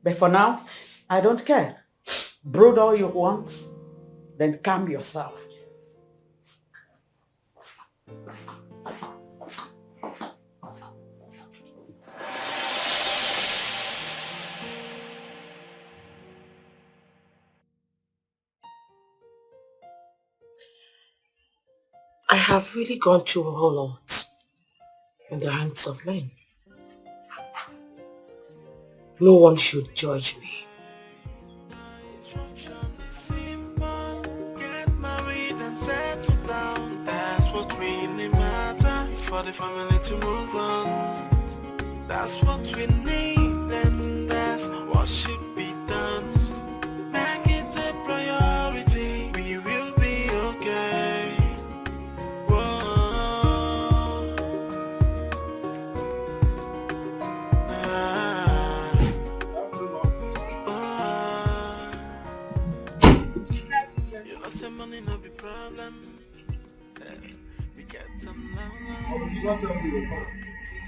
But for now, I don't care. Brood all you want, then calm yourself. have really gone through a whole lot in the hands of men. No one should judge me. Get married and settle down. That's what really matters. For the family to move on. That's what we need, and that's what should be done. Make it a priority. We will be okay. Whoa. You know, say money no be problem. We get some now.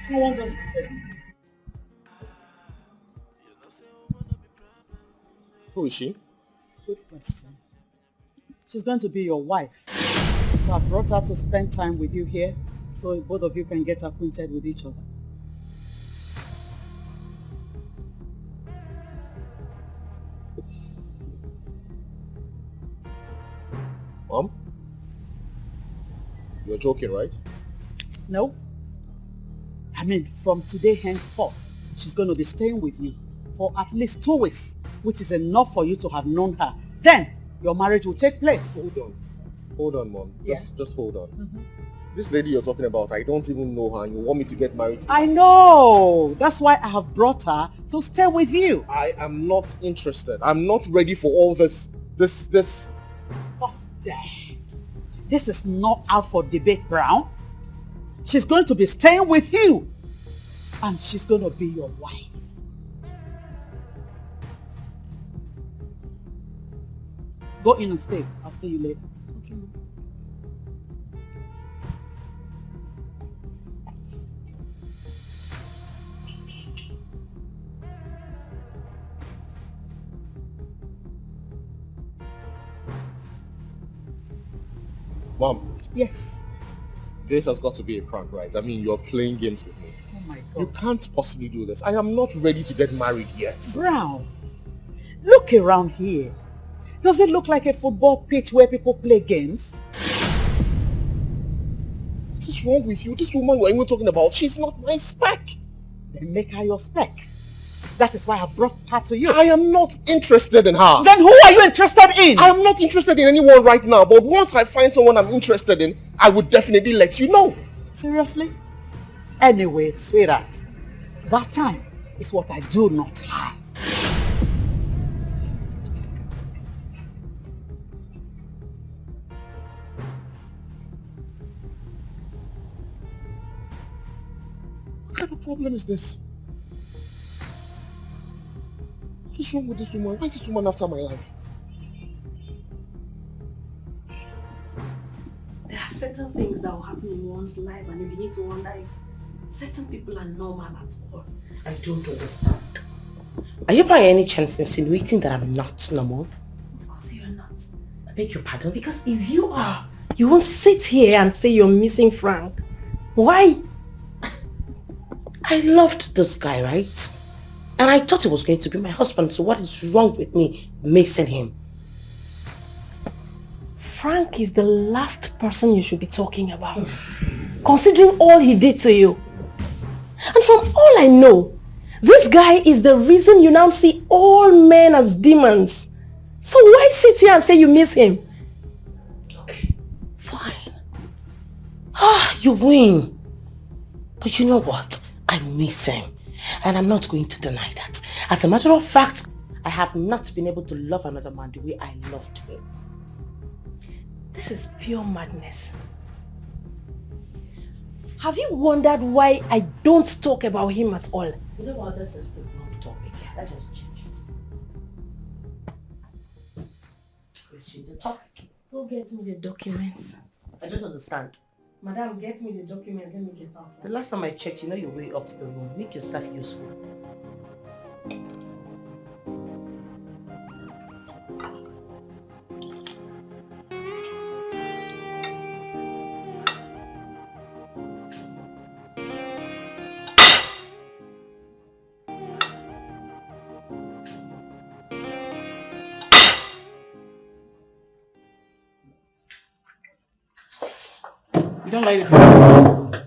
Someone just tell me. Who is she? Good question. She's going to be your wife. So I brought her to spend time with you here so both of you can get acquainted with each other. Mom? You're joking, right? No. I mean, from today henceforth, she's going to be staying with you for at least 2 weeks, which is enough for you to have known her. Then, your marriage will take place. Hold on, Mom. Yeah. Just hold on. This lady you're talking about, I don't even know her, and you want me to get married to her? I know. That's why I have brought her to stay with you. I am not interested. I'm not ready for all this. God damn. This is not out for debate, Brown. She's going to be staying with you. And she's going to be your wife. Go in and stay. I'll see you later. Okay. Mom. Yes. This has got to be a prank, right? I mean, you're playing games with me. Oh my God. You can't possibly do this. I am not ready to get married yet. Brown, look around here. Does it look like a football pitch where people play games? What is wrong with you? This woman we're even talking about, she's not my spec. Then make her your spec. That is why I brought her to you. I am not interested in her. Then who are you interested in? I am not interested in anyone right now, but once I find someone I'm interested in, I would definitely let you know. Seriously? Anyway, sweetheart, that time is what I do not have. What kind of problem is this? What is wrong with this woman? Why is this woman after my life? There are certain things that will happen in one's life and you begin to wonder if certain people are normal at all. I don't understand. Are you by any chance insinuating that I'm not normal? Of course you're not. I beg your pardon? Because if you are, you won't sit here and say you're missing Frank. Why? I loved this guy, right? And I thought he was going to be my husband, so what is wrong with me missing him? Frank is the last person you should be talking about, considering all he did to you. And from all I know, this guy is the reason you now see all men as demons. So why sit here and say you miss him? Okay, fine. You win. But you know what? I miss him. And I'm not going to deny that. As a matter of fact, I have not been able to love another man the way I loved him. This is pure madness. Have you wondered why I don't talk about him at all? You know what? This is the wrong topic. Let's just change it. Let's change the topic. Go get me the documents. I don't understand. Madam, get me the documents. Let me get out. The last time I checked, you know your way up to the room. Make yourself useful. You don't like the food?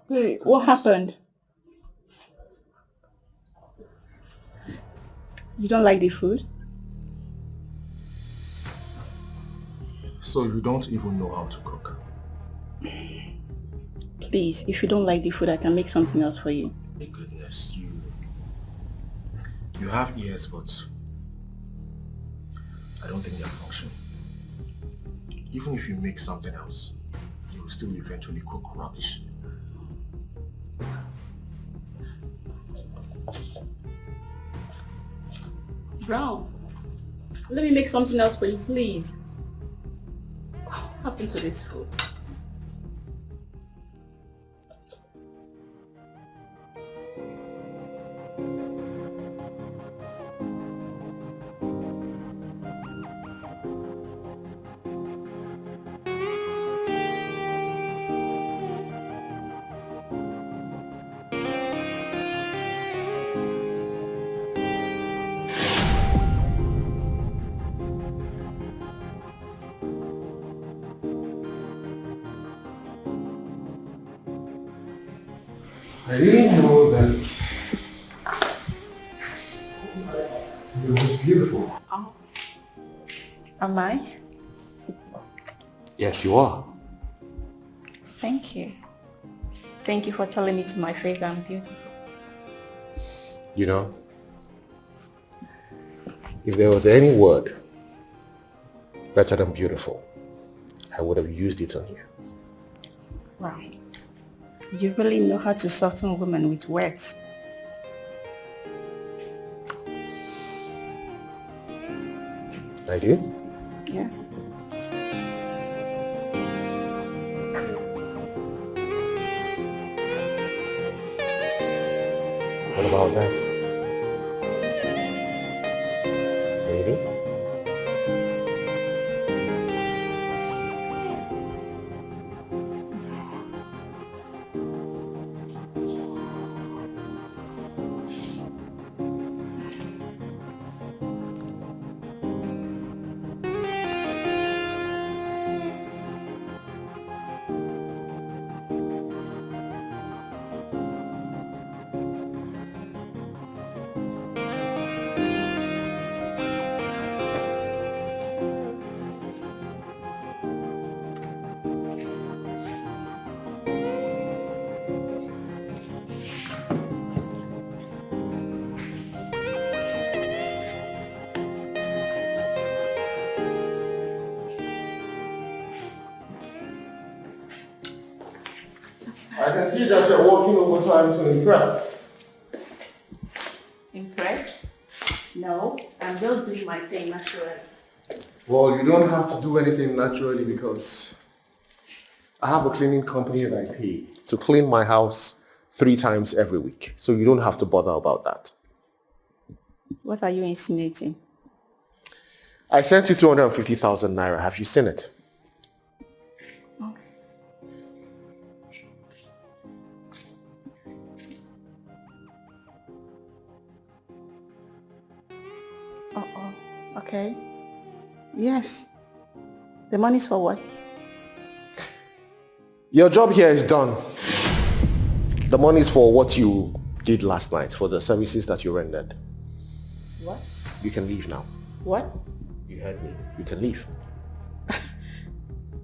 Wait, what happened? You don't like the food? So you don't even know how to cook? Please, if you don't like the food, I can make something else for you. My goodness, you have ears, but I don't think they're functioning. Even if you make something else, you will still eventually cook rubbish. Brown, let me make something else for you, please. What happened to this food? I didn't know that you were this beautiful. Oh. Am I? Yes, you are. Thank you. Thank you for telling me to my face I'm beautiful. You know, if there was any word better than beautiful, I would have used it on you. Wow. You really know how to soften women with words. I do? Yeah. What about that? Maybe? I can see that you're working overtime to impress. Impressed? No, I'm just doing my thing naturally. Well, you don't have to do anything naturally because I have a cleaning company that I pay to clean my house 3 times every week. So you don't have to bother about that. What are you insinuating? I sent you 250,000 naira. Have you seen it? Okay. Yes. The money's for what? Your job here is done. The money is for what you did last night, for the services that you rendered. What? You can leave now. What? You heard me. You can leave.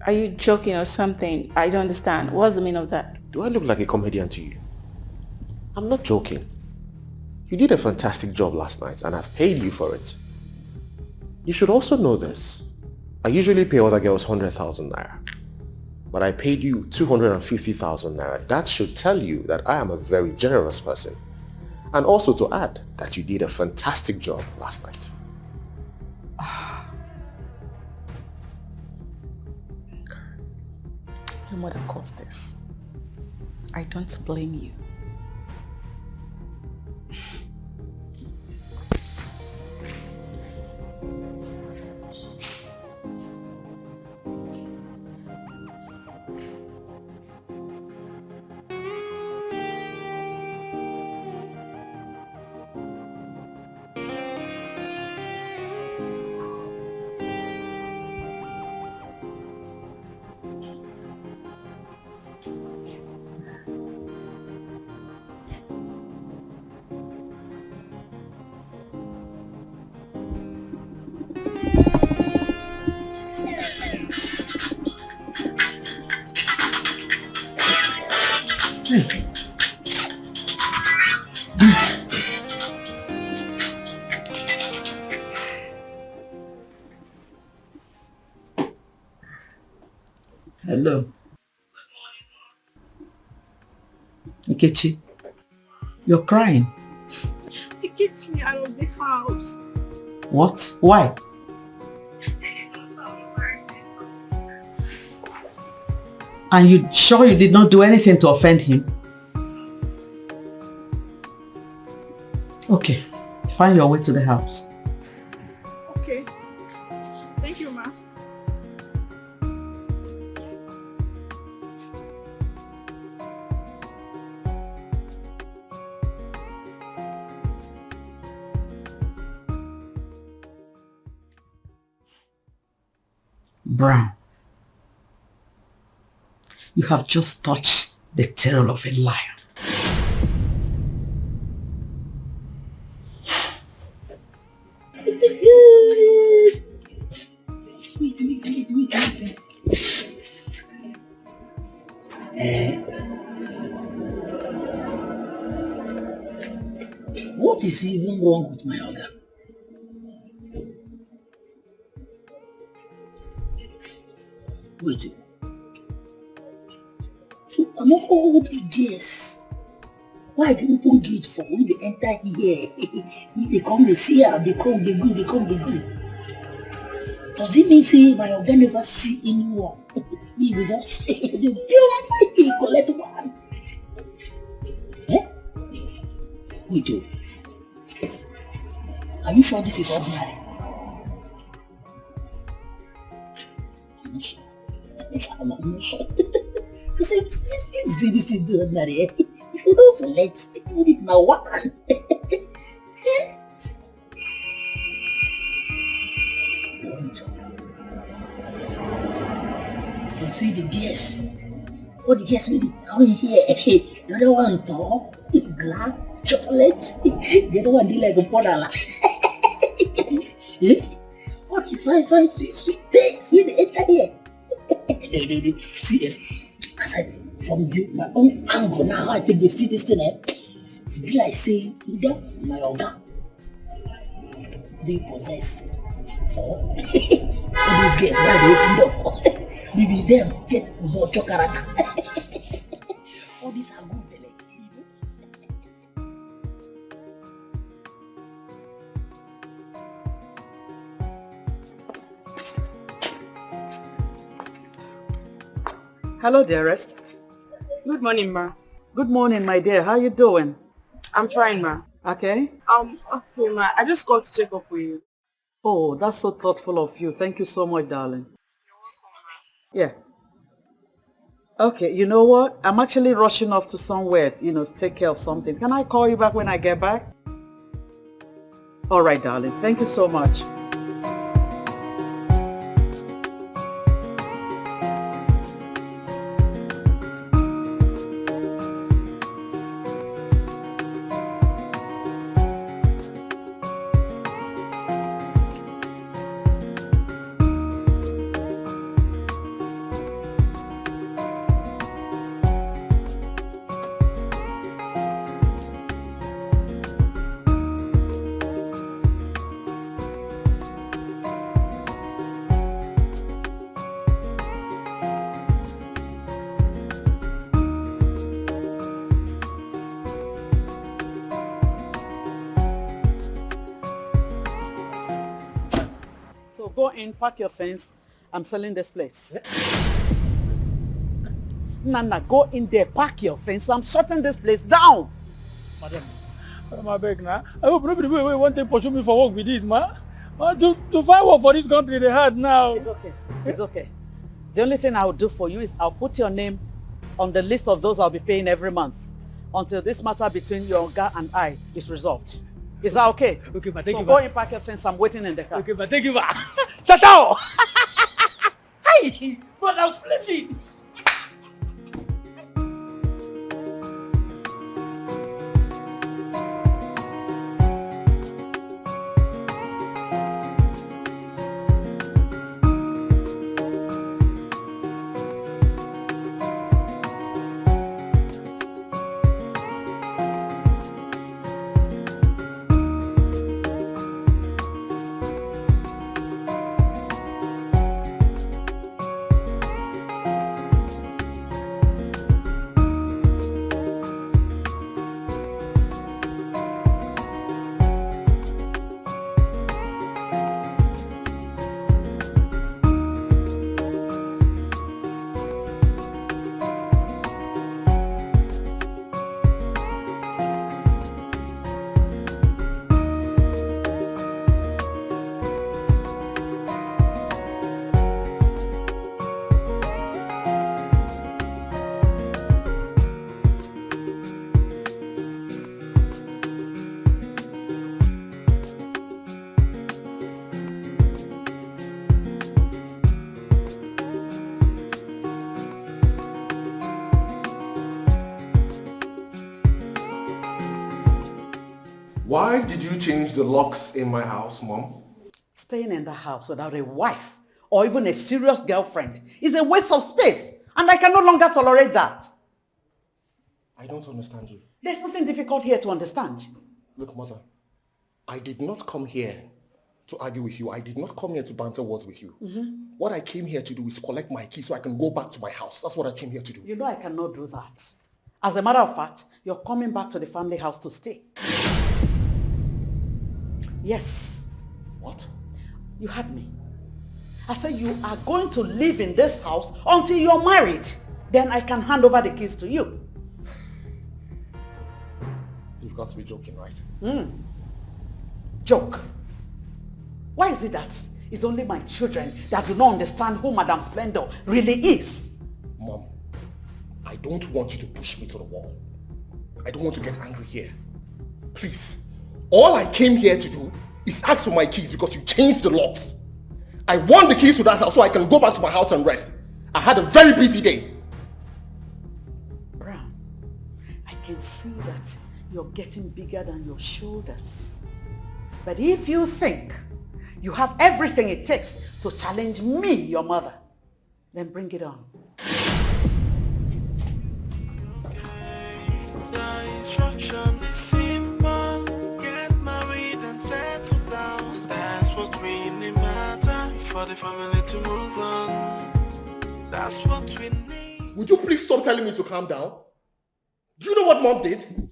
Are you joking or something? I don't understand. What's the meaning of that? Do I look like a comedian to you? I'm not joking. You did a fantastic job last night and I've paid you for it. You should also know this. I usually pay other girls 100,000 naira. But I paid you 250,000 naira. That should tell you that I am a very generous person. And also to add that you did a fantastic job last night. Your mother caused this. I don't blame you. Hello. Nkechi, you're crying. He kicks me out of the house. What? Why? And you sure you did not do anything to offend him? Okay, find your way to the house. Okay. Thank you, ma. Brown, you have just touched the tail of a lion. What is even wrong with my organ? Wait. So among all these girls, why do you open gate for when they enter here? When they come, they see her, they come, they go, they come, they go. Does it mean say my organ never see anyone? Me, they just they collect one. Eh? Wait, are you sure this is ordinary? I'm not sure. I'm not sure. Because if this is the ordinary, if you don't select, even if now one. You can see the guests. All the guests will be down here. The other one top, black, chocolate. The other one do like a podala. What if I find sweet things when they enter here? See, aside from my own angle now, I think they see this thing. To be like saying, either my organ, they possess. Or all those guests, why they open door for? Maybe them get vulture character. All these are good. Hello, dearest. Good morning, ma. Good morning, my dear. How you doing? I'm fine, ma. Okay. Okay, ma. I just called to check up with you. Oh, that's so thoughtful of you. Thank you so much, darling. Yeah. Okay, you know what? I'm actually rushing off to somewhere, to take care of something. Can I call you back when I get back? All right, darling. Thank you so much. Go in, pack your things. I'm selling this place. Nana, go in there, pack your things. I'm shutting this place down. Madam, I beg now. I hope nobody will want to pursue me for work with this, man. To find work for this country, they hard now. It's okay. It's okay. The only thing I'll do for you is I'll put your name on the list of those I'll be paying every month until this matter between your guy and I is resolved. Is that okay? Okay, but thank you. So go in, pack your things. I'm waiting in the car. Okay, but thank you. Ciao! Hi! But I'm splendid! Why did you change the locks in my house, Mom? Staying in the house without a wife or even a serious girlfriend is a waste of space, and I can no longer tolerate that. I don't understand you. There's nothing difficult here to understand. Look, Mother, I did not come here to argue with you. I did not come here to banter words with you. What I came here to do is collect my key so I can go back to my house. That's what I came here to do. You know I cannot do that. As a matter of fact, you're coming back to the family house to stay. Yes. What? You heard me. I said you are going to live in this house until you're married. Then I can hand over the keys to you. You've got to be joking, right? Joke. Why is it that it's only my children that do not understand who Madame Splendor really is? Mom, I don't want you to push me to the wall. I don't want to get angry here. Please. All I came here to do is ask for my keys because you changed the locks. I want the keys to that house so I can go back to my house and rest. I had a very busy day. Brown, I can see that you're getting bigger than your shoulders. But if you think you have everything it takes to challenge me, your mother, then bring it on. The instruction is simple. Get married and settle down. That's what really matters. For the family to move on. That's what we need. Would you please stop telling me to calm down? Do you know what Mom did?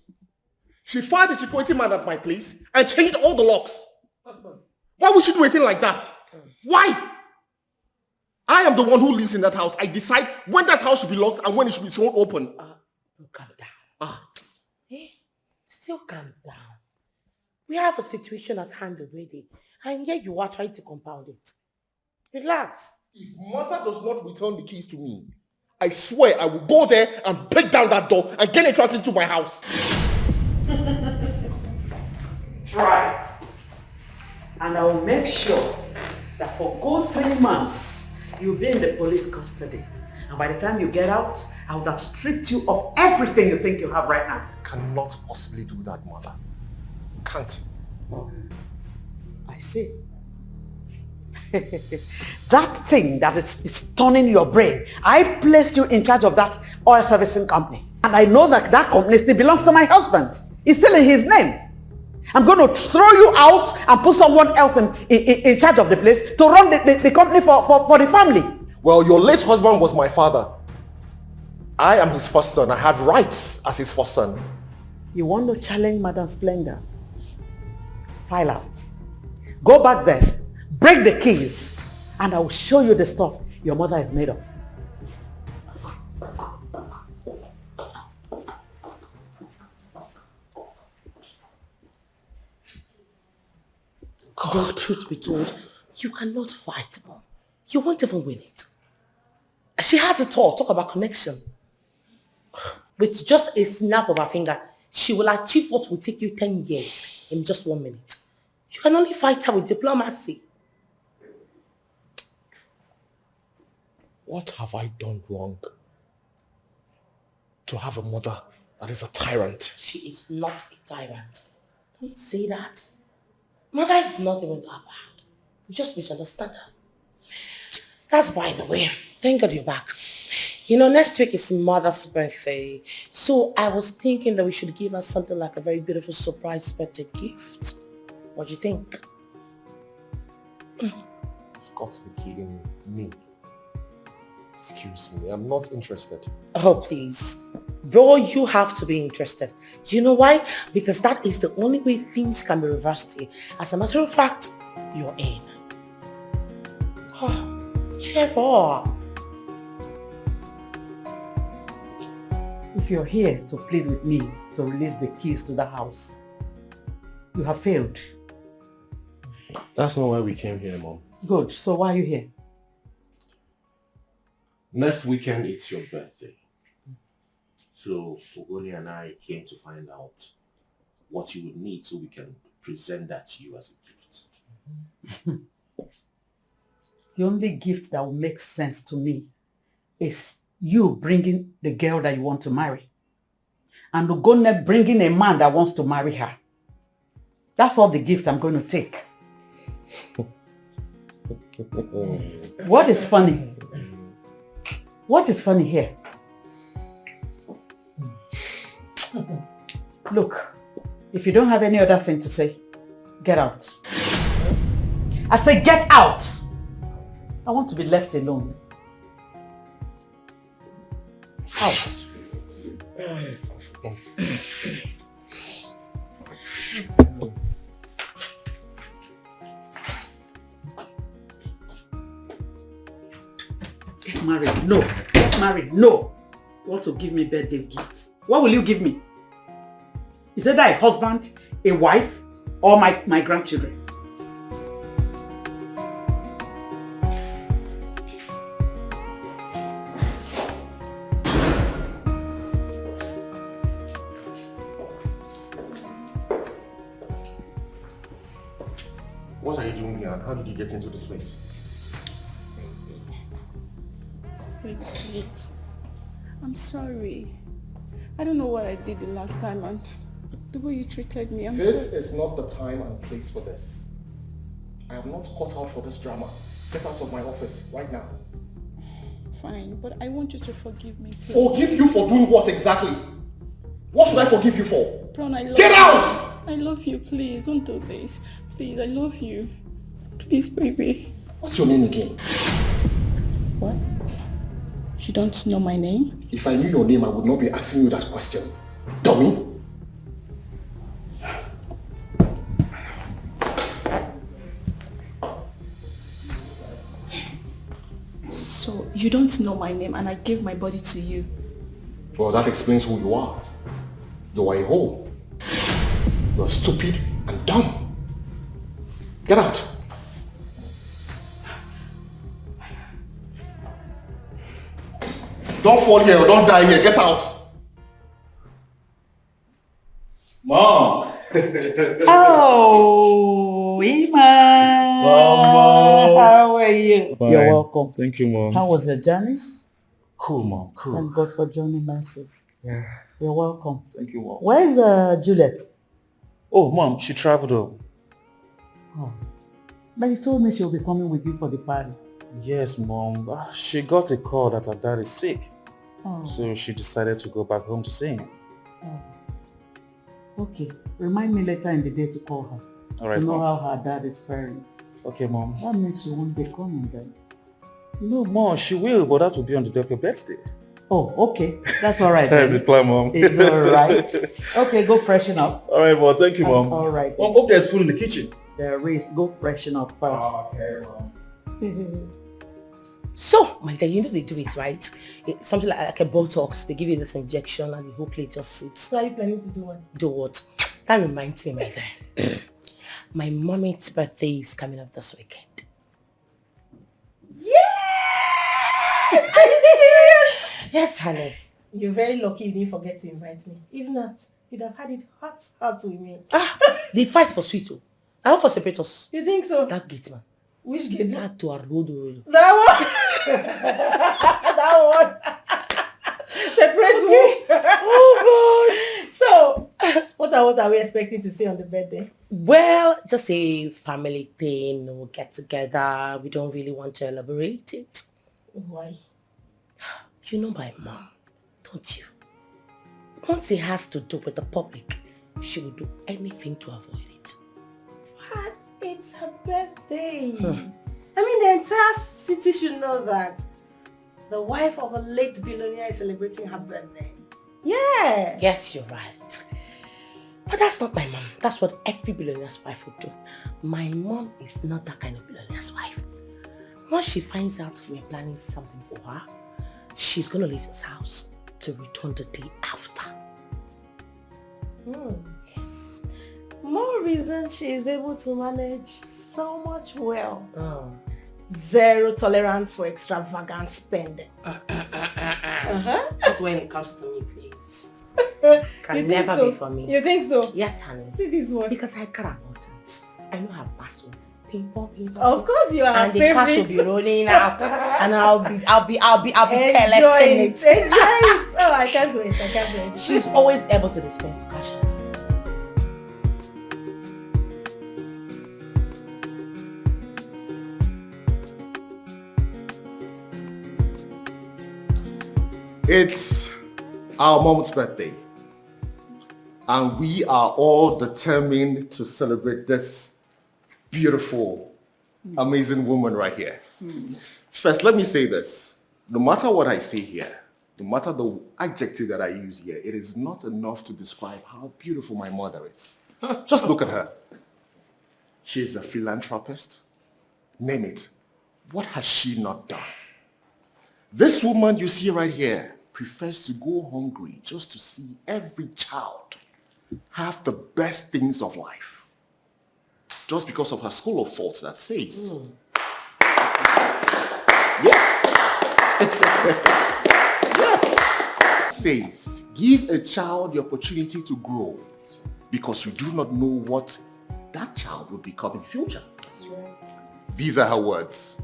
She fired the security man at my place and changed all the locks. Why would she do a thing like that? Why? I am the one who lives in that house. I decide when that house should be locked and when it should be thrown open. Calm down. Hey, still calm down. We have a situation at hand already, and yet you are trying to compound it. Relax. If Mother does not return the keys to me, I swear I will go there and break down that door and get entrance into my house. Try it. And I will make sure that for good 3 months, you'll be in the police custody. And by the time you get out, I would have stripped you of everything you think you have right now. Cannot possibly do that, Mother. Can't. I see. That thing that is turning your brain, I placed you in charge of that oil servicing company. And I know that that company still belongs to my husband. It's still in his name. I'm going to throw you out and put someone else in charge of the place to run the company for the family. Well, your late husband was my father. I am his first son. I have rights as his first son. You want to challenge Madam Splendor? File out. Go back there, break the keys, and I will show you the stuff your mother is made of. God, truth be told, you cannot fight, Mom. You won't even win it. She has it all. Talk about connection. With just a snap of her finger, she will achieve what will take you 10 years in just 1 minute. You can only fight her with diplomacy. What have I done wrong to have a mother that is a tyrant? She is not a tyrant. Don't say that. Mother is not even that bad. You just misunderstand her. That's by the way. Thank God you're back. You know, next week is Mother's birthday. So I was thinking that we should give her something like a very beautiful surprise birthday gift. What do you think? You've got to be kidding me. Excuse me, I'm not interested. Oh, please. Bro, you have to be interested. You know why? Because that is the only way things can be reversed here. As a matter of fact, you're in. Oh, cheer up. If you're here to plead with me to release the keys to the house, you have failed. That's not why we came here, Mom. Good. So why are you here? Next weekend, it's your birthday. So Ogoni and I came to find out what you would need so we can present that to you as a gift. The only gift that will make sense to me is you bringing the girl that you want to marry and Ogoni bringing a man that wants to marry her. That's all the gift I'm going to take. What is funny? What is funny here? Look, if you don't have any other thing to say, get out. I say get out! I want to be left alone. Out. Get married, no. Get married, no. You want to give me birthday gifts? What will you give me? Is it a husband, a wife, or my grandchildren? What are you doing here and how did you get into this place? Please. I'm sorry. I don't know what I did the last time and the way you treated me. I'm sorry. This is not the time and place for this. I am not cut out for this drama. Get out of my office right now. Fine, but I want you to forgive me. Please. Forgive you for doing what exactly? What should I forgive you for? Brown, I love Get you. out! I love you, please. Don't do this. Please, I love you. Please, baby. What's your name again? What? You don't know my name? If I knew your name, I would not be asking you that question. Dummy! So, you don't know my name and I gave my body to you. Well, that explains who you are. You are a hoe. You are stupid and dumb. Get out. Don't fall here or don't die here. Get out. Mom. Oh, Ima. Mama. How are you? Fine. You're welcome. Thank you, Mom. How was your journey? Cool, Mom. Cool. Thank God for journey mercies. Yeah. You're welcome. Thank you, Mom. Where's Juliet? Oh, Mom, she traveled home. Oh. But you told me she'll be coming with you for the party. Yes, Mom. She got a call that her dad is sick. Oh. So she decided to go back home to see him. Oh. Okay. Remind me later in the day to call her. All right, to know Mom. how her dad is faring. Okay, Mom. That means she won't be coming then. No, Mom, she will, but that will be on the day of your birthday. Oh, okay. That's all right. That's the plan, Mom. It's all right. Okay, go freshen up. All right, Mom. Thank you, Mom. All right. Mom, hope there's food in the kitchen. There is. Go freshen up first. Okay, Mom. So, my dear, you know they do it, right? It's something like a Botox. They give you this injection and hopefully it just sits. So are you planning to do what? Do what? That reminds me, my dear. My mommy's birthday is coming up this weekend. Yeah! Are you serious? Yes, honey. You're very lucky you didn't forget to invite me. If not, you'd have had it hot with me. The fight for sweet. I want for separate us. You think so? That gate, man. Which gate? That to our road. That one? That one. Separate me. Oh God. So, what are we expecting to see on the birthday? Well, just a family thing. We'll get together. We don't really want to elaborate it. Why? You know my mom, don't you? Once it has to do with the public, she will do anything to avoid it. What? It's her birthday. I mean, the entire city should know that the wife of a late billionaire is celebrating her birthday. Yeah. Yes, you're right. But that's not my mom. That's what every billionaire's wife would do. My mom is not that kind of billionaire's wife. Once she finds out we're planning something for her, she's going to leave this house to return the day after. Yes. More reason she is able to manage so much wealth. Zero tolerance for extravagant spending. Not when it comes to me, please. Can You never think so? be for me. You think so? Yes, honey. See this one. Because I care about it. I know her password. Ping pong, ping pong. Of course you are And the favorite. cash will be rolling out, and I'll be collecting Enjoy it. it. Oh, I can't wait. I can't wait. She's always able to dispense cash. It's our mom's birthday. And we are all determined to celebrate this beautiful, amazing woman right here. First, let me say this. No matter what I say here, no matter the adjective that I use here, it is not enough to describe how beautiful my mother is. Just look at her. She is a philanthropist. Name it. What has she not done? This woman you see right here prefers to go hungry just to see every child have the best things of life. Just because of her school of thought that says, yes, says, give a child the opportunity to grow because you do not know what that child will become in future. That's right. These are her words.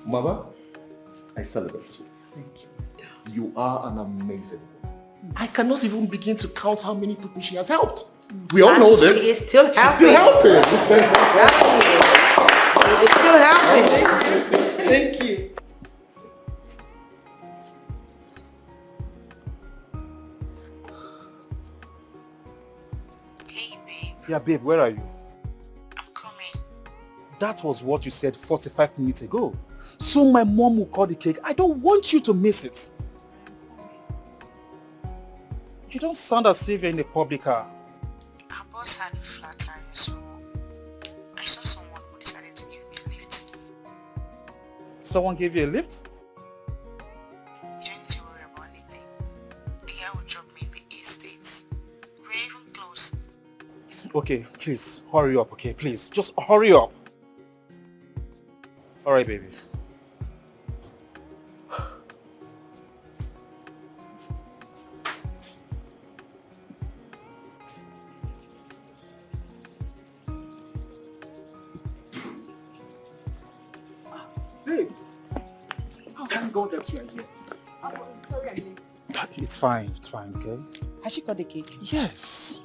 Mama, I celebrate you. Thank you. You are an amazing woman. I cannot even begin to count how many people she has helped. We all know this. She is still helping. She's still helping. She's still helping. Thank you. Yeah, babe, where are you? I'm coming. That was what you said 45 minutes ago. Soon my mom will call the cake. I don't want you to miss it. You don't sound as if you're in a public car. Our boss had a flat tire, so I saw someone who decided to give me a lift. Someone gave you a lift? You don't need to worry about anything. The guy will drop me in the estate. We're even close. Okay, please, hurry up, okay? Please, just hurry up. Alright, baby. Babe, thank God that you are here. Sorry, I late. It's fine, okay? Has she got the cake? Yes.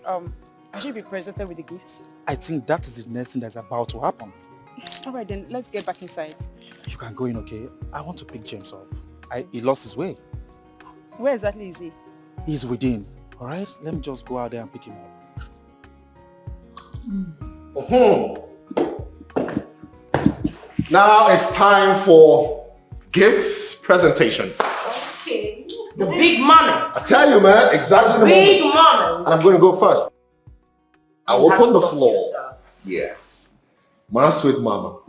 Has she been presented with the gifts? I think that is the next thing that's about to happen. Alright then, let's get back inside. You can go in, okay? I want to pick James up. He lost his way. Where exactly is he? He's within, alright? Let me just go out there and pick him up. Now it's time for gifts presentation. Okay. The big money. I tell you, man, exactly the Big moment. money. And I'm going to go first. I'll open the floor. Yes. My sweet mama.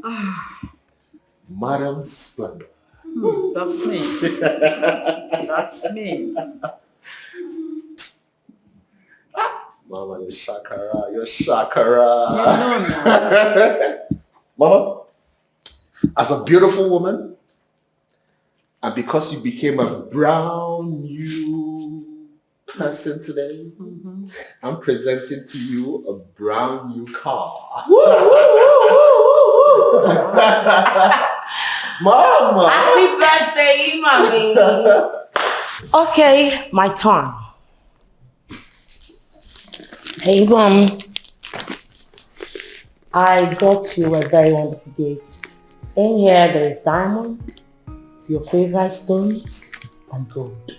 Madam Splendor. That's me. That's me. Mama, you're Shakara. You're Shakara. You know now. Mama, as a beautiful woman, and because you became a brand new person today, I'm presenting to you a brand new car. Mama! Happy birthday, mommy. Okay, my turn. Hey, Mom. I got you a very wonderful gift. In here, there is diamond, your favorite stones, and gold.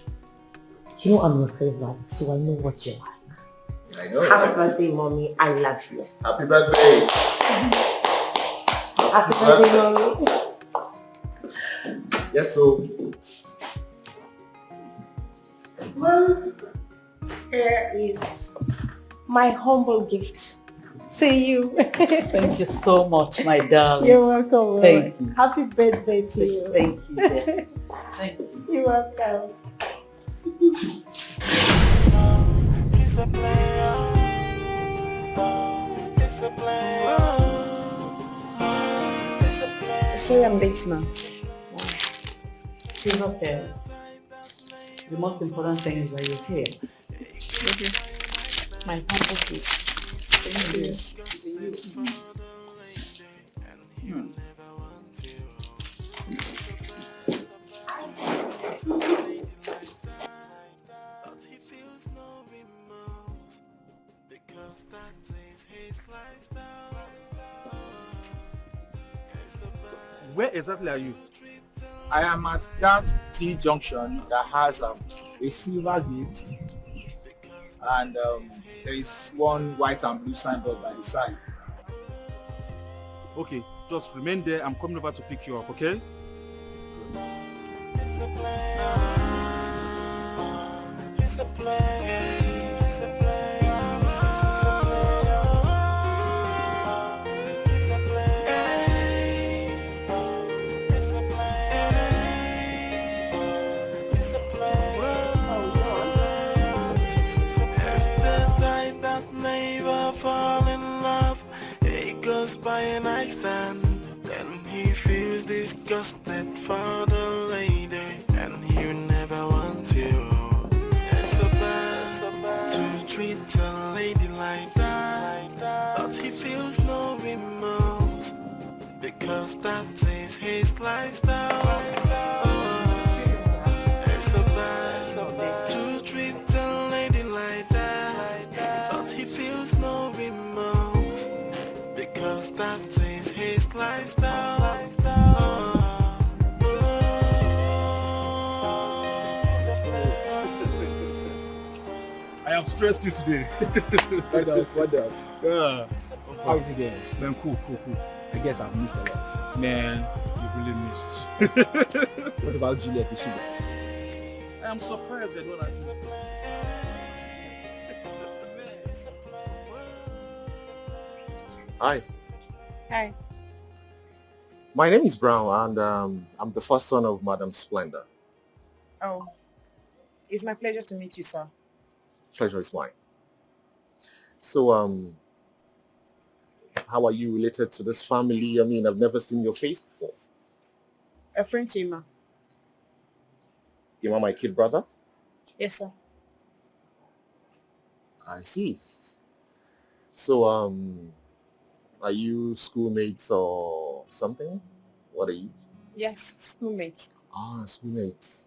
You know I'm your favorite, so I know what you like. I know. Happy birthday, mommy. I love you. Happy birthday. Happy birthday, mommy. Yes, so. Well, here is my humble gift to you. Thank you so much, my darling. You're welcome. Thank you. Happy birthday to you. Thank you. Dear. Thank you. You're welcome. It's a player. It's a player. It's a player. Sorry, I'm late, ma'am. She's not there. The most important thing is that you're here. My humble gift. Thank you. Where exactly are you? I am at that T-junction that has a silver gate, and there is one white and blue signboard by the side. Okay, just remain there. I'm coming over to pick you up, okay? It's a player. It's a player. It's a player. It's a player. It's a player. It's a player. It's a player. It's the type that never fall in love. He goes by a nightstand. Then he feels disgusted for the lady, and you never want to. It's so bad to treat a lady like that, but he feels no remorse because that is his lifestyle. It's so bad to treat a lady like that, but he feels no remorse because that is his lifestyle. I have stressed you today. What up? Yeah. How is it going? Man, cool. I guess I've missed a lot. Man, you really missed. What about Juliet? Is she there? I am surprised I don't ask this question. Hi, Hi. my name is Brown, and I'm the first son of Madam Splendor. Oh, it's my pleasure to meet you, sir. Pleasure is mine. So, how are you related to this family? I mean, I've never seen your face before. A friend to Ima. You're my kid brother? Yes, sir. I see. So, are you schoolmates or something? What are you? Yes, schoolmates. Ah, schoolmates.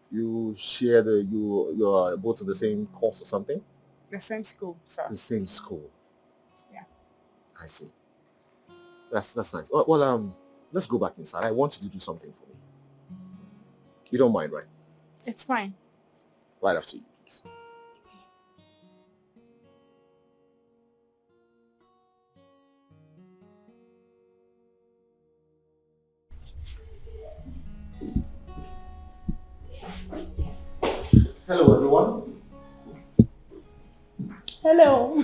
You share you are both in the same course or something? The same school, sir. The same school. Yeah. I see. That's nice. Well, let's go back inside. I want you to do something for me. You don't mind, right? It's fine. Right after you, please. Hello, everyone. Hello.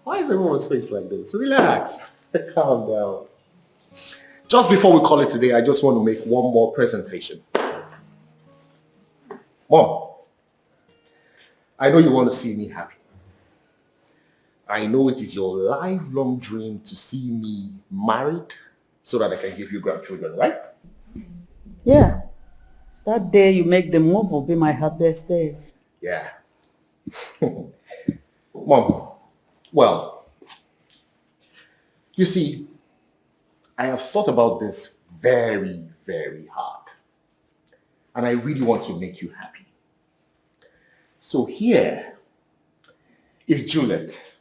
Why is everyone's face like this? Relax. Calm down. Just before we call it today, I just want to make one more presentation. Mom, I know you want to see me happy. I know it is your lifelong dream to see me married so that I can give you grandchildren, right? Yeah. That day you make the move will be my happiest day. Yeah. Mom, well, you see, I have thought about this very, very hard. And I really want to make you happy. So here is Juliet.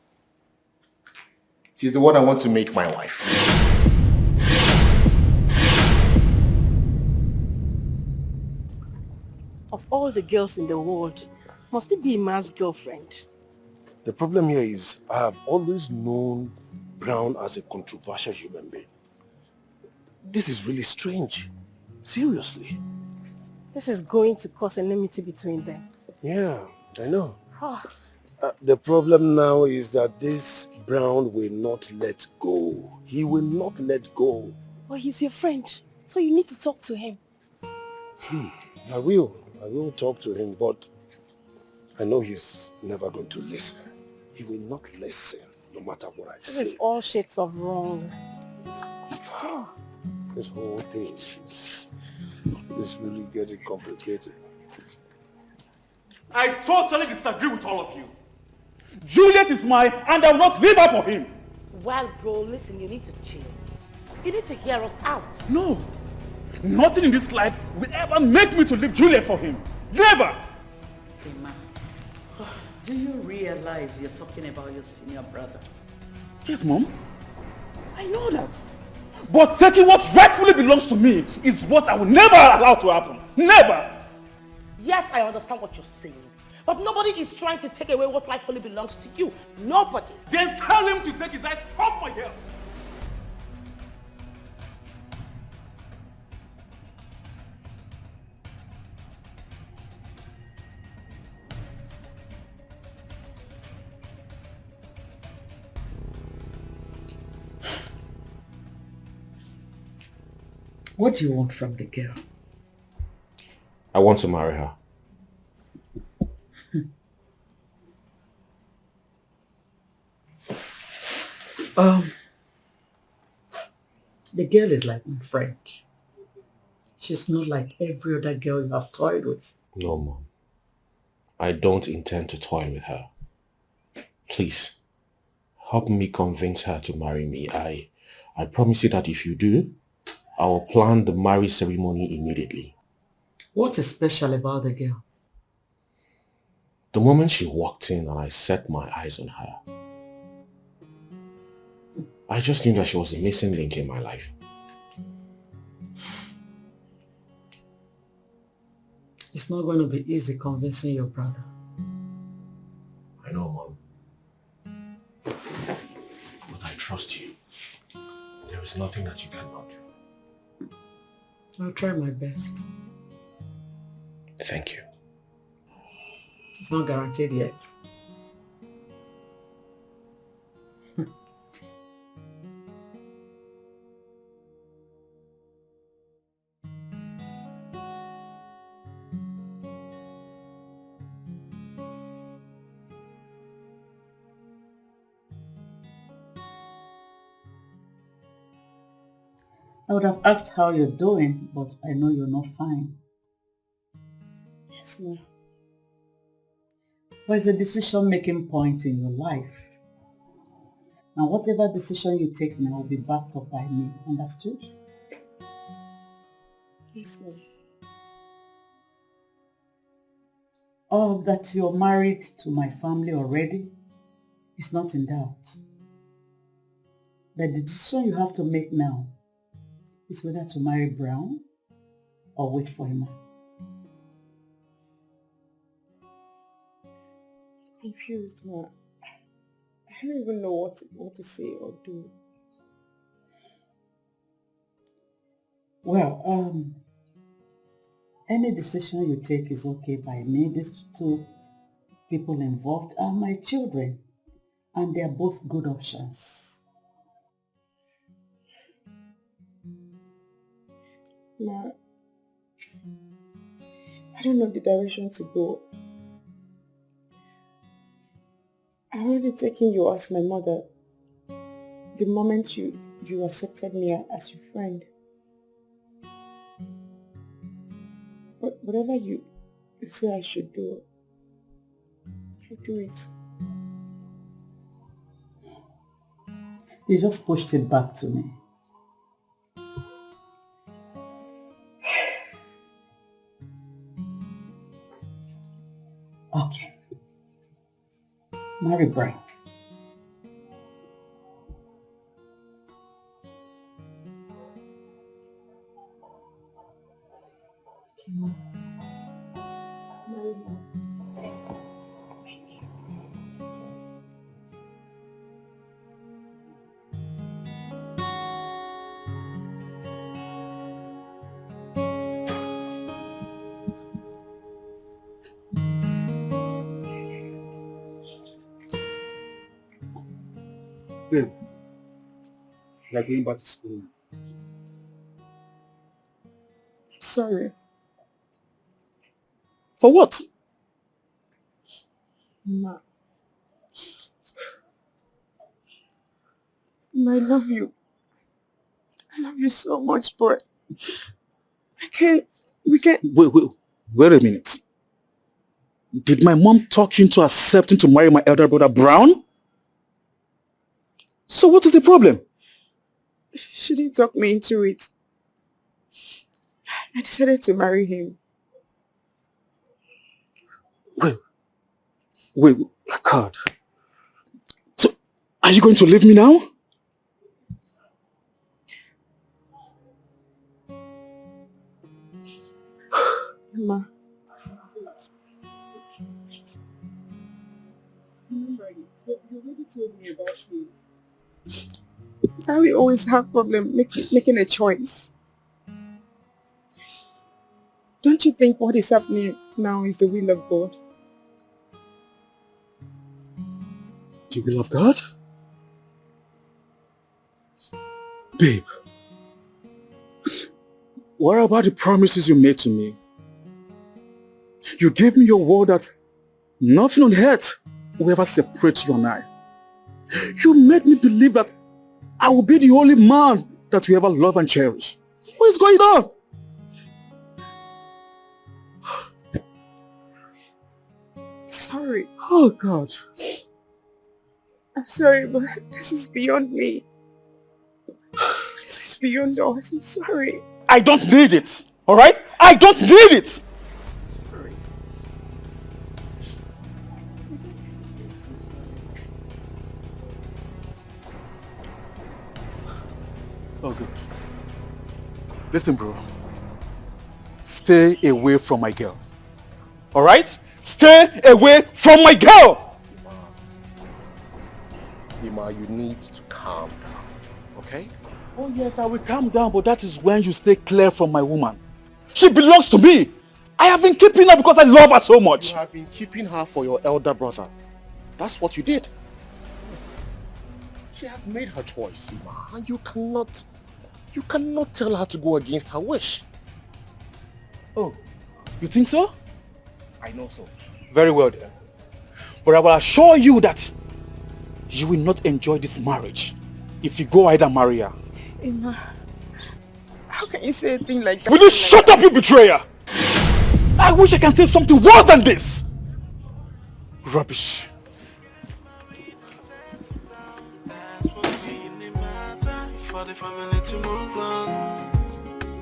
She's the one I want to make my wife. Of all the girls in the world, must it be Ima's girlfriend? The problem here is I have always known Brown as a controversial human being. This is really strange. Seriously. This is going to cause enmity between them. Yeah, I know. The problem now is that this Brown will not let go. He will not let go. Well, he's your friend, so you need to talk to him. I will talk to him, but I know he's never going to listen. He will not listen, no matter what I say. This is all shades of wrong. This whole thing is really getting complicated. I totally disagree with all of you. Juliet is mine, and I will not leave her for him. Well, bro, listen, you need to chill. You need to hear us out. No. Nothing in this life will ever make me to leave Juliet for him. Never! Ima, do you realize you're talking about your senior brother? Yes, Mom. I know that. But taking what rightfully belongs to me is what I will never allow to happen. Never! Yes, I understand what you're saying. But nobody is trying to take away what rightfully belongs to you. Nobody. Then tell him to take his eyes off my girl. What do you want from the girl? I want to marry her. The girl is like my friend. She's not like every other girl you have toyed with. No, Mom. I don't intend to toy with her. Please, help me convince her to marry me. I promise you that if you do, I will plan the marriage ceremony immediately. What is special about the girl? The moment she walked in and I set my eyes on her, I just knew that she was the missing link in my life. It's not going to be easy convincing your brother. I know, Mom. But I trust you. There is nothing that you cannot do. I'll try my best. Thank you. It's not guaranteed yet. I would have asked how you're doing, but I know you're not fine. Yes, ma'am. But it's a decision-making point in your life. And whatever decision you take now will be backed up by me. Understood? Yes, ma'am. That you're married to my family already is not in doubt. But the decision you have to make now is whether to marry Brown or wait for him. Confused, ma. I don't even know what to say or do. Well, any decision you take is okay by me. These two people involved are my children, and they are both good options. Ma, I don't know the direction to go. I've already taken you as my mother the moment you accepted me as your friend. But whatever you say I should do, I'll do it. You just pushed it back to me. Okay. Marry Brian. Babe, we are going back to school. Sorry. For what? Ma, I love you. I love you so much, but we can't. Wait a minute. Did my mom talk you into accepting to marry my elder brother Brown? So what is the problem? She didn't talk me into it. I decided to marry him. Wait, God. So, are you going to leave me now? Ma. Remember, you already told me about him. That's how we always have problem making a choice. Don't you think what is happening now is the will of God? The will of God? Babe, what about the promises you made to me? You gave me your word that nothing on earth will ever separate you and I. You made me believe that I will be the only man that you ever love and cherish. What is going on? Sorry. Oh God. I'm sorry, but this is beyond me. This is beyond us. I'm sorry. I don't need it. Alright? I don't need it. Sorry. Oh good. Listen, bro. Stay away from my girl. Alright? Stay away from my girl! Ima, you need to calm down, okay? Oh yes, I will calm down, but that is when you stay clear from my woman. She belongs to me. I have been keeping her because I love her so much. You have been keeping her for your elder brother. That's what you did. She has made her choice, Ima, and you cannot tell her to go against her wish. Oh, you think so? I know so. Very well then. But I will assure you that you will not enjoy this marriage if you go ahead and marry her. Emma, how can you say a thing like that? Will you shut up, you betrayer? I wish I can say something worse than this. Rubbish. For the family to move on,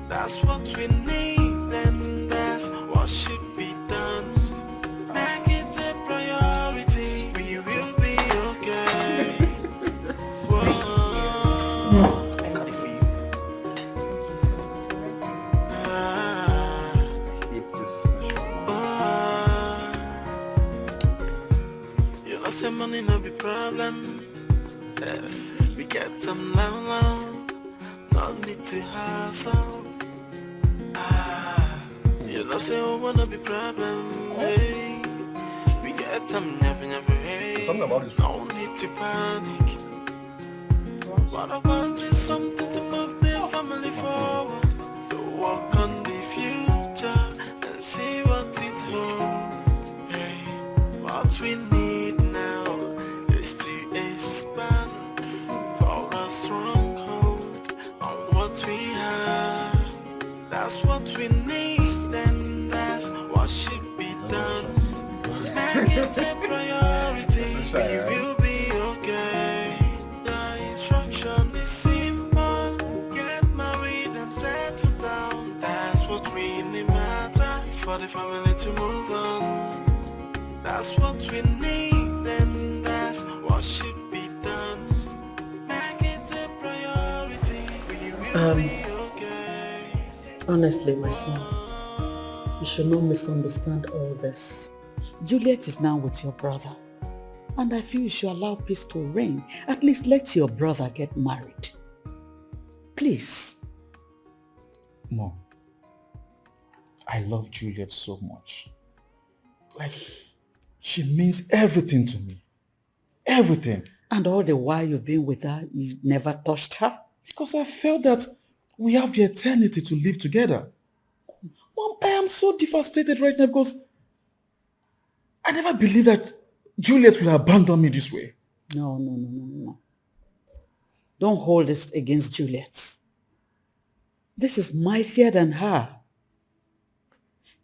that's what we need, and that's what should be done. Make it a priority, we will be okay. Whoa. I got it for you. You know, say money no be problem. We get some low, no need to hustle. You know, say we wanna be problem. Hey. We get some never, hey. No need to panic. What I want is something to move the family forward, to work on the future and see what it holds. Hey, what we need now is to expand for a stronghold on what we have. That's what we need, and that's what should be done. Make it a priority, we will be okay. The instruction is simple: get married and settle down. That's what really matters for the family to move on. That's what we need, and that's what should be done. Make it a priority, we will be okay. Honestly, my son, you should not misunderstand all this. Juliet is now with your brother, and I feel you should allow peace to reign. At least let your brother get married. Please. Mom, I love Juliet so much. Like, she means everything to me. Everything. And all the while you've been with her, you never touched her? Because I felt that we have the eternity to live together. Mom, I am so devastated right now because I never believed that Juliet will abandon me this way. No. Don't hold this against Juliet. This is mightier than her.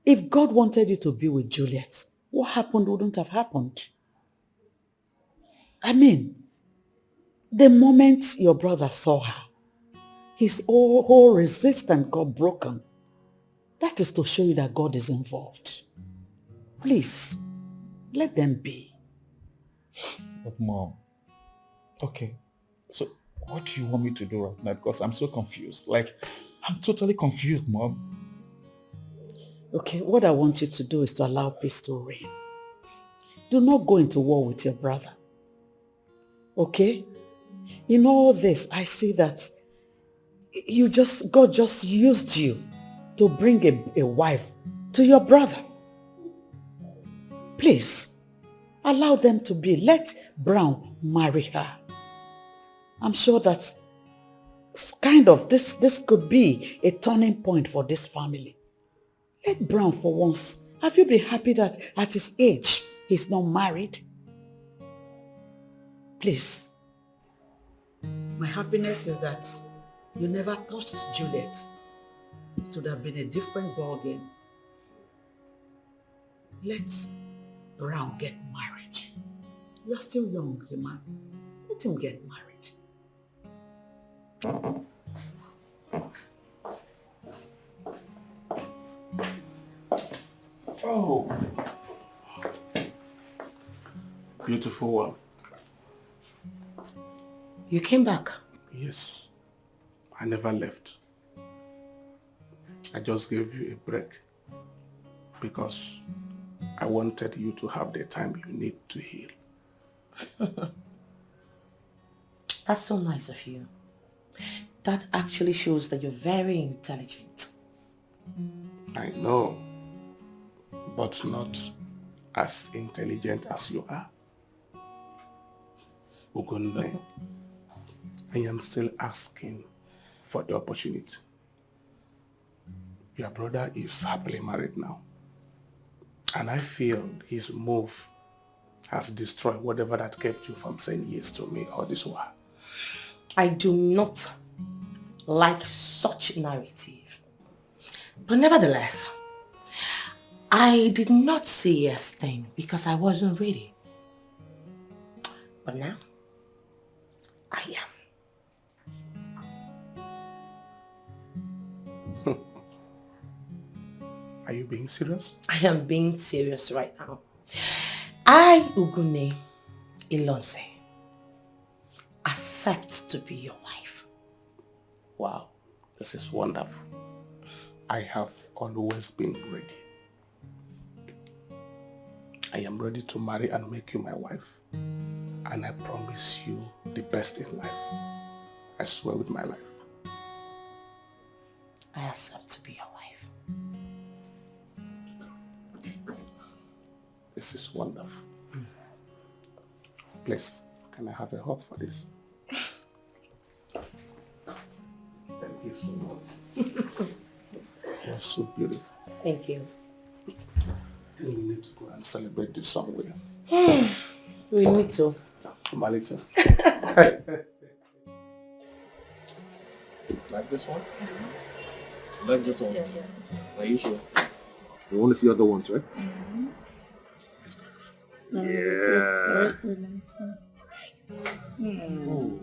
If God wanted you to be with Juliet, what happened wouldn't have happened. I mean, the moment your brother saw her, his whole resistance got broken. That is to show you that God is involved. Please, let them be. But Mom, okay, so what do you want me to do right now? Because I'm so confused. Like, I'm totally confused, Mom. Okay, what I want you to do is to allow peace to reign. Do not go into war with your brother. Okay? In all this, I see that God just used you to bring a wife to your brother. Please, allow them to be. Let Brown marry her. I'm sure that this could be a turning point for this family. Let Brown for once. Have you been happy that at his age, he's not married? Please. My happiness is that you never touched Juliet. It would have been a different ballgame. Let Brown get married. You are still young, man. Let him get married. Oh. Beautiful one. You came back? Yes. I never left. I just gave you a break because I wanted you to have the time you need to heal. That's so nice of you. That actually shows that you're very intelligent. I know, but not as intelligent as you are. Ugonne, I am still asking for the opportunity. Your brother is happily married now. And I feel his move has destroyed whatever that kept you from saying yes to me all this while. I do not like such narrative. But nevertheless, I did not say yes then because I wasn't ready. But now, I am. Are you being serious? I am being serious right now. I, Ugune Ilonse, accept to be your wife. Wow, this is wonderful. I have always been ready. I am ready to marry and make you my wife. And I promise you the best in life. I swear with my life. I accept to be your wife. This is wonderful. Please, can I have a hug for this? Thank you so much. You're so beautiful. Thank you. We need to go and celebrate this somewhere. We need to. Malita. Like this one? Like this one? Are you sure? You want to see other ones, right? Yeah.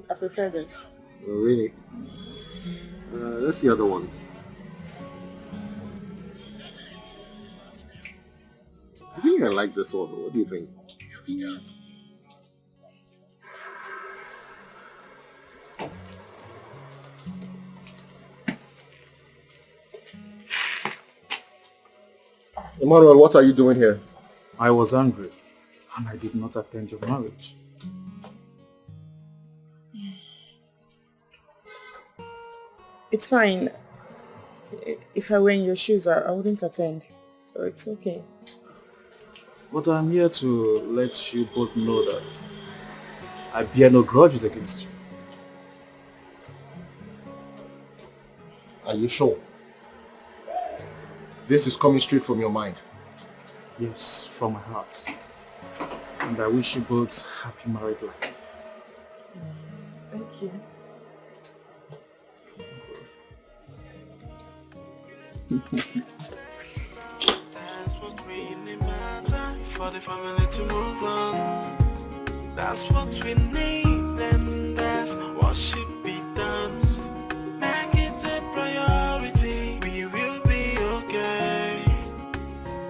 I prefer this. Oh, really? Let's see other ones. I think I like this one. What do you think? Emmanuel, what are you doing here? I was angry and I did not attend your marriage. It's fine. If I were in your shoes, I wouldn't attend. So it's okay. But I'm here to let you both know that I bear no grudges against you. Are you sure? This is coming straight from your mind. Yes, from my heart. And I wish you both happy married life. Thank you. That's what really matters for the family to move on. That's what we need, and that's what should be done. Make it a priority. We will be okay.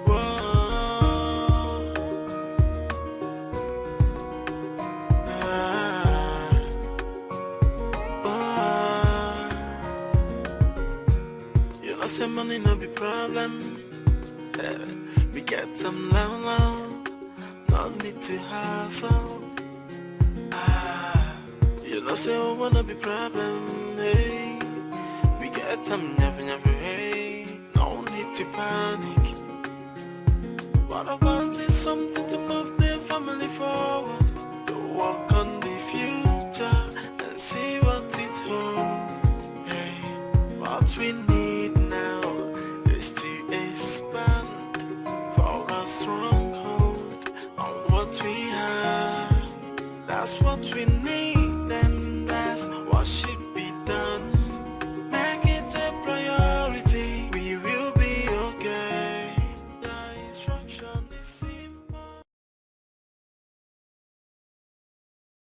Whoa. You know, say money no be problem. We get some loud, no need to hustle. You know, say I wanna be problem, hey. We get some never, hey. No need to panic. What I want is something to move the family forward. To work on the future and see what it holds. Hey, what we need.